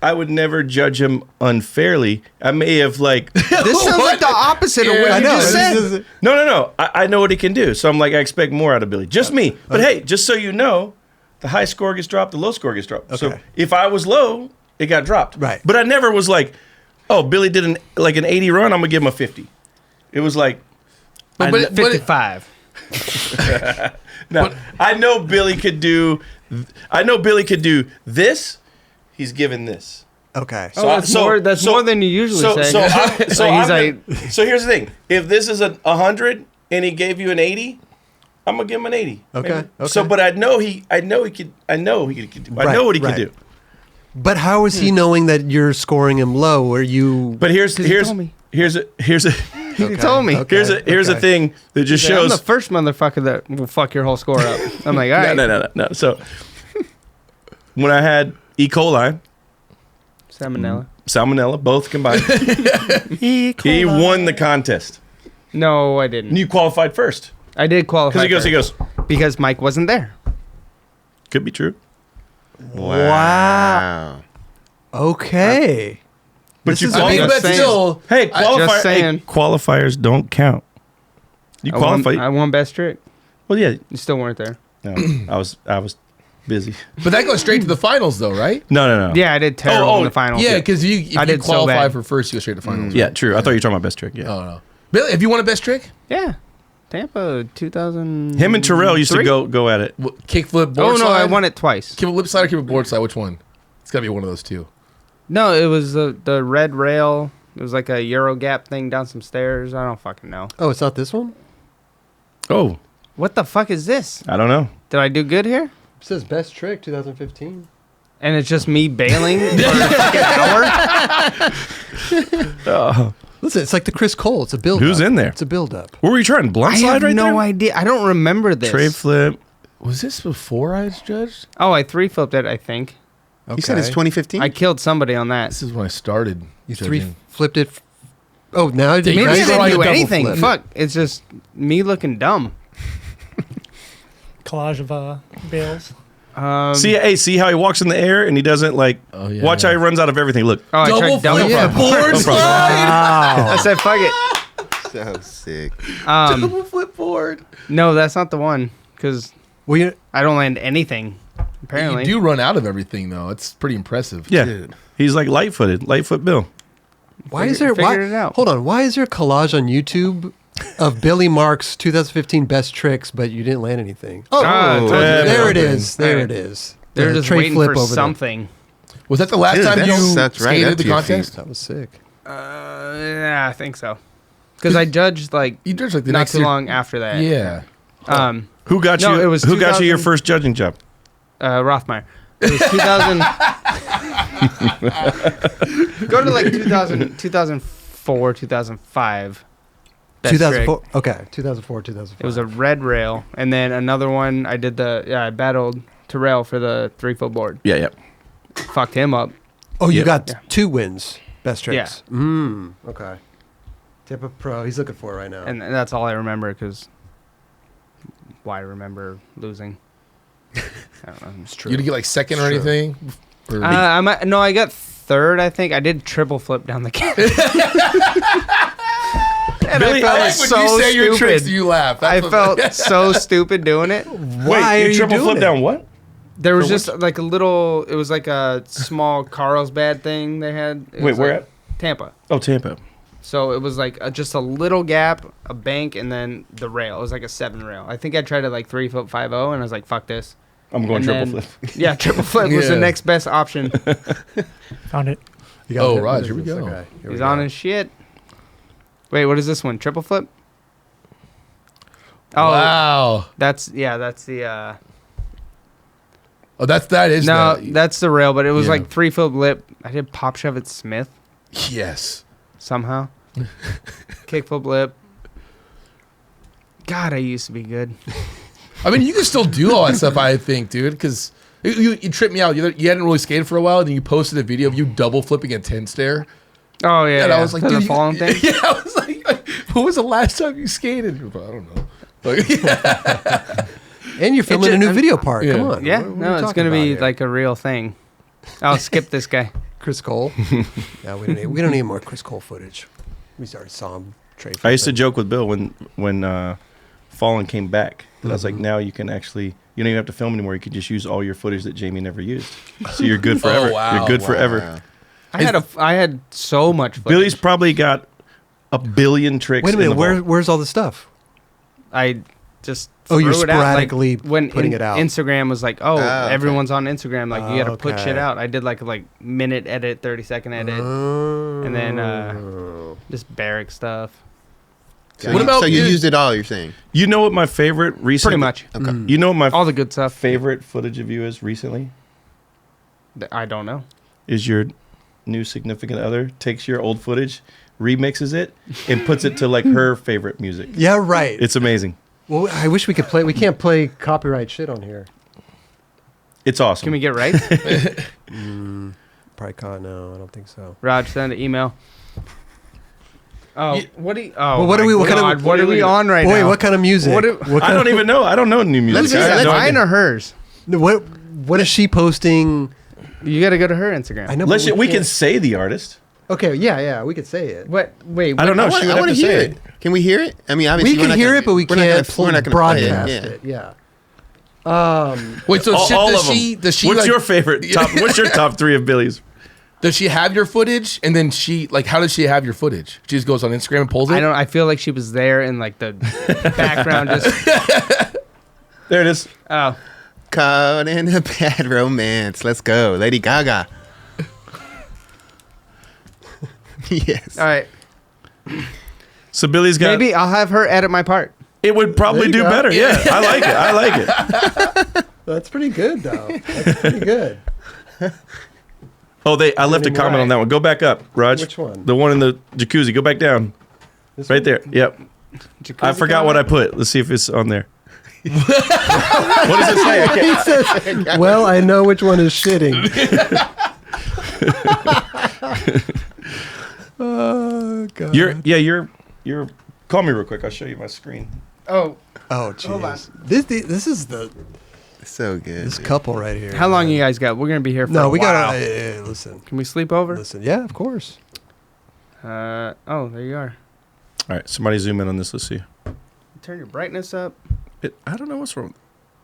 I would never judge him unfairly. I may have this sounds like the opposite of what Yeah, you just said. No. I know what he can do. So I'm like, I expect more out of Billy. Just me. But hey, just so you know, the high score gets dropped, the low score gets dropped. So Okay. if I was low, it got dropped. Right. But I never was like, oh, Billy did an 80 run, I'm gonna give him a 50. It was like, But 55. no, I know Billy could do. I know Billy could do this. He's given this. okay. That's more than you usually say. So here's the thing: if this is 100 and he gave you an 80, I'm gonna give him an 80. Okay, maybe. okay. So, but I know he could do. I know what he could do. But how is he knowing that you're scoring him low? Or you? But here's he told me. He told me. Okay. Here's a thing that just I'm shows. the first motherfucker that will fuck your whole score up. I'm like, all right. No. So when I had E. coli, salmonella, both combined, he won the contest. No, I didn't. And you qualified first I did qualify. because he goes. because Mike wasn't there. Could be true. Wow. Okay. But This you is I mean, a big- but saying. still, Hey, Just saying. qualifiers don't count. You qualified. I won best trick. Well, yeah. You still weren't there. No, I was busy. but that goes straight to the finals, though, right? No. Yeah, I did terrible Oh, in the finals. Yeah, because if I you did so qualify bad. for first, you go straight to finals. Yeah, true. I thought you were talking about best trick. Yeah. Oh no, Billy, have you won a best trick? Yeah. Tampa 2000. Him and Terrell used to go at it. Kickflip, board Oh no, slide? I won it twice. Kickflip lip slide or kickflip board slide? Which one? It's gotta be one of those two. No, it was the red rail. It was like a Euro gap thing down some stairs. I don't fucking know. Oh, it's not this one? Oh, What the fuck is this? I don't know. Did I do good here? It says best trick 2015. And it's just me bailing for a fucking hour? Listen, it's like the Chris Cole. It's a build. Who's in there? It's a build up. What were you trying? I Blunt have slide right no there? idea. I don't remember this. Tray flip. Was this before I was judged? Oh, I 3-flipped it, I think. You said it's 2015? I killed somebody on that. This is when I started. You judging. flipped it. Oh, now Maybe now Maybe I you're didn't right, do double anything. flip. Fuck. It's just me looking dumb. Collage of bales. See how he walks in the air and he doesn't Oh, yeah, watch yeah. how he runs out of everything. Look. Oh, I Double tried double flip, flip. board slide. I said, fuck it. So sick. Double flip board. No, that's not the one. Because Well, you I don't land anything, apparently. You do run out of everything though. It's pretty impressive. Yeah. He's like Lightfoot Bill. why is there? Why, Figured it out. Hold on. Why is there a collage on YouTube of Billy Marks 2015 best tricks, but you didn't land anything? Oh, I told you. there it okay. is. There it is. They're The just tray waiting flip for over there. something. Was that the last Dude, time that's- you that's right skated up the to your contest? That was sick. Yeah, I think so. Because I judged like You judged like the not next too year. long after that. Yeah. Who got No, you? it was Who got you your 2000 first judging job? Rothmeyer. It was 2000. Go to like 2000, 2004, 2005. Best 2004. rig. Okay, 2004, 2005. It was a red rail, and then another one. I did I battled Terrell for the 3-foot board. Yeah. Fucked him up. Oh, you Yeah. got Yeah. 2 wins. Best tricks. Yeah. Okay. Tampa Pro. He's looking for it right now. And that's all I remember because why remember losing? I don't know. It's true. You didn't get like second or Sure. anything? Or- No, I got third. I think I did triple flip down the cab. And Billy, I I felt like so when you say your tricks, stupid. you laugh. I That's felt what- so stupid doing it. Why Wait, are you you triple doing flip it? down what? There was For just like a little. It was like a small Carlsbad thing they had. It Wait, was where like at? Tampa. Oh, Tampa. So it was like just a little gap, a bank, and then the rail. It was like a 7 rail. I think I tried it like 3-foot 5.0, and I was like, "Fuck this." I'm going And triple then- flip. Yeah, triple flip was the Yeah. next best option. Found it. You got Oh, it. Raj, What here we is this? go. Okay, here we He's go. on his shit. Wait, what is this one? Triple flip? Oh, Wow. that's the. Oh, that is No, the- that's the rail, but it was Yeah. like 3-foot lip. I did pop shove at Smith yes. somehow. Kickflip lip. God, I used to be good. I mean, you can still do all that stuff, I think, dude, because you tripped me out. You hadn't really skated for a while, and then you posted a video of you double flipping a 10 stair. Oh yeah, And yeah. I was like, For the dude, falling thing. Yeah, I was like, when was the last time you skated? I don't know. Like, And you're filming a new I'm- video part. Yeah. Come on. Yeah, What are we no, it's talking gonna about be here? like a real thing. I'll skip this guy. Chris Cole. No, we don't need more Chris Cole footage. We already saw him trade. I used to joke with Bill when Fallen came back. That I was like, now you can actually, you don't even have to film anymore. You can just use all your footage that Jamie never used. So you're good forever. wow, You're good forever. I had so much footage. Billy's probably got a billion tricks. Wait a in the minute. vault. Where's all the stuff? I just Oh, you're threw it out, like, sporadically when putting it out. Instagram was like, oh, okay. everyone's on Instagram. Like you got to put Okay. shit out. I did like minute edit, 30-second edit, and then just barrack stuff. So What you, about so you you- used it all? You're saying? You know what my favorite recent? Pretty much Okay. You know what my all the good stuff. favorite footage of you is recently? I don't know. Is your new significant other takes your old footage, remixes it, and puts it to like her favorite music. Yeah, right. It's amazing. Well, I wish we could play. We can't play copyright shit on here. It's awesome. Can we get rights? Probably can't. No, I don't think so. Raj, send an email. Oh, what do you? Oh, Well, what are we? What kind God, of? what are we on right Wait, now? what kind of music? What do- What I kind don't even know. I don't know new music. Let's I just- have let's- no Mine idea. or hers? What is she posting? You got to go to her Instagram. I know. Let's but we can can't- say the artist. Okay, yeah, we could say it. What? Wait. I don't know. I She would have want to to hear say it. Can we hear it? I mean, obviously We can hear it, but we we're not can't gonna- we're not gonna broadcast play it. Yeah. Wait, so All does of them. she? Does she? What's like, your favorite? What's your top 3 of Billy's? Does she have your footage? And then she like, how does she have your footage? She just goes on Instagram and pulls it. I feel like she was there in like the background. Just There it is. oh, Caught in a bad romance. Let's go, Lady Gaga. Yes. all right. So Billy's got. Maybe I'll have her edit my part. It would probably There you do go. better. Yeah, I like it. I like it. That's pretty good, though. That's pretty good. Oh, I left a Right. comment on that one. Go back up, Raj. Which one? The one in the jacuzzi. Go back down. This Right one? there. Yep. I forgot what I put. Let's see if it's on there. What does it say? I can't. He says, "Well, I know which one is shitting." Oh God. You're. Call me real quick. I'll show you my screen. Oh, Oh jeez. This is So good. this dude. couple right here. how long you guys got? We're gonna be here for No, a we while. gotta listen. Can we sleep over? Listen. Yeah, of course. Oh, there you are. All right. Somebody zoom in on this. Let's see. Turn your brightness up. I don't know what's wrong.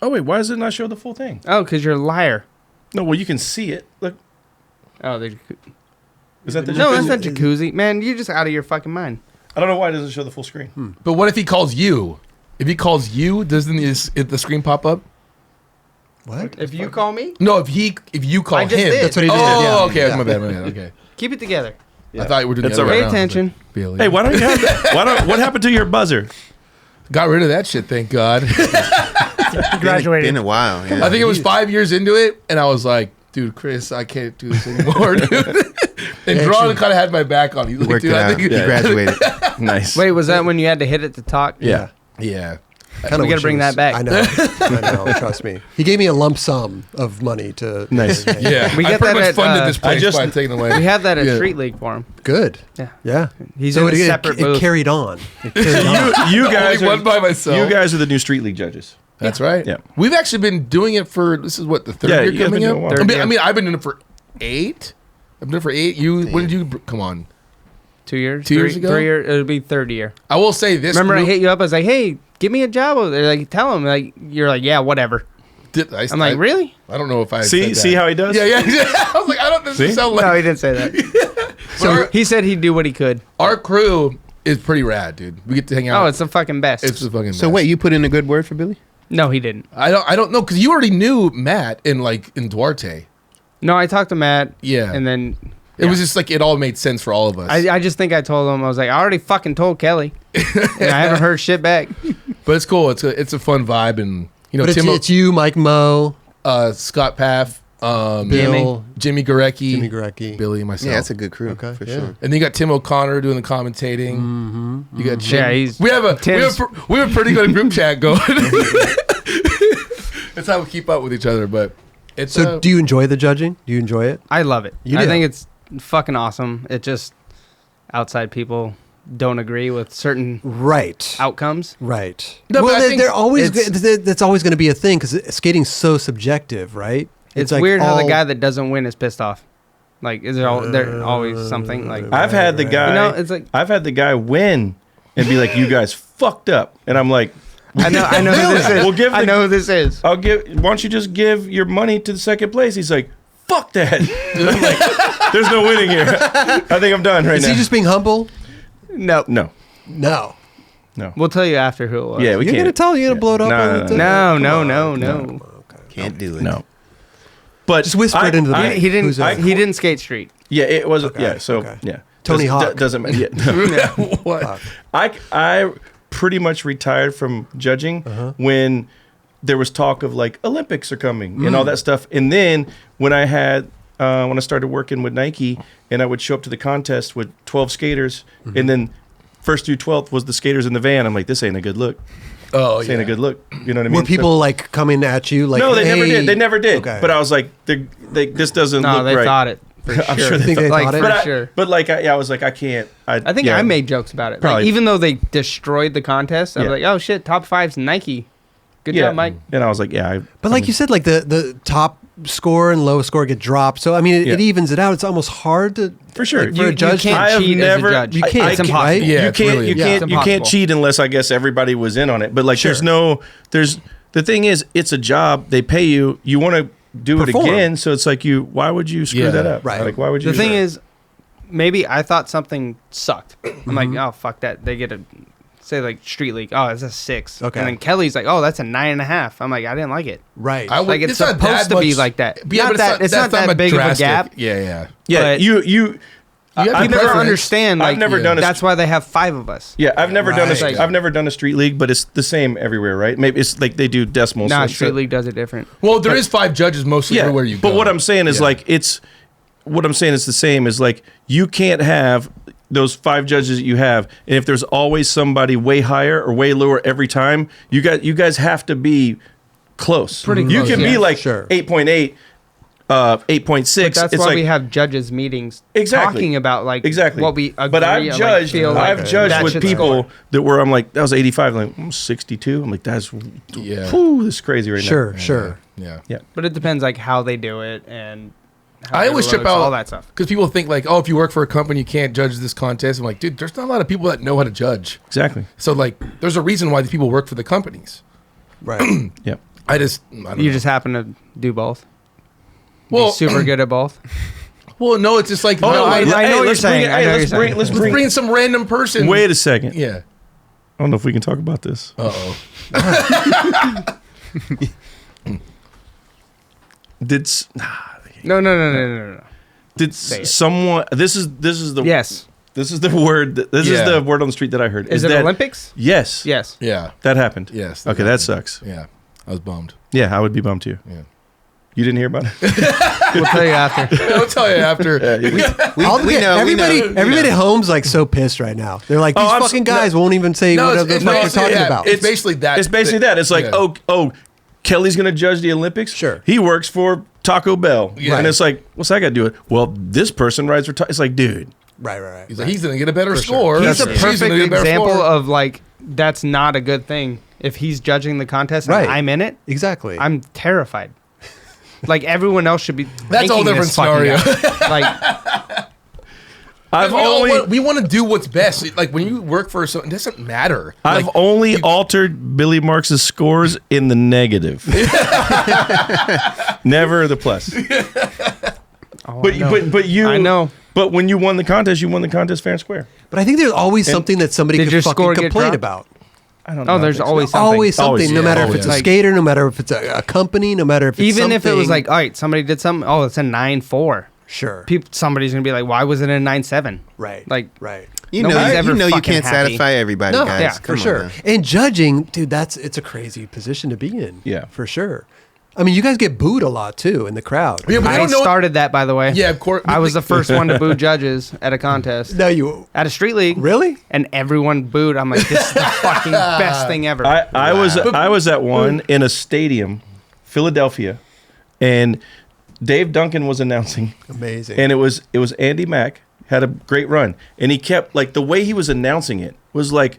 Oh wait, why does it not show the full thing? Oh, because you're a liar. No, well you can see it. Look. Oh, Is that the? no, jacuzzi? that's not jacuzzi, man. You're just out of your fucking mind. I don't know why it doesn't show the full screen. But what if he calls you? If he calls you, doesn't the screen pop up? What? If you call me, No, if you call I him. just did. That's what he just Oh, did. Yeah. okay. Yeah. My bad. Okay. keep it together. I thought you were doing It's the other all way right. around. Pay attention. Billy. Hey, why don't you have that? What happened to your buzzer? Got rid of that shit, thank God. He graduated. Been a while. Yeah. I think it was 5 years into it, and I was like, dude, Chris, I can't do this anymore, dude. And Drawn kind of had my back on. He's like, Worked dude, it I out. think He graduated. Nice. Wait, was that when you had to hit it to talk? Yeah. Yeah. Kinda We gotta wish it bring was- that back. I know. I know. Trust me. He gave me a lump sum of money to. Nice. Yeah. We I get pretty that much at, funded this place just- by taking away. We have that at Yeah. Street League for him. Good. Yeah. Yeah. He's So in a separate it booth. carried on. It carried on. You guys Only one by are myself. you guys are the new Street League judges. That's right. Yeah. We've actually been doing it for, this is what, the third Yeah, year you guys coming been up? doing it a while. Third I year. mean, I've been doing it for 8. I've been doing it for 8. When did you, come on. 2 years. 2 years ago? 3 years. It'll be third year. I will say this. Remember, I group- hit you up. I was like, "Hey, give me a job." over there. Like, tell him. Like, you're like, "Yeah, whatever." I'm like, "Really?" I don't know if I See said that. how he does? Yeah. I was like, I don't, this See? sound like. No, he didn't say that. So He said he'd do what he could. our crew is pretty rad, dude. We get to hang out. Oh, it's the fucking best. It's the fucking So best. wait, you put in a good word for Billy? No, he didn't. I don't know, because you already knew Matt in Duarte. No, I talked to Matt. Yeah. And then It was just like, it all made sense for all of us. I just think I told him, I was like, I already fucking told Kelly. And I haven't heard shit back. But it's cool. It's a fun vibe, and you know, But Tim, it's you, Mike Moe, Scott Paff, Bill, Jimmy Gurecki, Jimmy Gurecki. Billy, and myself. Yeah, that's a good crew. Okay, For yeah. sure. And then you got Tim O'Connor doing the commentating. Mm-hmm. You got Jim. Yeah, he's- we have a Tim's- pretty good group chat going. That's how we keep up with each other. But it's So, do you enjoy the judging? Do you enjoy it? I love it. You I do? think it's fucking awesome. It just, outside people don't agree with certain Right. outcomes. Right. No, but well, I think they're always it's- that's always going to be a thing because skating's so subjective, right? It's like weird how the all- guy that doesn't win is pissed off. Like, is there always something like? I've had the guy. You know, it's like- I've had the guy win and be like, "You guys fucked up," and I'm like, I know who this is. We'll give I the- know who this is. "I'll give. Why don't you just give your money to the second place?" He's like, "Fuck that." And I'm like, "There's no winning here. I think I'm done right Is now." he just being humble? No, no. No. we'll tell you after who it was. Yeah, we You're can't. gonna tell. You're gonna blow it up. No, on no, the- No. Can't do it. No. But Just whisper it into the mic. He didn't. Who's that? He didn't skate street. Yeah, it was. Okay, Yeah, so okay. yeah. Tony Hawk. Doesn't matter. Yeah. what? I pretty much retired from judging when there was talk of like Olympics are coming and all that stuff. And then when I had when I started working with Nike and I would show up to the contest with 12 skaters and then first through 12th was the skaters in the van. I'm like, this ain't a good look. Oh, This ain't a good look. You know what I mean? Were people like coming at you? Like, no, they never hey- did. They never did. Okay. But I was like, this doesn't No, look they right. thought it. For I'm sure. sure they think they like thought it. for But sure. But like, I was like, I can't. I think yeah. I made jokes about it. Like, Probably. even though they destroyed the contest, I was Yeah. like, "Oh shit, top 5's Nike. Good Yeah. job, Mike." And I was like, yeah. But like you said, like the top score and lowest score get dropped. So I mean, it Yeah. evens it out. It's almost hard to For sure. like, for a judge. can't I have cheat never- as a judge. You can't, It's right? impossible. Yeah, you it's can't really- you yeah. can't It's you can't impossible. cheat unless I guess everybody was in on it. But like Sure. there's the thing is it's a job. They pay you. You want to do Perform. it again. So it's like why would you screw Yeah. that up? Right. Like why would you The thing is, maybe I thought something sucked. I'm like, "Oh fuck that." They get a say like Street League. Oh, it's a 6. Okay. And then Kelly's like, "Oh, that's a 9.5." I'm like, I didn't like it. Right. I would- Like it's not supposed that to be much- like that. Yeah, Not but that. It's not that's that big of a drastic. gap. Yeah. yeah, but- you You have I to never preference. understand. Like, I've never yeah. done a That's why they have 5 of us. yeah, I've never done Right. I've never done a street league, but it's the same everywhere, right? Maybe it's like they do decimals. Nah, like Street so- League does it different. Well, there is 5 judges mostly Yeah, everywhere you go. but what I'm saying is Yeah. like what I'm saying is the same is like you can't have those 5 judges that you have, and if there's always somebody way higher or way lower every time, you guys have to be close. Pretty You close, can be yeah. like Sure. 8.8, 8.6. That's it's why like, we have judges meetings Exactly. talking about like exactly what we agree. But I've and, like, judged, feel like I've judged that with should people score. that were I'm like that was 85, like 62. I'm like that's Yeah. whew, this is crazy right Sure. now. Sure. Yeah. But it depends like how they do it and how I it always trip looks, out all that stuff. because people think like, oh, if you work for a company, you can't judge this contest. I'm like, dude, there's not a lot of people that know how to judge. Exactly. So like, there's a reason why these people work for the companies. Right. Yep. I don't You know. just happen to do both. well, Be super good at both. well, no, it's just like Oh, no, no, I I know what you're let's bring saying. it- I know what let's you're bring saying. let's let's bring bring some random person. Wait a second. Yeah. I don't know if we can talk about this. Uh-oh. Did No. Did say it. someone? This is the Yes. This is the word. This is the word on the street that I heard. Is it that, Olympics? Yes. Yes. Yeah. That happened. Yes. Okay, that sucks. Yeah. I was bummed. Yeah, I would be bummed too. Yeah. You didn't hear about it? We'll tell you after. I'll tell you after. We know. Everybody at home's like so pissed right now. They're like, these I'm fucking guys won't even say No, what the it's fuck you're basically- talking yeah, about. It's basically that. It's basically that. It's like, Yeah. oh, Kelly's going to judge the Olympics? Sure. He works for Taco Bell. Yeah. And it's like, what's that got to do with it? Well, this person rides for It's like, dude. Right. He's like, he's gonna get a better score. He's a She's gonna perfect get a better example score. of like that's not a good thing. If he's judging the contest and Right. I'm in it, Exactly. I'm terrified. Like everyone else should be. That's a whole thanking different this fucking scenario. guy. Like we want to do what's best. Like when you work for something, it doesn't matter. I've Like, only altered Billy Marks' scores in the negative. Never the plus. oh, But I know. but you I know. But when you won the contest, you won the contest fair and square. But I think there's always something that somebody Did could your fucking score get complain dropped? about. I don't know. Oh, there's I think always so. something. Always something, Always, no yeah, matter if always. it's a Like- skater, no matter if it's a company, no matter if it's Even if it was something. like, all right, somebody did something. Oh, it's a 9-4. Sure. Somebody's gonna be like, why was it a 9-7? Right. Like, right. You know, Nobody's ever you know, you fucking can't happy. satisfy everybody, No, guys. yeah, Come for on sure. now. And judging, dude, it's a crazy position to be in. Yeah. For sure. I mean, you guys get booed a lot too in the crowd. Yeah, but they I don't know. started that, by the way. Yeah, of course. I was the first one to boo judges at a contest. No, you At a street league. really? And everyone booed. I'm like, this is the fucking best thing ever. I was at one in a stadium, Philadelphia, and Dave Duncan was announcing. Amazing. And it was Andy Mack had a great run, and he kept like the way he was announcing it was like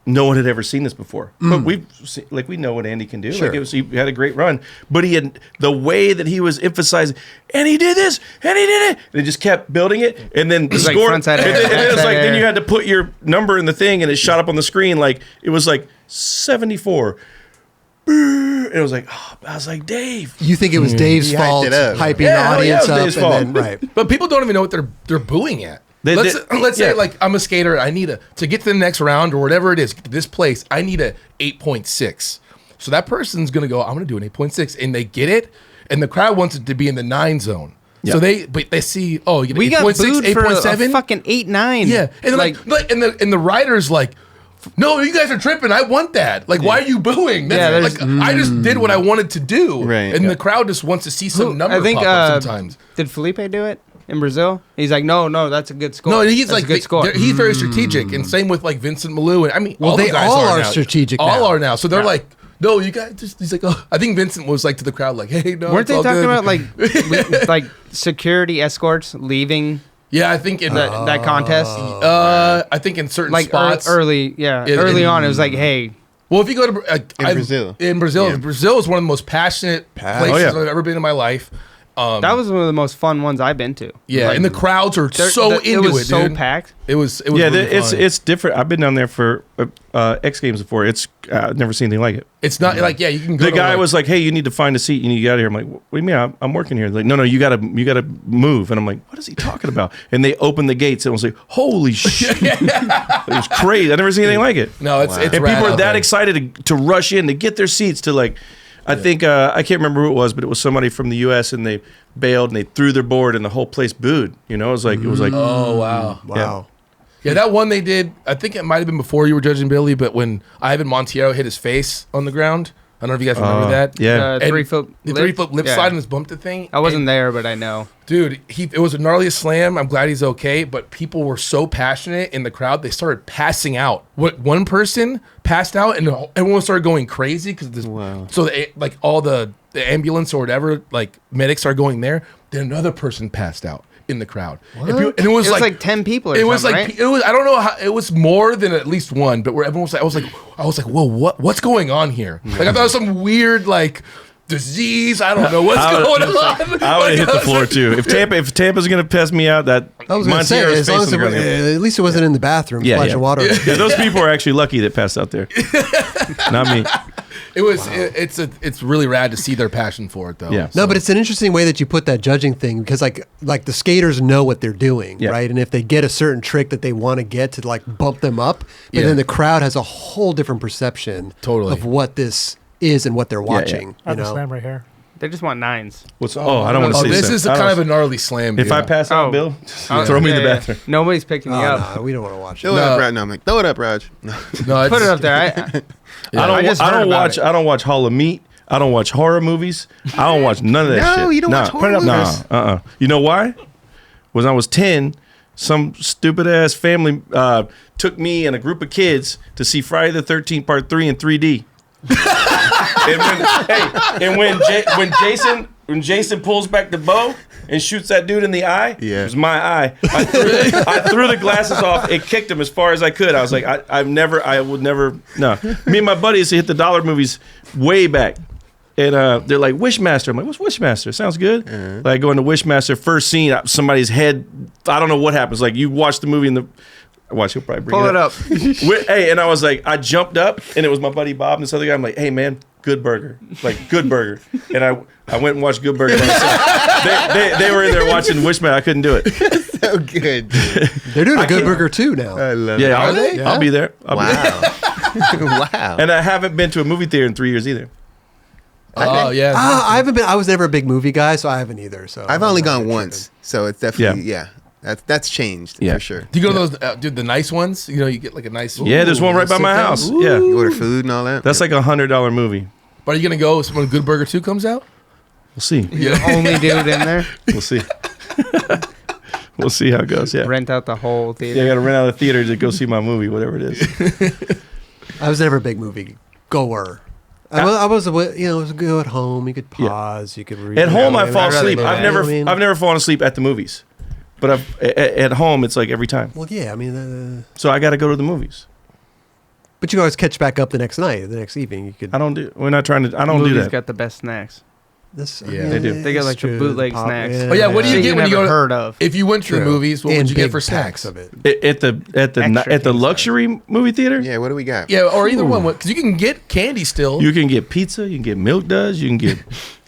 no one had ever seen this before. But we know what Andy can do. Sure. Like he had a great run, but he had the way that he was emphasizing, and he did this, and he did it, and it just kept building it, and then the was like score, front side and air, then, back it was side like then air. you had to put your number in the thing, and it shot up on the screen like it was like 74. And it was like, I was like, Dave. You think it was Dave's He hyped fault, it up. hyping Yeah, the yeah, it audience was up, Dave's and then, right? But people don't even know what they're booing at. They- Let's say yeah. like I'm a skater. I need to get to the next round or whatever it is. Get to this place. I need a 8.6. So that person's gonna go. I'm gonna do an 8.6, and they get it, and the crowd wants it to be in the 9 zone. Yeah. So they see you get we got 8.6, booed for a 8.7. fucking 8-9. Yeah, and like and the writer's like, no, you guys are tripping. I want that. Like, why are you booing? Yeah, That's, there's- like I just did what I wanted to do, Right. And the crowd just wants to see some number I think pop up sometimes. did Felipe do it in Brazil? He's like, no, that's a good score. No, he's That's like a good score. He's very strategic, and same with like Vincent Malou, and I mean, Well, all the they guys all are now. strategic All now. are now. So they're like, no, you guys. Just, he's like, oh, I think Vincent was like to the crowd, like, hey, no, Weren't it's they all talking good. about like security escorts leaving Yeah, I think in that contest? I think in certain Like spots. early in- on, it was like, hey, Well, if you go to Brazil. Brazil is one of the most passionate places Oh, yeah. I've ever been in my life. that was one of the most fun ones I've been to. Yeah, Like, and the crowds are so into it was so dude. packed. It was Yeah, really it's fun. it's different. I've been down there for X Games before. It's I've never seen anything like it. It's not like you can go The to, guy like- was like, "Hey, you need to find a seat. You need to get out of here." I'm like, "What do you mean? I'm working here." They're like, "No, you gotta move." And I'm like, "What is he talking about?" And they opened the gates and I was like, "Holy shit!" It was crazy. I never seen anything like it. No, it's And rad people are out that there. excited to rush in to get their seats to like. I think I can't remember who it was, but it was somebody from the U.S. and they bailed and they threw their board and the whole place booed. You know, it was like Oh wow. Wow. Yeah, that one they did. I think it might have been before you were judging Billy, but when Ivan Montiero hit his face on the ground. I don't know if you guys remember that. Yeah. And 3-foot the lip? 3-foot lip Yeah. slide and his bumped the thing. I wasn't And, there, but I know. dude. It was a gnarly slam. I'm glad he's okay, but people were so passionate in the crowd they started passing out. One person passed out and everyone started going crazy because so like all the ambulance or whatever like medics are going there. Then another person passed out in the crowd, and it was It was like like 10 people or it was something, like right? it was. I don't know how it was more than at least one, but where everyone was like, I was like, whoa, what's going on here? Like I thought it was some weird like disease. I don't know what's going on. I would have hit the floor too. If Tampa's gonna pass me out, that I was going to say, Montiero's as long face as on the ground. at least it wasn't in the bathroom splashing water. Yeah, those people are actually lucky that passed out there. Not me. It was. It's really rad to see their passion for it though. Yeah. No, but it's an interesting way that you put that judging thing because like the skaters know what they're doing, Yeah. right? And if they get a certain trick that they want to get to like bump them up, but Yeah. then the crowd has a whole different perception Totally. of what this is and what they're watching. I have You the know? slam right here. They just want 9s. What's? Oh, I don't want to Oh, see this is a kind of a gnarly slam. If dude. I pass out, Oh. Bill, throw me in the bathroom. Nobody's picking me Oh, up. no, we don't want to watch Throw it. it No. up, Raj. No, I'm like, throw it up, Raj. No. no, Put it it's- up there. I just heard don't about watch. it. I don't watch Hall of Meat. I don't watch horror movies. I don't watch none of that shit. No, you don't watch horror movies? Nah, You know why? When I was 10, some stupid ass family took me and a group of kids to see Friday the 13th Part 3 in 3D. when Jason pulls back the bow and shoots that dude in the eye, Yeah. it was my eye. I threw the glasses off and kicked him as far as I could. I was like, I would never. No, me and my buddies hit the dollar movies way back. And they're like, Wishmaster. I'm like, what's Wishmaster? Sounds good. Like, I go into Wishmaster, first scene, somebody's head, I don't know what happens. Like, you watch the movie and watch, he'll probably bring Pull it up. Hey, and I was like, I jumped up, and it was my buddy Bob and this other guy. I'm like, hey, man, Good Burger. Like, Good Burger. And I went and watched Good Burger. They were in there watching Wishmaster. I couldn't do it. So good. Dude. They're doing a Good Burger too now. I love Yeah, it. I'll be there. I'll be there. Wow. Wow. And I haven't been to a movie theater in 3 years either. Oh yeah. I haven't been. I was never a big movie guy, so I haven't either. So I've only gone once, so it's definitely Yeah. That's changed Yeah. for sure. Do you go to those, dude? The nice ones. You know, you get like a nice. Yeah, there's one right by my sit down. house. Ooh. Yeah. You order food and all that. That's like $100 movie. But are you gonna go when Good Burger 2 comes out? We'll see. Yeah. Only dude in there. We'll see. We'll see how it goes. Yeah. Rent out the whole theater. Yeah, I got to rent out a theater to go see my movie, whatever it is. I was never a big movie goer. I was, you know, it was good at home. You could pause. You could read. At home, I fall I'd rather asleep. do I've that. never, I mean, I've never fallen asleep at the movies, but at home, it's like every time. Well, yeah. I mean, So I got to go to the movies. but you can always catch back up the next night, the next evening. You could. I don't do. We're not trying to. I don't do Movies that. got the best snacks. This, Yeah, they do. They got it's like the true, bootleg pop- snacks. Oh, yeah, what do you Shit get when you never go to- heard of? If you went to the True. movies, what And would you get big for packs snacks? of it? At the Extra at the king luxury movie theater, Yeah, what do we got? Yeah, or either one, because you can get candy still. you can get pizza, you can get milk duds, you can get.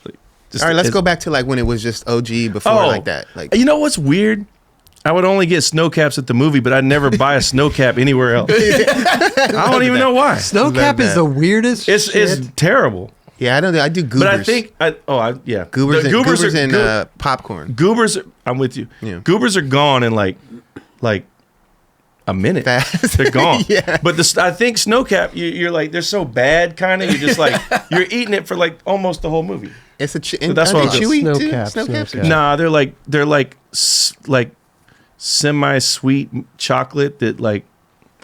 Like, just- All right, let's it's- go back to like when it was just OG before like that. Like You know what's weird? I would only get snow caps at the movie, but I'd never buy a snow cap anywhere else. I don't even know why. Snow Love cap is that. the weirdest. It's shit. terrible. yeah, I do goobers. But I think yeah. goobers, The and, goobers are and good. popcorn. Goobers. I'm with you. Yeah. Goobers are gone in like a minute. Fast. They're gone. Yeah. But I think snowcap, you're like they're so bad, kind of. You're just like you're eating it for like almost the whole movie. It's a that's are what they I'm- chewy Snow too? caps, Snow snow caps. caps. Nah, they're like semi-sweet chocolate that like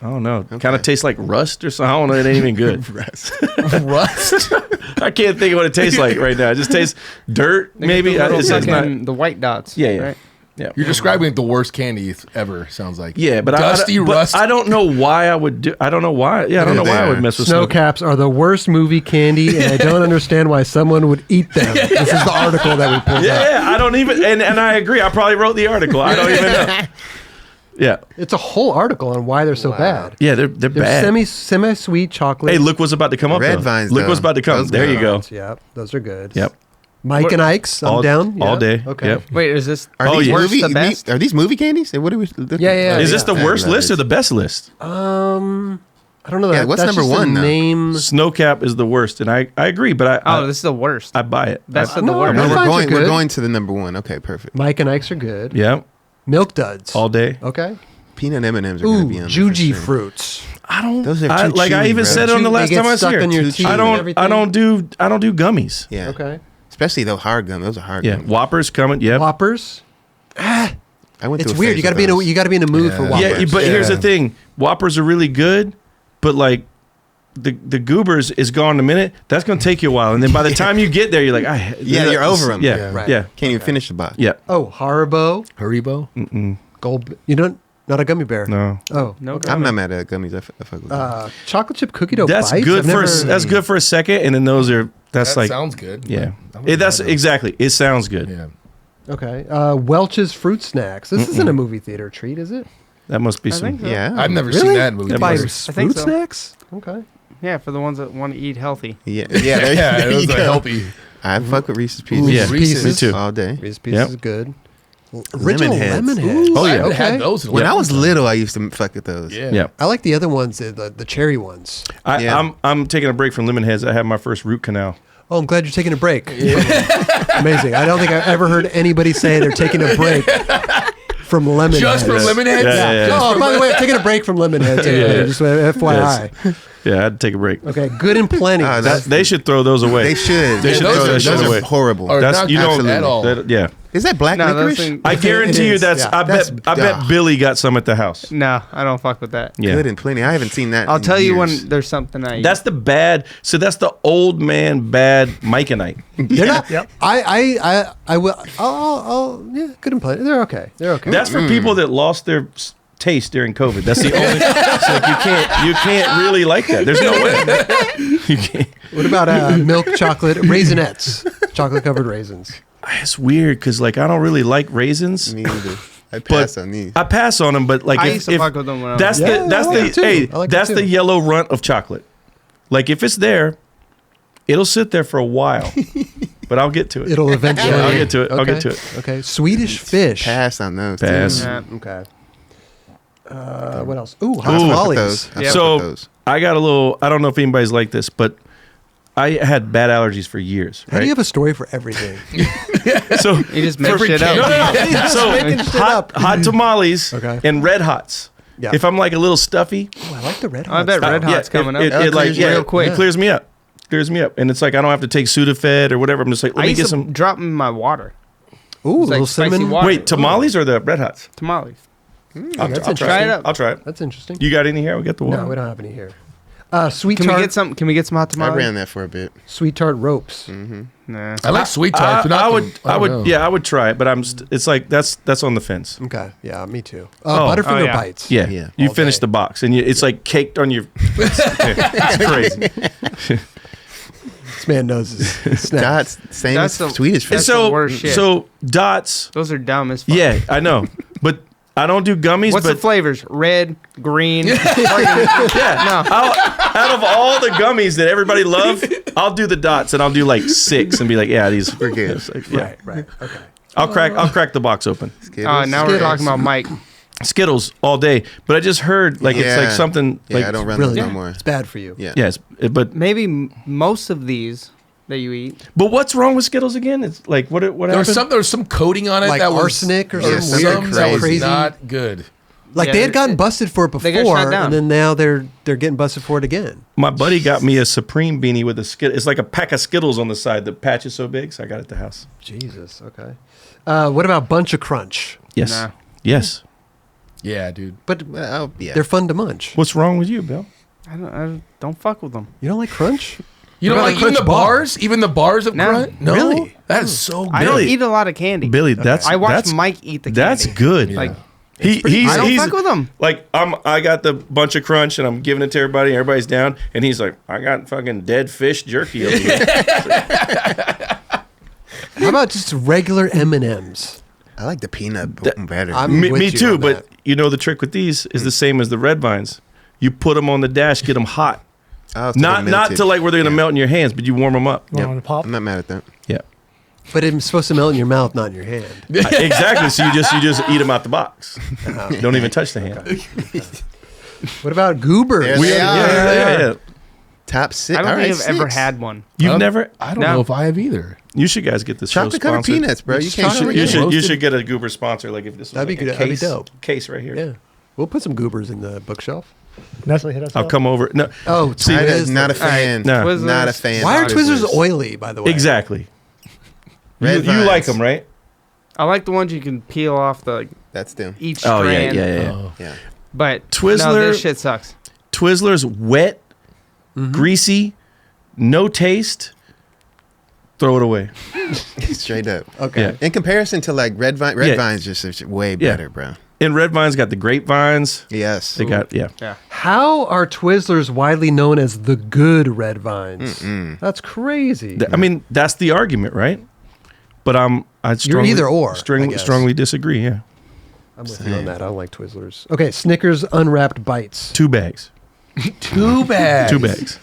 I don't know, kind of tastes like rust or something. I don't know. It ain't even good. Rust. Rust. I can't think of what it tastes like right now. It just tastes dirt, They got maybe. the little It's just not. fucking- the white dots. Yeah, yeah. Right? Yeah. You're describing the worst candy ever. Sounds like. Yeah, but dusty rust. I don't know why I would do. I don't know why. Yeah, I don't know They why I would are. mess with Snow snow. caps are the worst movie candy, and I don't understand why someone would eat them. This is the article that we pulled up. Yeah, I don't even. And I agree. I probably wrote the article. I don't even know. Yeah, It's a whole article on why they're so bad. yeah, they're They're bad. semi-sweet chocolate. Hey, look what's about to come up. Red though. vines, Look though. what's about to come. Those There good you go. ones. Yep, those are good. Yep. Mike and Ike's, I'm All- down. all Yeah. day. Okay. Yep. Wait, is this Are Oh, these yeah. worst movie? the best? Are these movie candies? What are we? Yeah. Is this the I worst love list it. or the best list? I don't know. Yeah, That, what's that's number just the one, though? name. Snowcap is the worst, and I agree, but Oh, this is the worst. I buy it. Best I, of the no, worst. no, No, Red vines are we're good. going to the number one. Okay, perfect. Mike and Ike's are good. yeah, Milk duds. all day. Okay. Peanut M&Ms are going to Ooh, be on there for juji sure. fruits. I don't. Those are I, too like I chewy, even bro. said it on the They last get time I was stuck here. in your Too teeth chewy. and everything. I don't do gummies. Yeah. Okay. Especially those hard gum. Those are hard Yeah, gum. Whoppers coming. Yep. Whoppers. I went It's through a weird. phase You got to with be in a those. you got to be in a mood Yeah. for Yeah, Whoppers. Yeah, but here's Yeah. the thing: Whoppers are really good, but like the Goobers is gone in a minute. That's gonna take you a while, and then by the time you get there, you're like, Yeah, you're over 'em. Yeah, Yeah. Right. yeah, Can't even finish the box. yeah. Oh, Haribo, Haribo. gold. You don't not a gummy bear. No, Oh, No, okay. I'm not mad at gummies. I fuck with them. Chocolate chip cookie dough. that's bites? good I've for never- that's good for a second, and then those are that's That like sounds good. yeah. I wouldn't That's mind those. exactly. It sounds good. Yeah. Okay. Welch's fruit snacks. This isn't a movie theater treat, is it? That must be I some. think so. Yeah. I've never Really? seen that movie. That Buy must- I think fruit so. snacks. Okay. Yeah, for the ones that want to eat healthy. Yeah. Yeah, There those you are go. healthy. I fuck with Reese's Pieces. Yeah, Reese's. me too. All day. Reese's Pieces Yep. is good. Original Lemon lemon heads. heads. Oh, yeah. I haven't Okay. had those. in a When I long was time. little, I used to fuck with those. Yeah. Yeah, I like the other ones, the cherry ones. I, Yeah. I'm taking a break from lemon heads. I had my first root canal. Oh, I'm glad you're taking a break. Amazing. I don't think I've ever heard anybody say they're taking a break from Lemonheads. Just from Lemonheads? Yeah. Oh, by the way, I'm taking a break from Lemonheads. Just FYI. Yeah, I had to take a break. Okay, good and plenty. They should throw those away. They should. They should throw that shit away. Horrible. Or That's not you know absolutely at all. yeah. Is that black No, those licorice? things- I guarantee It you is, that's. yeah. I bet Billy got some at the house. No, I don't fuck with that. Yeah. Good and plenty. I haven't seen that. I'll in tell you years. when there's something I eat. That's the bad. So that's the old man bad Micanite. They're not. Yep. I will. Yeah, good and plenty. They're okay. They're okay. That's for people that lost their taste during COVID. That's the only. It's like you can't really like that. There's no way. You can't. What about milk chocolate raisinets? Chocolate covered raisins. It's weird because like I don't really like raisins. Me either. I pass on these. I pass on them, but like I if, used to if fuck with them when I was that's Yeah, the that's I like the it too. hey I like it that's too. the yellow runt of chocolate. Like if it's there, it'll sit there for a while, but I'll get to it. It'll eventually. I'll get to it. I'll Okay. get to it. Okay. Swedish fish. Pass on those. Pass. Too. Yeah. Okay. What else? Ooh, hot I fuck with tamales. those. I Yep. fuck with So those. I got a little. I don't know if anybody's like this, but I had bad allergies for years. How do Right. you have a story for everything? So You just make shit no, up. no. So making shit up. hot tamales Okay. and red hots. Yeah. If I'm like a little stuffy, Oh, I like the red. I bet Hot Red style. Hot's coming up. It, That like clears you yeah, real quick. It clears me up. Clears me up, and it's like I don't have to take Sudafed or whatever. I'm just like, let I me used get to some. drop 'em in my water. Ooh, It's like little spicy cinnamon. water. Wait, tamales or the red hots? Tamales. I'll that's try Try it up. I'll try it. That's interesting. You got any here? We got the one. No, we don't have any here. Sweet Can tart. we get some? Can we get some hot I tamales? ran that for a bit. Sweet tart ropes. Nah. I like sweet tarts. but not I the- would, I don't would, know. yeah, I would try it, but it's like that's on the fence. Okay. Yeah, me too. Oh. Butterfinger Oh, yeah. bites. Yeah, Yeah. You All finish day. the box, and it's like caked on your. It's crazy. This man knows his snacks. That's same That's as the- Swedish And fish. That's so, the worst shit. so dots. Those are dumb as fuck. Yeah, I know, but I don't do gummies. What's but the flavors? Red, green. yeah, No. out of all the gummies that everybody love, I'll do the dots, and I'll do like 6 and be like, yeah, these We're good. it's like, yeah. Right. Okay. I'll crack the box open. Skittles. Now we're talking about Mike. Skittles all day, but I just heard like it's like Yeah. something Yeah, like I don't run Really, those no more. it's bad for you. Yeah. yes, but Maybe most of these that you eat. what's wrong with Skittles again? It's like what There happened? was some coating on it Like that was arsenic or Yeah, some something weird, crazy. crazy. not good. Like Yeah, they had gotten it- busted for it they got shut before, down. and then now they're getting busted for it again. My buddy got me a Supreme beanie with a Skittle. It's like a pack of Skittles on the side. The patch is so big, so I got it at the house. Jesus. Okay. What about Bunch of Crunch? Yes, Nah. yes. Yeah, dude. But Well, yeah. they're fun to munch. What's wrong with you, Bill? I don't fuck with them. You don't like Crunch? You What know, about like even Crunch the bar? bars, even the bars of No. Crunch. No, Really? that is so good. I don't Billy. eat a lot of candy. Billy, that's I watch that's, Mike eat the candy. That's good. Yeah. Like He's I don't he's fuck with them. like I got the bunch of crunch and I'm giving it to everybody. And everybody's down, and he's like, I got fucking dead fish jerky over here. How about just regular M&Ms? I like the peanut better. I'm me with you too, on but that. you know the trick with these is the same as the red vines. You put them on the dash, get them hot. Oh, so Not they're not melted. to like where they're gonna melt in your hands, but you warm them up. You want to pop? I'm not mad at that. Yeah, But it's supposed to melt in your mouth, not in your hand. exactly. So you just eat them out the box. Don't even touch the hand. What about Goober? There We they are- are. yeah. Top 6. I don't All think right, I've ever 6. had one. You've never. I don't No. know if I have either. You should guys get this show Chocolate covered sponsored. peanuts, bro. You You can't should, forget you it. should, you Roasted. should get a Goober sponsor. Like if this was That'd be like a good. That'd be case, dope. case right here. Yeah. We'll put some Goobers in the bookshelf. Nestle hit us I'll up. come over. No, Oh, See, I'm Twizzlers. not a fan. No. Twizzlers. Not a fan. Why are of Twizzlers oily, by the way? exactly. Red You like vines. them, right? I like the ones you can peel off the That's them. each Oh yeah, strand. yeah, yeah. Oh. Yeah. But Twizzler- no, this shit sucks. Twizzlers wet, greasy, no taste. Throw it away. Straight up. Okay. Yeah. In comparison to like red Yeah. vines, just way Yeah. better, bro. And red vines got the grapevines. Yes. They got yeah. How are Twizzlers widely known as the good red vines? That's crazy. I mean, that's the argument, right? But I strongly, either or, I guess. strongly disagree. Yeah, I'm with you on that. I don't like Twizzlers. Okay, Snickers unwrapped bites. 2 bags. Too bad. 2 bags.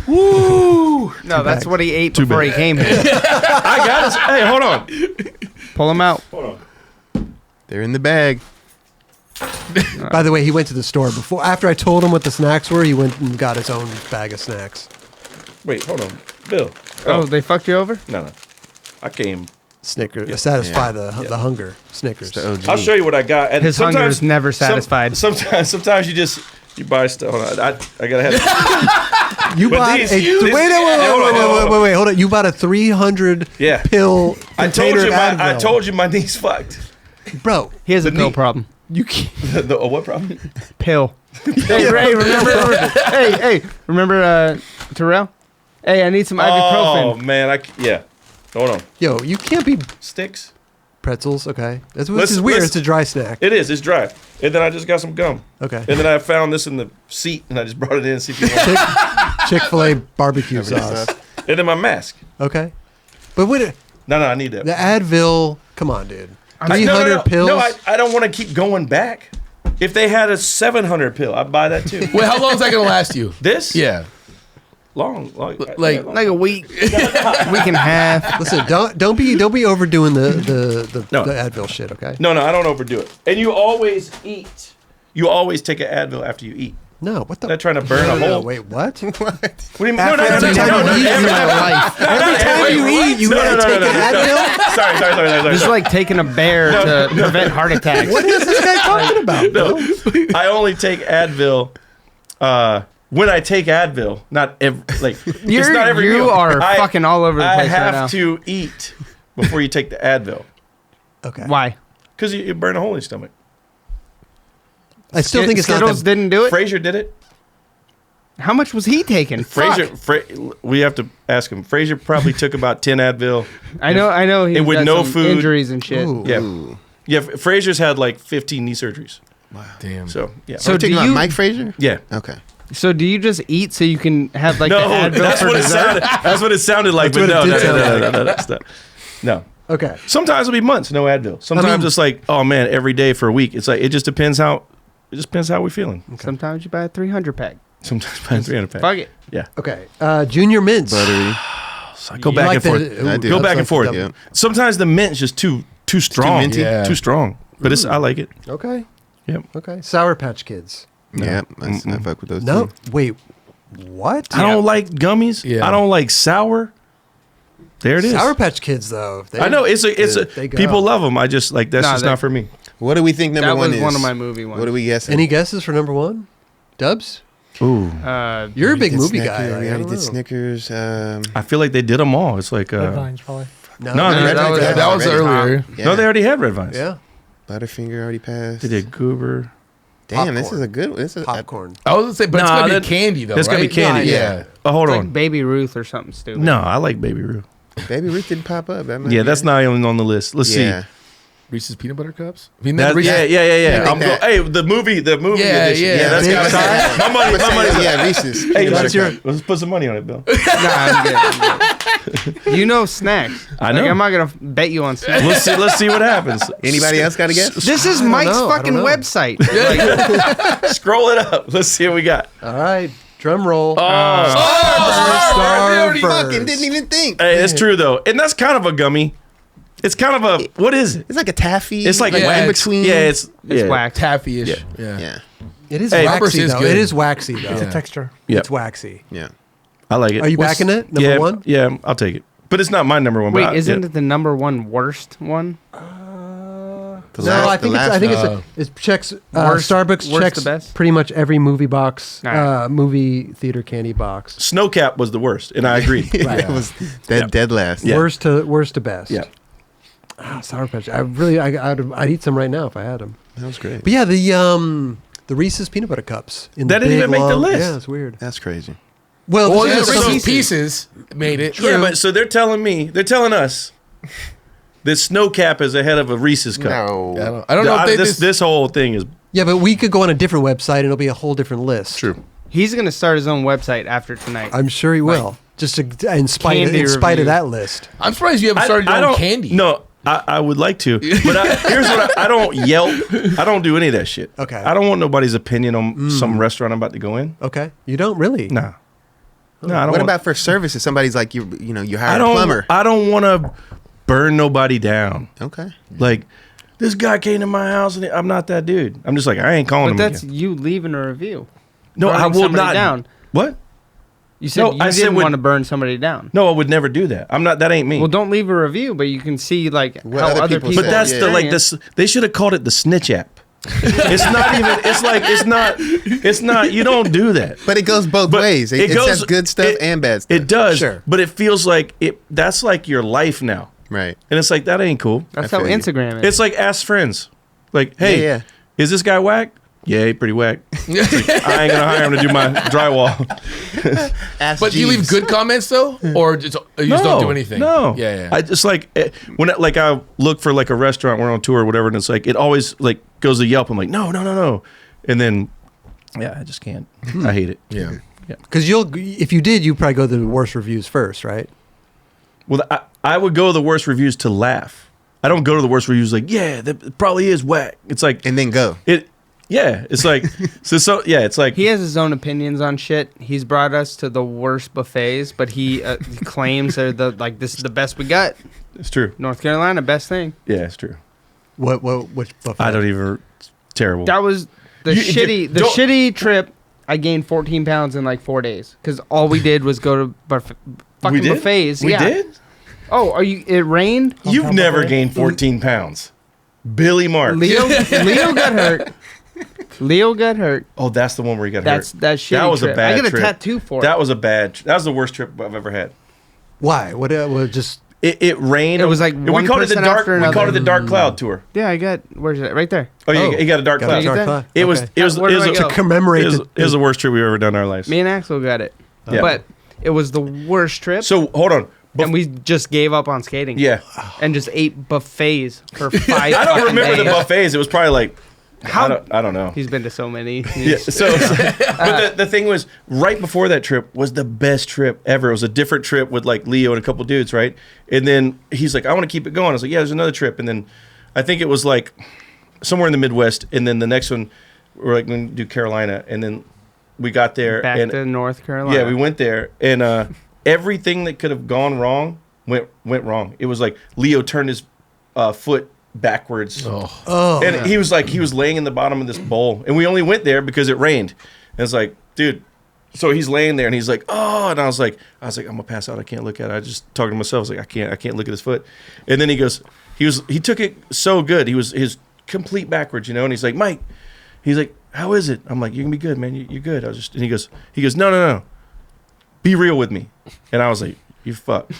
No, that's what he ate Too before bad. he came here. I got us. Hey, hold on. Pull him out. They're in the bag. By the way, he went to the store before. After I told him what the snacks were, he went and got his own bag of snacks. Wait, hold on. Bill. Oh, they fucked you over? No. I came. Snickers. Satisfy the hunger. Snickers. The OG. I'll show you what I got. And His hunger is never satisfied. Sometimes you buy stuff. Hold on. I gotta have. You But bought these- wait, hold on. hold on. You bought a 300 Yeah. pill I told container you. of I Advil. told you my knees fucked. Bro, He has a The pill knee- problem. You can't. What problem? Pill. Hey, Ray, remember? hey, remember Terrell? Hey, I need some Oh ibuprofen. man, yeah. Hold on. yo, you can't be Sticks. pretzels. Okay, this Let's- is weird. let's- It's a dry snack. It is. It's dry. And then I just got some gum. Okay. And then I found this in the seat, and I just brought it in. See if you want. Chick-fil-A barbecue sauce. And then my mask. Okay, but what? No, I need that. The Advil. Come on, dude. No, 300 pills. No, I don't want to keep going back. If they had a 700 pill, I'd buy that too. Wait, how long is that gonna last you? This? Yeah. Long. Like Like a week, week and a half. Listen, don't be overdoing the No. Advil shit. Okay. No, I don't overdo it. And you always eat. You always take an Advil after you eat. No, what the? Not trying to burn a hole. Wait, what? What do you mean? Every time you eat, every every time you eat, you gotta take an Advil. Sorry. This is like taking a bear to prevent heart attacks. What is this guy talking about? No, I only take Advil when I take Advil. Not every, like it's not every You meal. are fucking all over the I place right have now. to eat before you take the Advil Okay. Why? because you burn a hole in your stomach. I still think it's Skittles not that. didn't do it. Frazier did it. How much was he taking? Frazier, Fuck. we have to ask him. Frazier probably took about 10 Advil. I know. He And with got no some food. injuries and shit. Ooh. Yeah, Frazier's had like 15 knee surgeries. Damn. So yeah, So Are we do talking about you? Mike Frazier? yeah. Okay. So do you just eat so you can have like No, the Advil that's for what it dessert? sounded. That's what it sounded like. That's But what it no, did sound no, that's not. No. Okay. Sometimes it'll be months, no Advil. Sometimes it's like, oh man, every day for a week. It's like it just depends how we're feeling. Sometimes you buy a 300 pack. Sometimes by 300 pack. Fuck it. Yeah. Okay. Junior mints. Buttery. So I go You back like and forth. the- I do. Go that's back and like forth. the- Yeah. Sometimes the mint's just too strong. minty? Yeah. Too strong. But I like it. Okay. Yep. Okay. Sour Patch Kids. Yeah, I fuck with those. No. Too. Wait. What? I don't like gummies. Yeah. I don't like sour. There it is. Sour Patch Kids, though. I know it's a they go. people love them. I just like that's Nah, just they- not for me. What do we think number That one was is? one of my movie ones. What do we guessing? Any guesses for number one? Dubs? Ooh. You're a big Did movie Snickers, guy. We I already don't did know. Snickers. I feel like they did them all. It's like Red Vines, probably. No, No, Red that Vines was- passed that was already. earlier. Yeah. no, they already had red vines. Yeah. Butterfinger already passed. They did goober. Damn, this Popcorn. is a good. This is Popcorn. I was gonna say, but it's Nah, gonna that- be candy though. That's gonna be right? candy. Yeah. Oh, hold It's on. like Baby Ruth or something stupid. No, I like Baby Ruth. Baby Ruth didn't pop up. That might Yeah, be that's it. not even on the list. Let's Yeah. Reese's peanut butter cups. I mean, see. Reese's- Yeah. I I'm think hey, the movie Yeah, edition. yeah. that's Big gotta size? be. My money's Yeah, Reese's. Hey, Peanut let's, butter cup. let's put some money on it, Bill. Nah, I'm good. You know snacks. I know. Like, I'm not gonna bet you on snacks. Let's see what happens. Anybody else got a guess? This is I don't Mike's know, I fucking don't know. website. Like, Scroll it up. Let's see what we got. All right. Drum roll. already Fucking didn't even think. Hey, it's true though, and that's kind of a gummy. It's kind of a what is it? It's like a taffy. It's like Yeah, wax. in between. Yeah, it's it's whack. taffy-ish. Yeah. Yeah. Yeah, It is Hey, waxy, Rubbers is though. good. It is waxy, though. Yeah. Texture. yeah. It's waxy. yeah. I like it. Are you What's- backing it? Number yeah, one? Yeah, I'll take it. But it's not my number one. Wait, but isn't yeah. it the number one worst one? The No, last- I think the it's. I last think one. it checks. Worst- Starbucks worst checks to best? pretty much every movie box, Alright. movie theater candy box. Snowcap was the worst, and I agree. Right. It was dead last. Yeah. Worst to best. Yeah. Sour Patch. I'd eat some right now if I had them. That was great. But yeah, the Reese's peanut butter cups. In the That didn't big, even make the long- list. Yeah, it's weird. That's crazy. Well, Well, this the is Reese's Pieces made it. Yeah, but so they're telling us that Snowcap is ahead of a Reese's cup. No. I don't know if they this whole thing is yeah, but we could go on a different website and it'll be a whole different list. true. He's gonna start his own website after tonight. I'm sure he will. Just in spite Candy of review. that list. I'm surprised you haven't started your own don't candy. No, I would like to, but here's what I don't Yelp. I don't do any of that shit. Okay. I don't want nobody's opinion on some restaurant I'm about to go in. Okay, you don't really. Nah. No, I don't. What want, about for services? Somebody's like you I hire a don't. plumber. I don't want to burn nobody down. Okay. Like this guy came to my house and I'm not that dude. I'm just like I ain't calling But him that's again. you leaving a review. No, I Burning will somebody not. down. What? You said No, you I said didn't would- want to burn somebody down. No, I would never do that. I'm not. That ain't me. Well, don't leave a review, but you can see like What how other other people people. but that's Yeah. the like this. They should have called it the snitch app. It's not even. It's like it's not. It's not. You don't do that. But it goes both But ways. It goes- says good stuff it- and bad stuff. It does. Sure. But it feels like it. That's like your life now, Right. and it's like that ain't cool. That's I how feel you. Instagram is. It's like ask friends. Like, hey, Yeah. is this guy whack? Yeah, he pretty whack. I ain't gonna hire him to do my drywall. Ask But do you leave Jeeves. good comments though, or just you just don't do anything? No. Yeah. I just like when like I look for like a restaurant, we're on tour or whatever, and it's like it always like goes to Yelp. I'm like, no, and then yeah, I just can't. I hate it. Yeah. Because if you did, you'd probably go to the worst reviews first, right? Well, I would go to the worst reviews to laugh. I don't go to the worst reviews like, yeah, that probably is whack. It's like And then go. yeah, it's like so yeah, it's like he has his own opinions on shit. He's brought us to the worst buffets, but he claims they're this is the best we got. it's true. North Carolina, best thing. Yeah, it's true. Which buffet? I don't even. It's terrible. That was the don't- shitty trip. I gained 14 pounds in like 4 days because all we did was go to fucking did? buffets. We yeah. did. Oh, are you? It rained. You've never gained 14 pounds. Billy Marks. Leo got hurt. Leo got hurt. Oh, that's the one where he got That's hurt. that shitty That was trip. a bad I get a trip. tattoo for it. That was the worst trip I've ever had. Why? What? Just It rained. It was like we one called it the person dark. after We called another. it the dark cloud tour. Yeah, I got. Where's it? Right there. Oh, yeah, Oh, you got a dark got cloud. a dark that? cloud. It was. Okay. It was. Where It did was I a- go? To commemorate It was the worst trip we've ever done in our lives. Me and Axel got it. Yeah. But it was the worst trip. So hold on. and we just gave up on skating. Yeah, And just ate buffets for 5 I don't fucking remember the days. buffets. It was probably like How- I don't know. He's been to so many. Yeah, so but the thing was, right before that trip was the best trip ever. It was a different trip with like Leo and a couple dudes, right? And then he's like, I want to keep it going. I was like, yeah, there's another trip. And then I think it was like somewhere in the Midwest. And then the next one, we're like going to do Carolina. And then we got there. Back and to North Carolina. yeah, we went there. And everything that could have gone wrong went wrong. It was like Leo turned his foot backwards. oh, And he was laying in the bottom of this bowl, and we only went there because it rained. And it's like, dude. So he's laying there, and he's like, oh, and I was like, I'm gonna pass out. I can't look at it. I just talking to myself. I was like, I can't look at his foot. And then he took it so good. His complete backwards, and he's like, Mike, he's like, how is it? I'm like, you're gonna be good, man. You're good. And he goes, no, be real with me. And I was like, you fuck.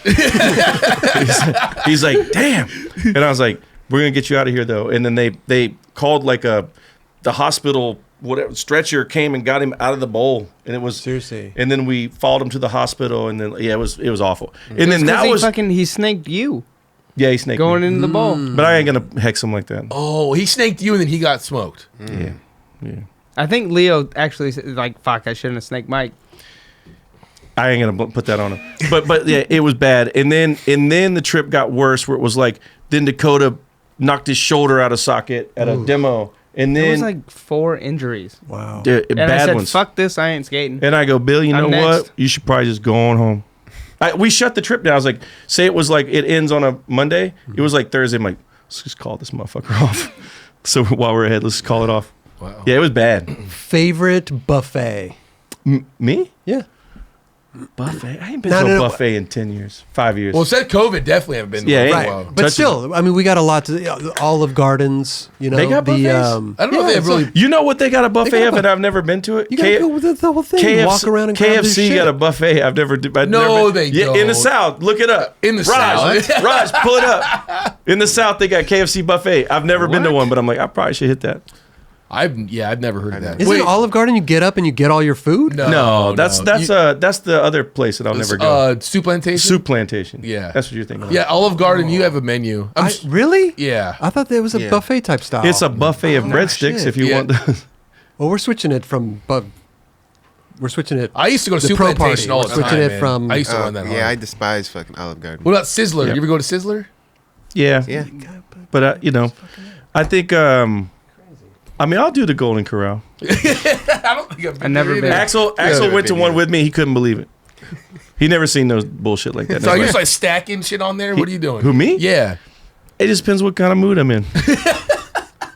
he's like, damn. And I was like, we're gonna get you out of here though. And then they called like the hospital, whatever stretcher came and got him out of the bowl, and it was seriously. And then we followed him to the hospital, and then it was awful. And It then that was he snaked you he snaked going me. into the bowl. But I ain't gonna hex him like that. Oh, he snaked you and then he got smoked. Yeah. I think Leo actually said, like, fuck, I shouldn't have snaked Mike. I ain't gonna put that on him. But yeah, it was bad. And then the trip got worse, where it was like then Dakota knocked his shoulder out of socket at a demo, and There was then like 4 injuries. Wow. And I bad said, ones. fuck this, I ain't skating. And I go, Bill, you know I'm what? next. You should probably just go on home. We shut the trip down. I was like, say it was like it ends on a Monday. It was like Thursday. I'm like, let's just call this motherfucker off. So while we're ahead, let's just call it off. Wow. Yeah, it was bad. Favorite buffet? Me? Yeah. Buffet? I ain't been No, to no, a no. buffet in 10 years, 5 years. Well, said COVID definitely haven't been. Yeah, for a right. while. But Touch still, I mean, we got a lot to Olive Gardens. They got buffets? I don't know if they have really. You know what they got a buffet got a of, and I've never been to it? You gotta go with the whole thing. KFC, Walk around and grab this KFC shit. got a buffet. I've never. No, they in the don't. South. Look it up. In the Raj, South. Raj, pull it up. In the South, they got KFC buffet. I've never been to What? one, but I'm like, I probably should hit that. I've never heard of that. Isn't it Olive Garden? You get up and you get all your food. No, that's the other place that I'll never go. Soup Plantation. Soup Plantation. Yeah. That's what you're thinking. Of. Yeah, Olive Garden. You have a menu. Really? Yeah. I thought there was a Yeah. buffet type style. It's a buffet of breadsticks shit. if you Yeah. want. The, Well, we're switching it from. We're switching it. I used to go to The Soup pro Plantation party. all the We're time. switching it man. from- I used to run that. Yeah, I hard. despise fucking Olive Garden. What about Sizzler? Yeah. You ever go to Sizzler? yeah. Yeah. But I think. I mean, I'll do the Golden Corral. I don't think I've I've never there been. either. Axel never went to been one either. with me. He couldn't believe it. He never seen no bullshit like that. So It's you're like, just like stacking shit on there? What are you doing? Who, me? Yeah. it just depends what kind of mood I'm in.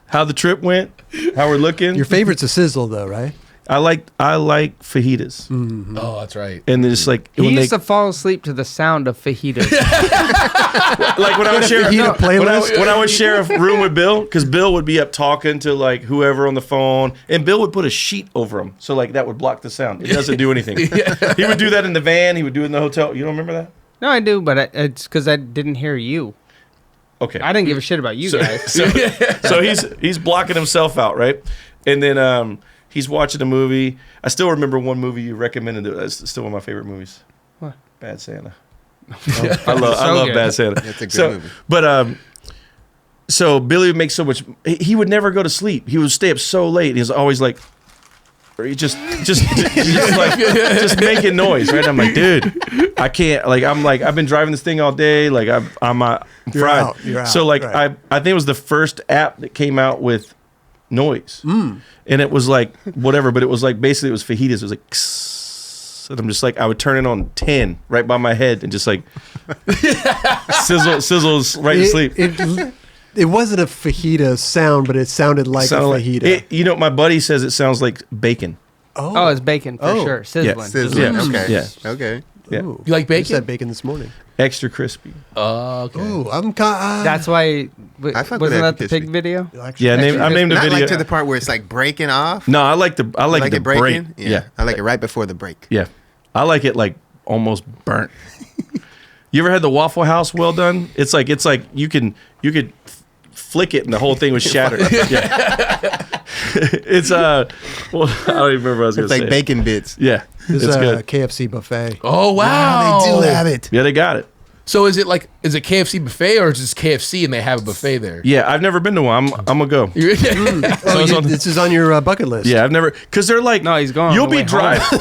How the trip went, how we're looking. Your favorite's a sizzle, though, right? I like fajitas, Oh, that's right. and then just like He when used to fall asleep to the sound of fajitas. like when I would share fajita playlist? when I would share a room with Bill, because Bill would be up talking to like whoever on the phone, and Bill would put a sheet over him, so like that would block the sound. It doesn't do anything. He would do that in the van. He would do it in the hotel. You don't remember that? No, I do, but it's because I didn't hear you. Okay. I didn't give a shit about you guys. So he's blocking himself out, right? And then he's watching a movie. I still remember one movie you recommended. That's still one of my favorite movies. What? Bad Santa. I love good. Bad Santa. That's a good movie. But so Billy would make so much. He would never go to sleep. He would stay up so late. He was always like, or he just making noise, right? I'm like, dude, I can't. Like, I've been driving this thing all day. Like, I'm fried. You're out, so like, right. I think it was the first app that came out with noise, and it was like whatever, but it was like basically it was fajitas. It was like, and I'm just like, I would turn it on 10 right by my head and just like sizzles right to sleep. It wasn't a fajita sound, but it sounded like a fajita. You know, my buddy says it sounds like bacon. Oh, it's bacon for Oh. sure. Sizzling. Sizzling. Yeah. Okay. Yeah. Okay. Yeah. Ooh. You like I just bacon? had bacon this morning. Extra crispy. Oh, okay. Ooh, That's why. I fuck Wasn't with that that the pig video? Yeah, I named the Not video. like to the part where it's like breaking off. No, I like the Like the it break. breaking. Yeah. I like it right before the break. Yeah. I like it like almost burnt. You ever had the Waffle House well done? It's like you could flick it and the whole thing was shattered. Yeah. It's well, I don't even remember what I was going It's to say. like bacon bits. Yeah. This It's is a good. KFC buffet. Oh, wow. They do have it. Yeah, they got it. So is it KFC buffet or is it just KFC and they have a buffet there? Yeah, I've never been to one. I'm gonna go. Oh, this is on your bucket list. Yeah, I've never, because they're like, No, he's going You'll on the be way driving.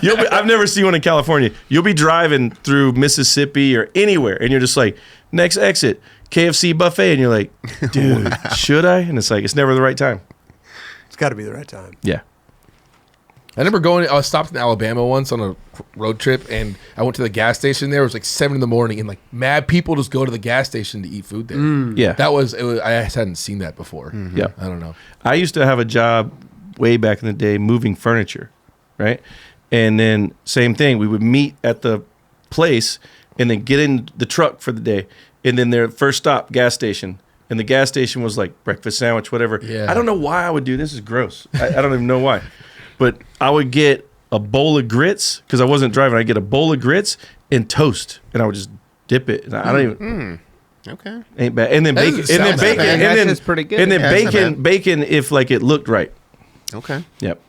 You'll be. I've never seen one in California. You'll be driving through Mississippi or anywhere, and you're just like, next exit, KFC buffet, and you're like, dude, should I? And it's like, it's never the right time. It's got to be the right time. Yeah. I remember I was stopped in Alabama once on a road trip and I went to the gas station there. It was like 7 in the morning and like mad people just go to the gas station to eat food there. Yeah. That was, I hadn't seen that before. Yeah. I don't know. I used to have a job way back in the day moving furniture, right? And then same thing, we would meet at the place and then get in the truck for the day. And then their first stop, gas station. And the gas station was like breakfast sandwich, whatever. Yeah. I don't know why I would do this. Is gross. I don't even know why. But I would get a bowl of grits because I wasn't driving. I'd get a bowl of grits and toast, and I would just dip it. And I don't even Okay. ain't bad. And then That bacon, doesn't and then sound that bacon, bad. and That's then just pretty good. And then Yeah, it's not bacon if like it looked right. Okay. Yep.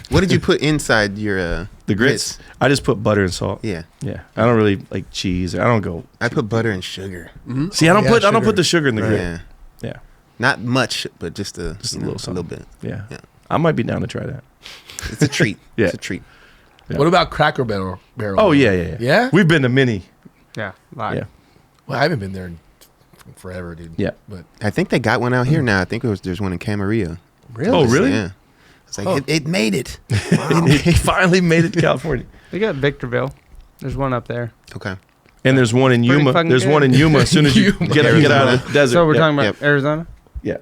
What did you put inside your The grits, I just put butter and salt. Yeah. Yeah. I don't really like cheese. I don't go. I put butter and sugar. See, I don't Yeah, put sugar. the sugar in the grit. Yeah. Yeah. Not much, but just a a little a something. little bit. Yeah. Yeah. I might be down to try that. It's a treat. Yeah. It's a treat. Yeah. What about Cracker Barrel? Oh yeah. Yeah? We've been to many. Yeah. Live. Yeah. Well, I haven't been there in forever, dude. Yeah. But I think they got one out here now. I think there's one in Camarillo. Really? Oh, really? Yeah. It's like it made it. He finally made it to California. We got Victorville. There's one up there. Okay. And there's one in Pretty Yuma. fucking There's good. one in Yuma as soon as you get out of the desert. So we're Yeah. talking about Yep. Arizona? Yeah.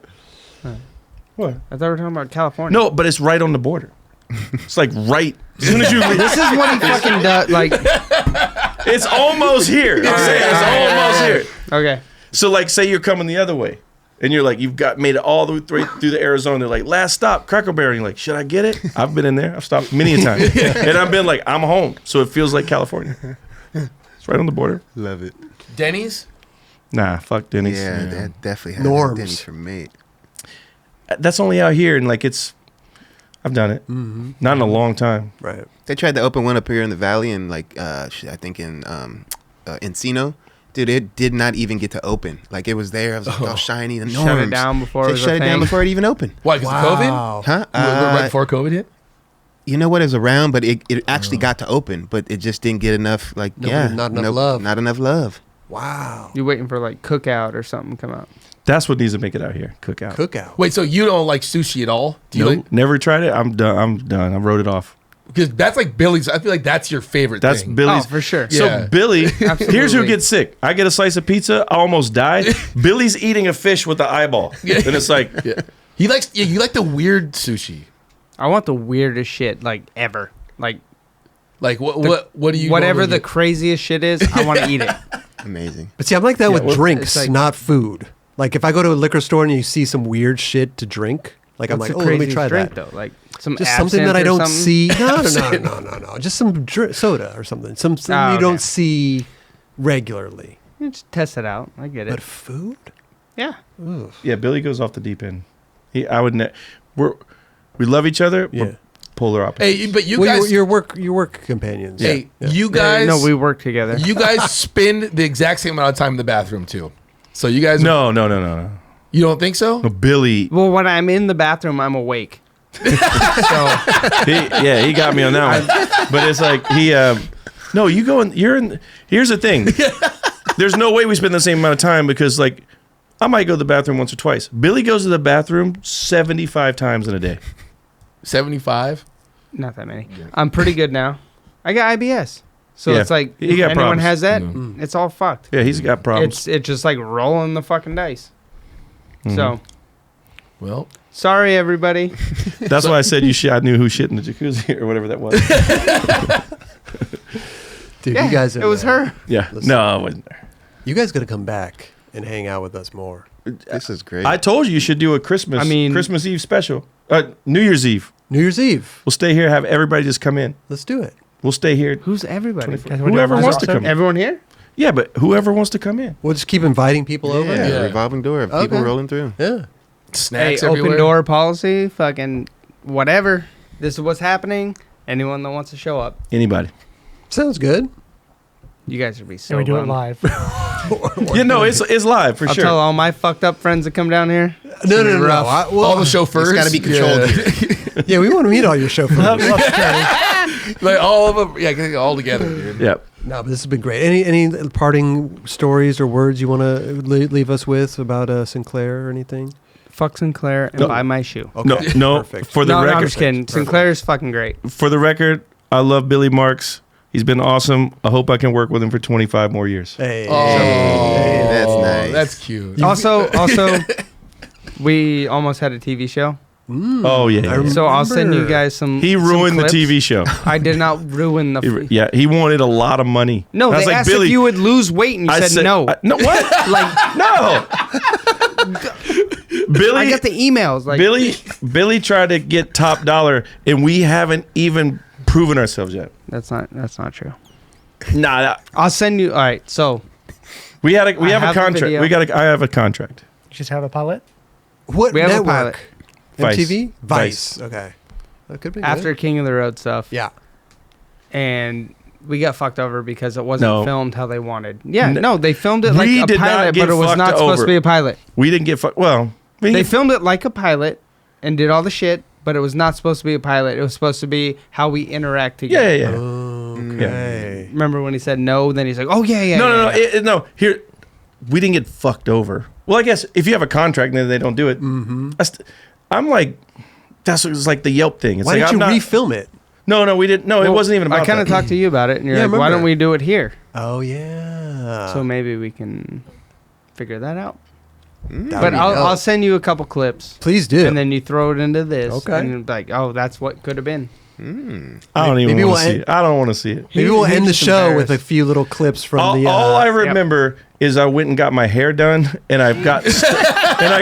What? I thought we were talking about California. No, but it's right on the border. It's like right as soon as you. This is what he fucking does. Like, It's almost here. I'm saying it's almost here. okay. So like, say you're coming the other way, and you're like, you've made it all the way through the Arizona. They're like, last stop, Cracker Barrel. And you're like, should I get it? I've been in there. I've stopped many a time, and I've been like, I'm home. So it feels like California. It's right on the border. Love it. Denny's? Nah, fuck Denny's. Yeah, that definitely has Norms. Denny's for me. That's only out here, and like I've done it. Not in a long time. Right. They tried to open one up here in the valley, and like I think in Encino. Dude, it did not even get to open. Like it was there. I was like, all shiny. The norms. Shut it down before it They was shut a it down thing. before it even opened. Why? Because of COVID? Wow. Huh? Right before COVID hit? You know what? It was around, but it actually got to open, but it just didn't get enough. Like, Not enough love. Not enough love. Wow. You waiting for like Cookout or something to come out? That's what needs to make it out here. Cookout. Cookout. Wait, so you don't like sushi at all? Do you Nope. like? Never tried it. I'm done. I wrote it off. Because that's like Billy's. I feel like that's your favorite That's thing. Billy's. Oh, for sure. So Yeah. Billy, here's who Absolutely. gets sick. I get a slice of pizza. I almost die. Billy's eating a fish with the eyeball, and it's like, Yeah. He likes. Yeah, you like the weird sushi. I want the weirdest shit like ever. Like what do you whatever normally the get? craziest shit is, I want to eat it. Amazing. But see, I'm like that with well, drinks, it's like- not food. Like if I go to a liquor store and you see some weird shit to drink, like I'm What's like, the oh, let me craziest try drink, that. though? Like some Just something that absinthe I or don't something? see. No. Just some soda or something. Something Oh, you okay. don't see regularly. You just test it out. I get it. But food? Yeah. Ugh. Yeah, Billy goes off the deep end. I would. We love each other. Yeah. We're polar opposites. Hey, but you Well, guys, your work companions. hey, Yeah. you guys, No, we work together. you guys spend the exact same amount of time in the bathroom too. So you guys, No. you don't think so? No, Billy. Well, when I'm in the bathroom, I'm awake. So He got me on that one. But it's like no, you go in. You're in. Here's the thing. There's no way we spend the same amount of time because like I might go to the bathroom once or twice. Billy goes to the bathroom 75 times in a day. 75. not that many. I'm pretty good now. I got IBS. So Yeah, it's like he if got anyone problems. has that, Mm. it's all fucked. Yeah, he's got problems. It's just like rolling the fucking dice. Mhm. So Well, sorry everybody. That's why I said you shit. I knew who shit in the jacuzzi or whatever that was. Dude, Yeah, you guys are, it was her. Yeah. Listen. No, I wasn't there. You guys got to come back and hang out with us more. This is great. I told you should do a Christmas. I mean- Christmas Eve special. New Year's Eve. New Year's Eve. We'll stay here. Have everybody just come in. Let's do it. We'll stay here. Who's everybody? Whoever wants to come. Everyone here? Yeah, but whoever wants to come in. We'll just keep inviting people over. yeah, Yeah. revolving door of people Okay. rolling through. Yeah. Hey, snacks open everywhere. door policy, fucking whatever. This is what's happening. Anyone that wants to show up, Anybody. Sounds good. you guys would be so And we do it bummed. live. Yeah, no, it's live for I'll sure. tell all my fucked up friends that come down here. No. rough. All the chauffeurs. It's got to be controlled. Yeah, we want to meet all your chauffeurs. Like all of them. Yeah, get it all together, dude. Yeah. No, but this has been great. Any parting stories or words you want to leave us with about Sinclair or anything? Fuck Sinclair and No. buy my shoe. Okay. No. Perfect. For the No, record, I'm just kidding. Perfect. Sinclair's fucking great. for the record, I love Billy Marks. He's been awesome. I hope I can work with him for 25 more years. Hey. Hey, that's nice. That's cute. Also, we almost had a TV show. Oh yeah. I remember. So I'll send you guys some. He some ruined the clips. TV show. I did not ruin the. Yeah, he wanted a lot of money. No, I was they like, asked Billy, if you would lose weight, and you I said no. No, what? Like No. Billy, I got the emails. Like Billy tried to get top dollar, and we haven't even proven ourselves yet. that's not true. Nah, I'll send you. All right, so we have I a have the contract. video. I have a contract. You just have a pilot. What We have a network? pilot. Vice. MTV? Vice. Vice. Okay. That could be After good. King of the Road stuff, Yeah. and we got fucked over because it wasn't No. filmed how they wanted. Yeah, N- no, they filmed it like We a did not pilot, get but it was fucked not supposed over. to be a pilot. We didn't get well. They filmed it like a pilot and did all the shit, but it was not supposed to be a pilot. It was supposed to be how we interact together. yeah. Okay. Remember when he said no? Then he's like, "Oh yeah, yeah." No. yeah. No. Here, we didn't get fucked over. Well, I guess if you have a contract and then they don't do it, I'm like, that's what it's like the Yelp thing. It's Why like, didn't you I'm not, refilm it? No, we didn't. No, it Well, wasn't even about I kind of that. talked to you about it, and you're Yeah, I like, "Why remember. don't we do it here?" Oh, yeah. So maybe we can figure that out. That But would be I'll dope. send you a couple clips, Please do. and then you throw it into this. Okay. And you're like, oh, that's what could have been. I don't even Maybe want we'll to see end- it. I don't want to see it. Maybe we'll He's end the just show with a embarrassed. few little clips from All, the. all I remember is I went and got my hair done, and I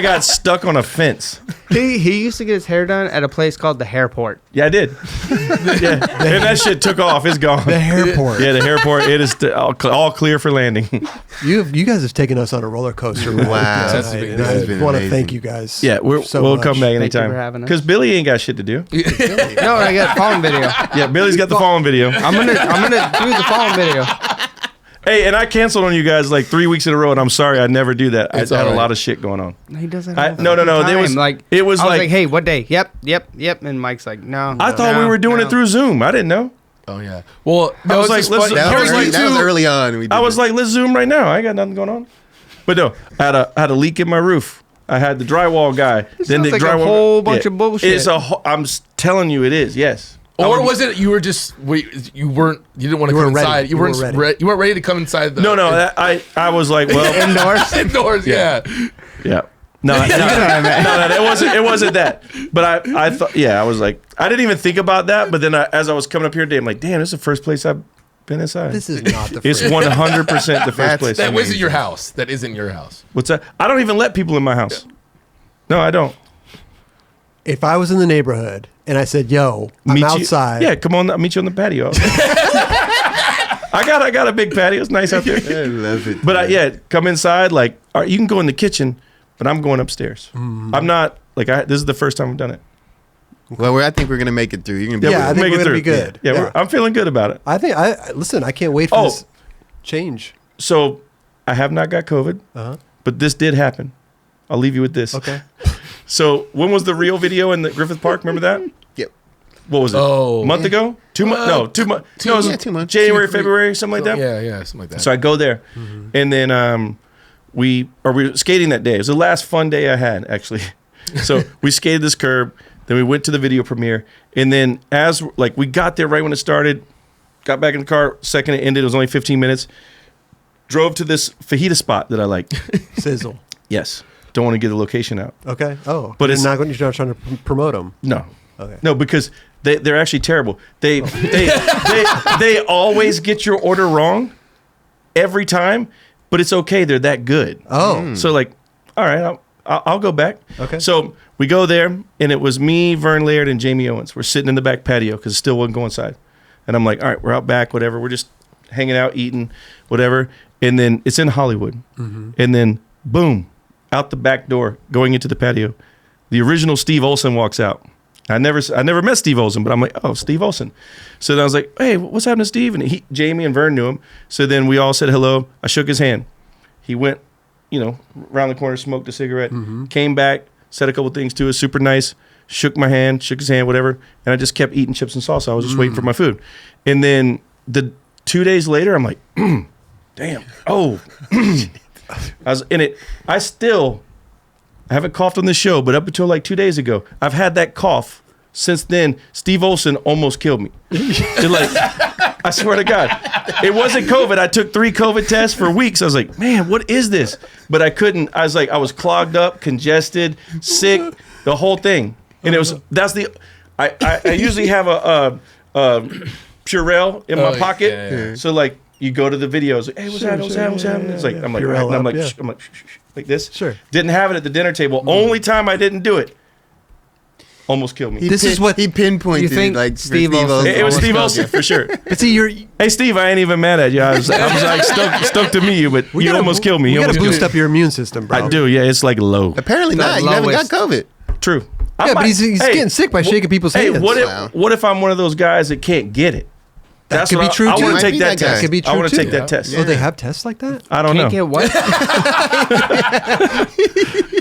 got stuck on a fence. He used to get his hair done at a place called the Hairport. Yeah, I did. Yeah, and that shit took off. It's gone. the hairport. Yeah, the airport. It is all clear for landing. You guys have taken us on a roller coaster. ride Wow. tonight, That's been and good. I This has been want to amazing. thank you guys. Yeah, we'll so come back Thank you anytime. for having us. Because Billy ain't got shit to do. No, I got fallen video. Yeah, Billy's got the fallen video. I'm gonna do the fallen video. Hey, and I canceled on you guys like 3 weeks in a row, and I'm sorry I never do that. It's I had all a right. lot of shit going on. He does that. I- all the no, fucking there time. was- like it was I was like- like, hey, what day? Yep. And Mike's like, no. I thought we were doing it through Zoom. I didn't know. Oh yeah. Well, I was like, let's- That Here was, we early, go. that was early on. We did I was it. like, let's Zoom right now. I ain't got nothing going on. But no, I had a leak in my roof. I had the drywall guy. Then the sounds like a drywall whole bunch of bullshit. It's I'm telling you, it is. Yes. or was it you were just you didn't want to You come weren't ready. inside? You weren't ready. You weren't ready to come inside. No. I was like, well, indoors. indoors. Yeah. yeah. No, it wasn't that. But I thought, I was like, I didn't even think about that. But then as I was coming up here today, I'm like, damn, this is the first place I've been inside. This is not the It's first. 100% the first place. That wasn't your house. That isn't your house. What's that? I don't even let people in my house. No, I don't. If I was in the neighborhood and I said, "Yo, I'm Meet you- outside," Yeah, come on, I'll meet you on the patio. I got a big patio. It's nice out there. I love it. But come inside. Like, all right, you can go in the kitchen, but I'm going upstairs. I'm not like this is the first time I've done it. Well, I think we're gonna make it through. You're gonna be Yeah, I able to think make we're it gonna be through. good. Yeah, I'm feeling good about it. I think listen. I can't wait for this change. So I have not got COVID, but this did happen. I'll leave you with this. Okay. So when was the real video in the Griffith Park? Remember that? Yep. What was it? Oh. A month ago? 2 months? No, 2 months. No, it was 2 months. January, 2, 3. February, something like that. Yeah, something like that. So I go there, and then we were skating that day. It was the last fun day I had, actually. So we skated this curb, then we went to the video premiere, and then as we got there right when it started, got back in the car, second it ended, it was only 15 minutes, drove to this fajita spot that I like. Sizzle. Yes. Don't want to get the location out. Okay. Oh, But you're it's- not trying to promote them. No. Okay. No, because they're actually terrible. They always get your order wrong every time, but it's okay. They're that good. Oh. So all right, I'll go back. Okay. So we go there, and it was me, Vern Laird, and Jamie Owens. We're sitting in the back patio because it still wouldn't go inside. And I'm like, all right, we're out back, whatever. We're just hanging out, eating, whatever. And then it's in Hollywood. And then boom, out the back door, going into the patio, the original Steve Olsen walks out. I never met Steve Olsen, but I'm like, oh, Steve Olsen. So then I was like, hey, what's happening to Steve? And Jamie and Vern knew him. So then we all said hello. I shook his hand. He went, around the corner, smoked a cigarette, came back, said a couple things to us, super nice, shook my hand, shook his hand, whatever. And I just kept eating chips and salsa. I was just waiting for my food. And then 2 days later, I'm like, damn. Oh, I was in it. I haven't coughed on this show, but up until 2 days ago, I've had that cough. Since then, Steve Olsen almost killed me. I swear to God, it wasn't COVID. I took 3 COVID tests for weeks. I was like, man, what is this? But I couldn't. I was clogged up, congested, sick, the whole thing. And I usually have a Purell in my pocket. Yeah. So you go to the videos, hey, what's happening? What's happening? It's I'm like, Purell I'm like, yeah. shh, I'm like, shh, like this. Sure. Didn't have it at the dinner table. Only time I didn't do it. Almost killed me. He pinpointed. You think like Steve Olsen- It was almost Steve killed Olsen for sure. But see, Hey Steve, I ain't even mad at you. I was stoked to meet you, but you almost killed me. You You got to almost boost killed up your immune system, bro. I do, yeah. It's low. Apparently The not. You haven't got lowest. COVID. True. Yeah, but he's getting sick by shaking people's hands. Wow. What if I'm one of those guys that can't get it? That could what be true, I too. want Might to take be that that guy. test. Could be I true, want to take too. that test. Oh, they have tests like that? I don't know. Can't get what?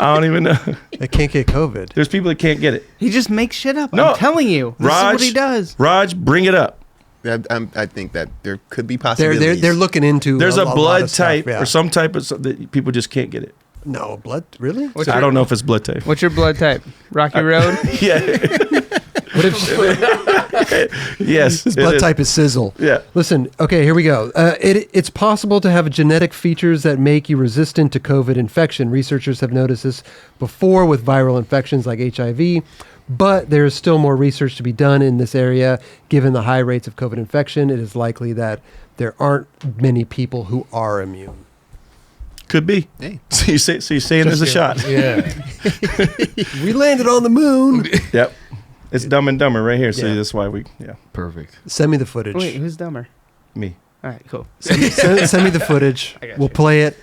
I don't even know. They can't get COVID. There's people that can't get it. He just makes shit up. No. I'm telling you. This is what he does. Raj, bring it up. I think that there could be They're possibilities. they're looking into. There's a lot blood of stuff, type yeah. or some type of that people just can't get it. No blood, really? What's I your- don't know if it's blood type. What's your blood type? Rocky Road? Yeah. What if Yes. his it blood is. type is sizzle? Yeah. Listen, okay, here we go. It's possible to have genetic features that make you resistant to COVID infection. Researchers have noticed this before with viral infections like HIV, but there is still more research to be done in this area. Given the high rates of COVID infection, it is likely that there aren't many people who are immune. Could be. Hey. So you're saying there's a shot. Yeah. We landed on the moon. Yep. It's Dumb and Dumber right here. So Yeah. that's why Perfect. Send me the footage. Wait, who's dumber? me. All right, cool. Send me the footage. I got We'll you. play it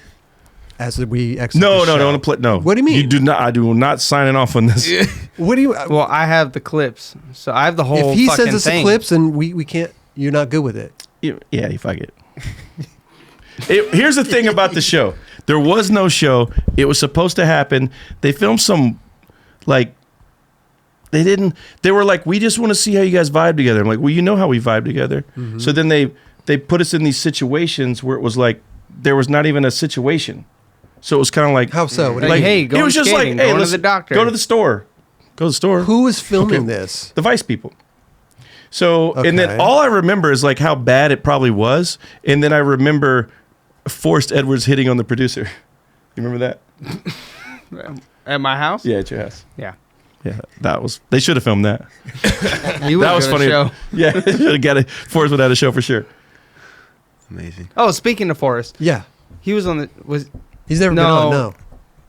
as we exit. No, the show. no. What do you mean? You do not. I do not signing off on this. What do you? Well, I have the clips, so I have the whole If he fucking sends us thing. the clips and we can't, you're not good with it. Yeah, if I get. Here's the thing about the show. There was no show. It was supposed to happen. They filmed some, they didn't. They were like, we just want to see how you guys vibe together. I'm like, well, you know how we vibe together. Mm-hmm. So then they put us in these situations where it was like there was not even a situation. So it was kind of like, How so? What do you Like, mean? hey, it going was just skating, like, hey, going to let's the doctor. go to the store. Go to the store. Who is filming Okay. this? The Vice people. So, and then Okay. all I remember is how bad it probably was. And then I remember Forrest Edwards hitting on the producer. You remember that? At my house? Yeah, at your house. Yeah. Yeah, they should have filmed that. You That was funny. Show. Yeah, should have got it. Forrest would have had a show for sure. Amazing. Oh, speaking of Forrest, Yeah. he was on the He's never been on. No.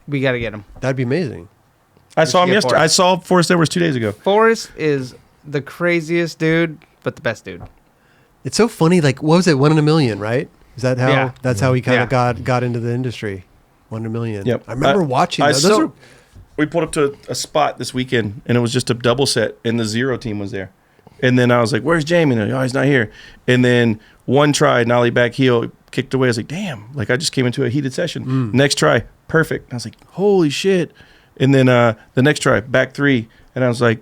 we got to get him. That'd be amazing. I saw him get yesterday. I Forrest. saw Forrest Edwards 2 days ago. Forrest is the craziest dude, but the best dude. It's so funny. Like, what was it? 1 in a million, right? Is that how? Yeah. That's how he kind Yeah. of got into the industry. 1 in a million. Yep. I remember watching. I Those saw- are- We pulled up to a spot this weekend, and it was just a double set, and the zero team was there. And then I was like, "Where's Jamie?" And they're like, "Oh, he's not here." And then one try, nollie back heel, kicked away. I was like, "Damn!" Like I just came into a heated session. Next try, perfect. And I was like, "Holy shit!" And then the next try, back 3, and I was like,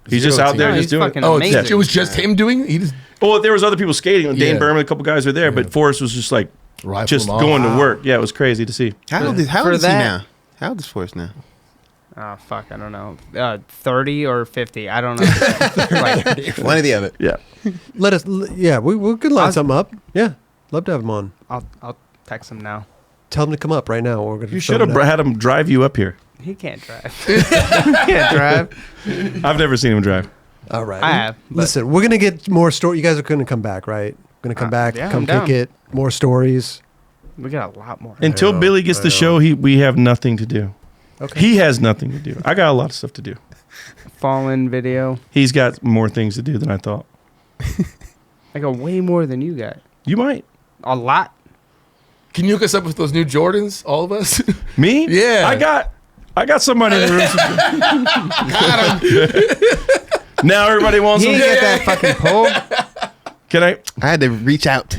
"He's just Zero out there team. just He's doing it." fucking Oh, amazing. it was just him doing it? He just Well, there was other people skating. Dane Yeah. Berman, a couple guys were there, but Forrest was just like rifled just him off. going to work. Yeah, it was crazy to see. How old is For he that- now? How old is Forrest now? Oh, fuck. I don't know. 30 or 50. I don't know. Like, One or the other. Yeah. Yeah, we could line something up. Yeah. Love to have him on. I'll text him now. Tell him to come up right now. We're gonna You film should have it up. had him drive you up here. He can't drive. He can't drive. I've never seen him drive. All right. I have, but- Listen, we're gonna get more story. You guys are gonna come back, right? Gonna come back, yeah, come I'm down. kick it, more stories. We got a lot more. Until know, Billy gets I the know. show, we have nothing to do. Okay. He has nothing to do. I got a lot of stuff to do. Fallen video. He's got more things to do than I thought. I got way more than you got. You might. A lot. Can you hook us up with those new Jordans, all of us? Me? Yeah. I got somebody in the room. Now everybody wants He some. ain't get that fucking pole. Can I? I had to reach out.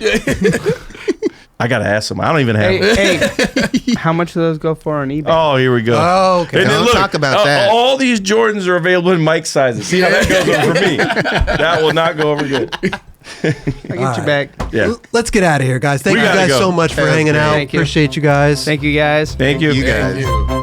I gotta ask him. I don't even have Hey, them. hey, how much do those go for on eBay? Oh, here we go. Oh, okay. And then Don't talk about that. All these Jordans are available in Mike's sizes. See how that goes over for me? That will not go over good. I'll get you right. back. Yeah. Let's get out of here, guys. Thank We you gotta guys go. so much for Sounds hanging good. out. Thank you. Appreciate you guys. Thank you guys. Thank you. You guys. Thank you.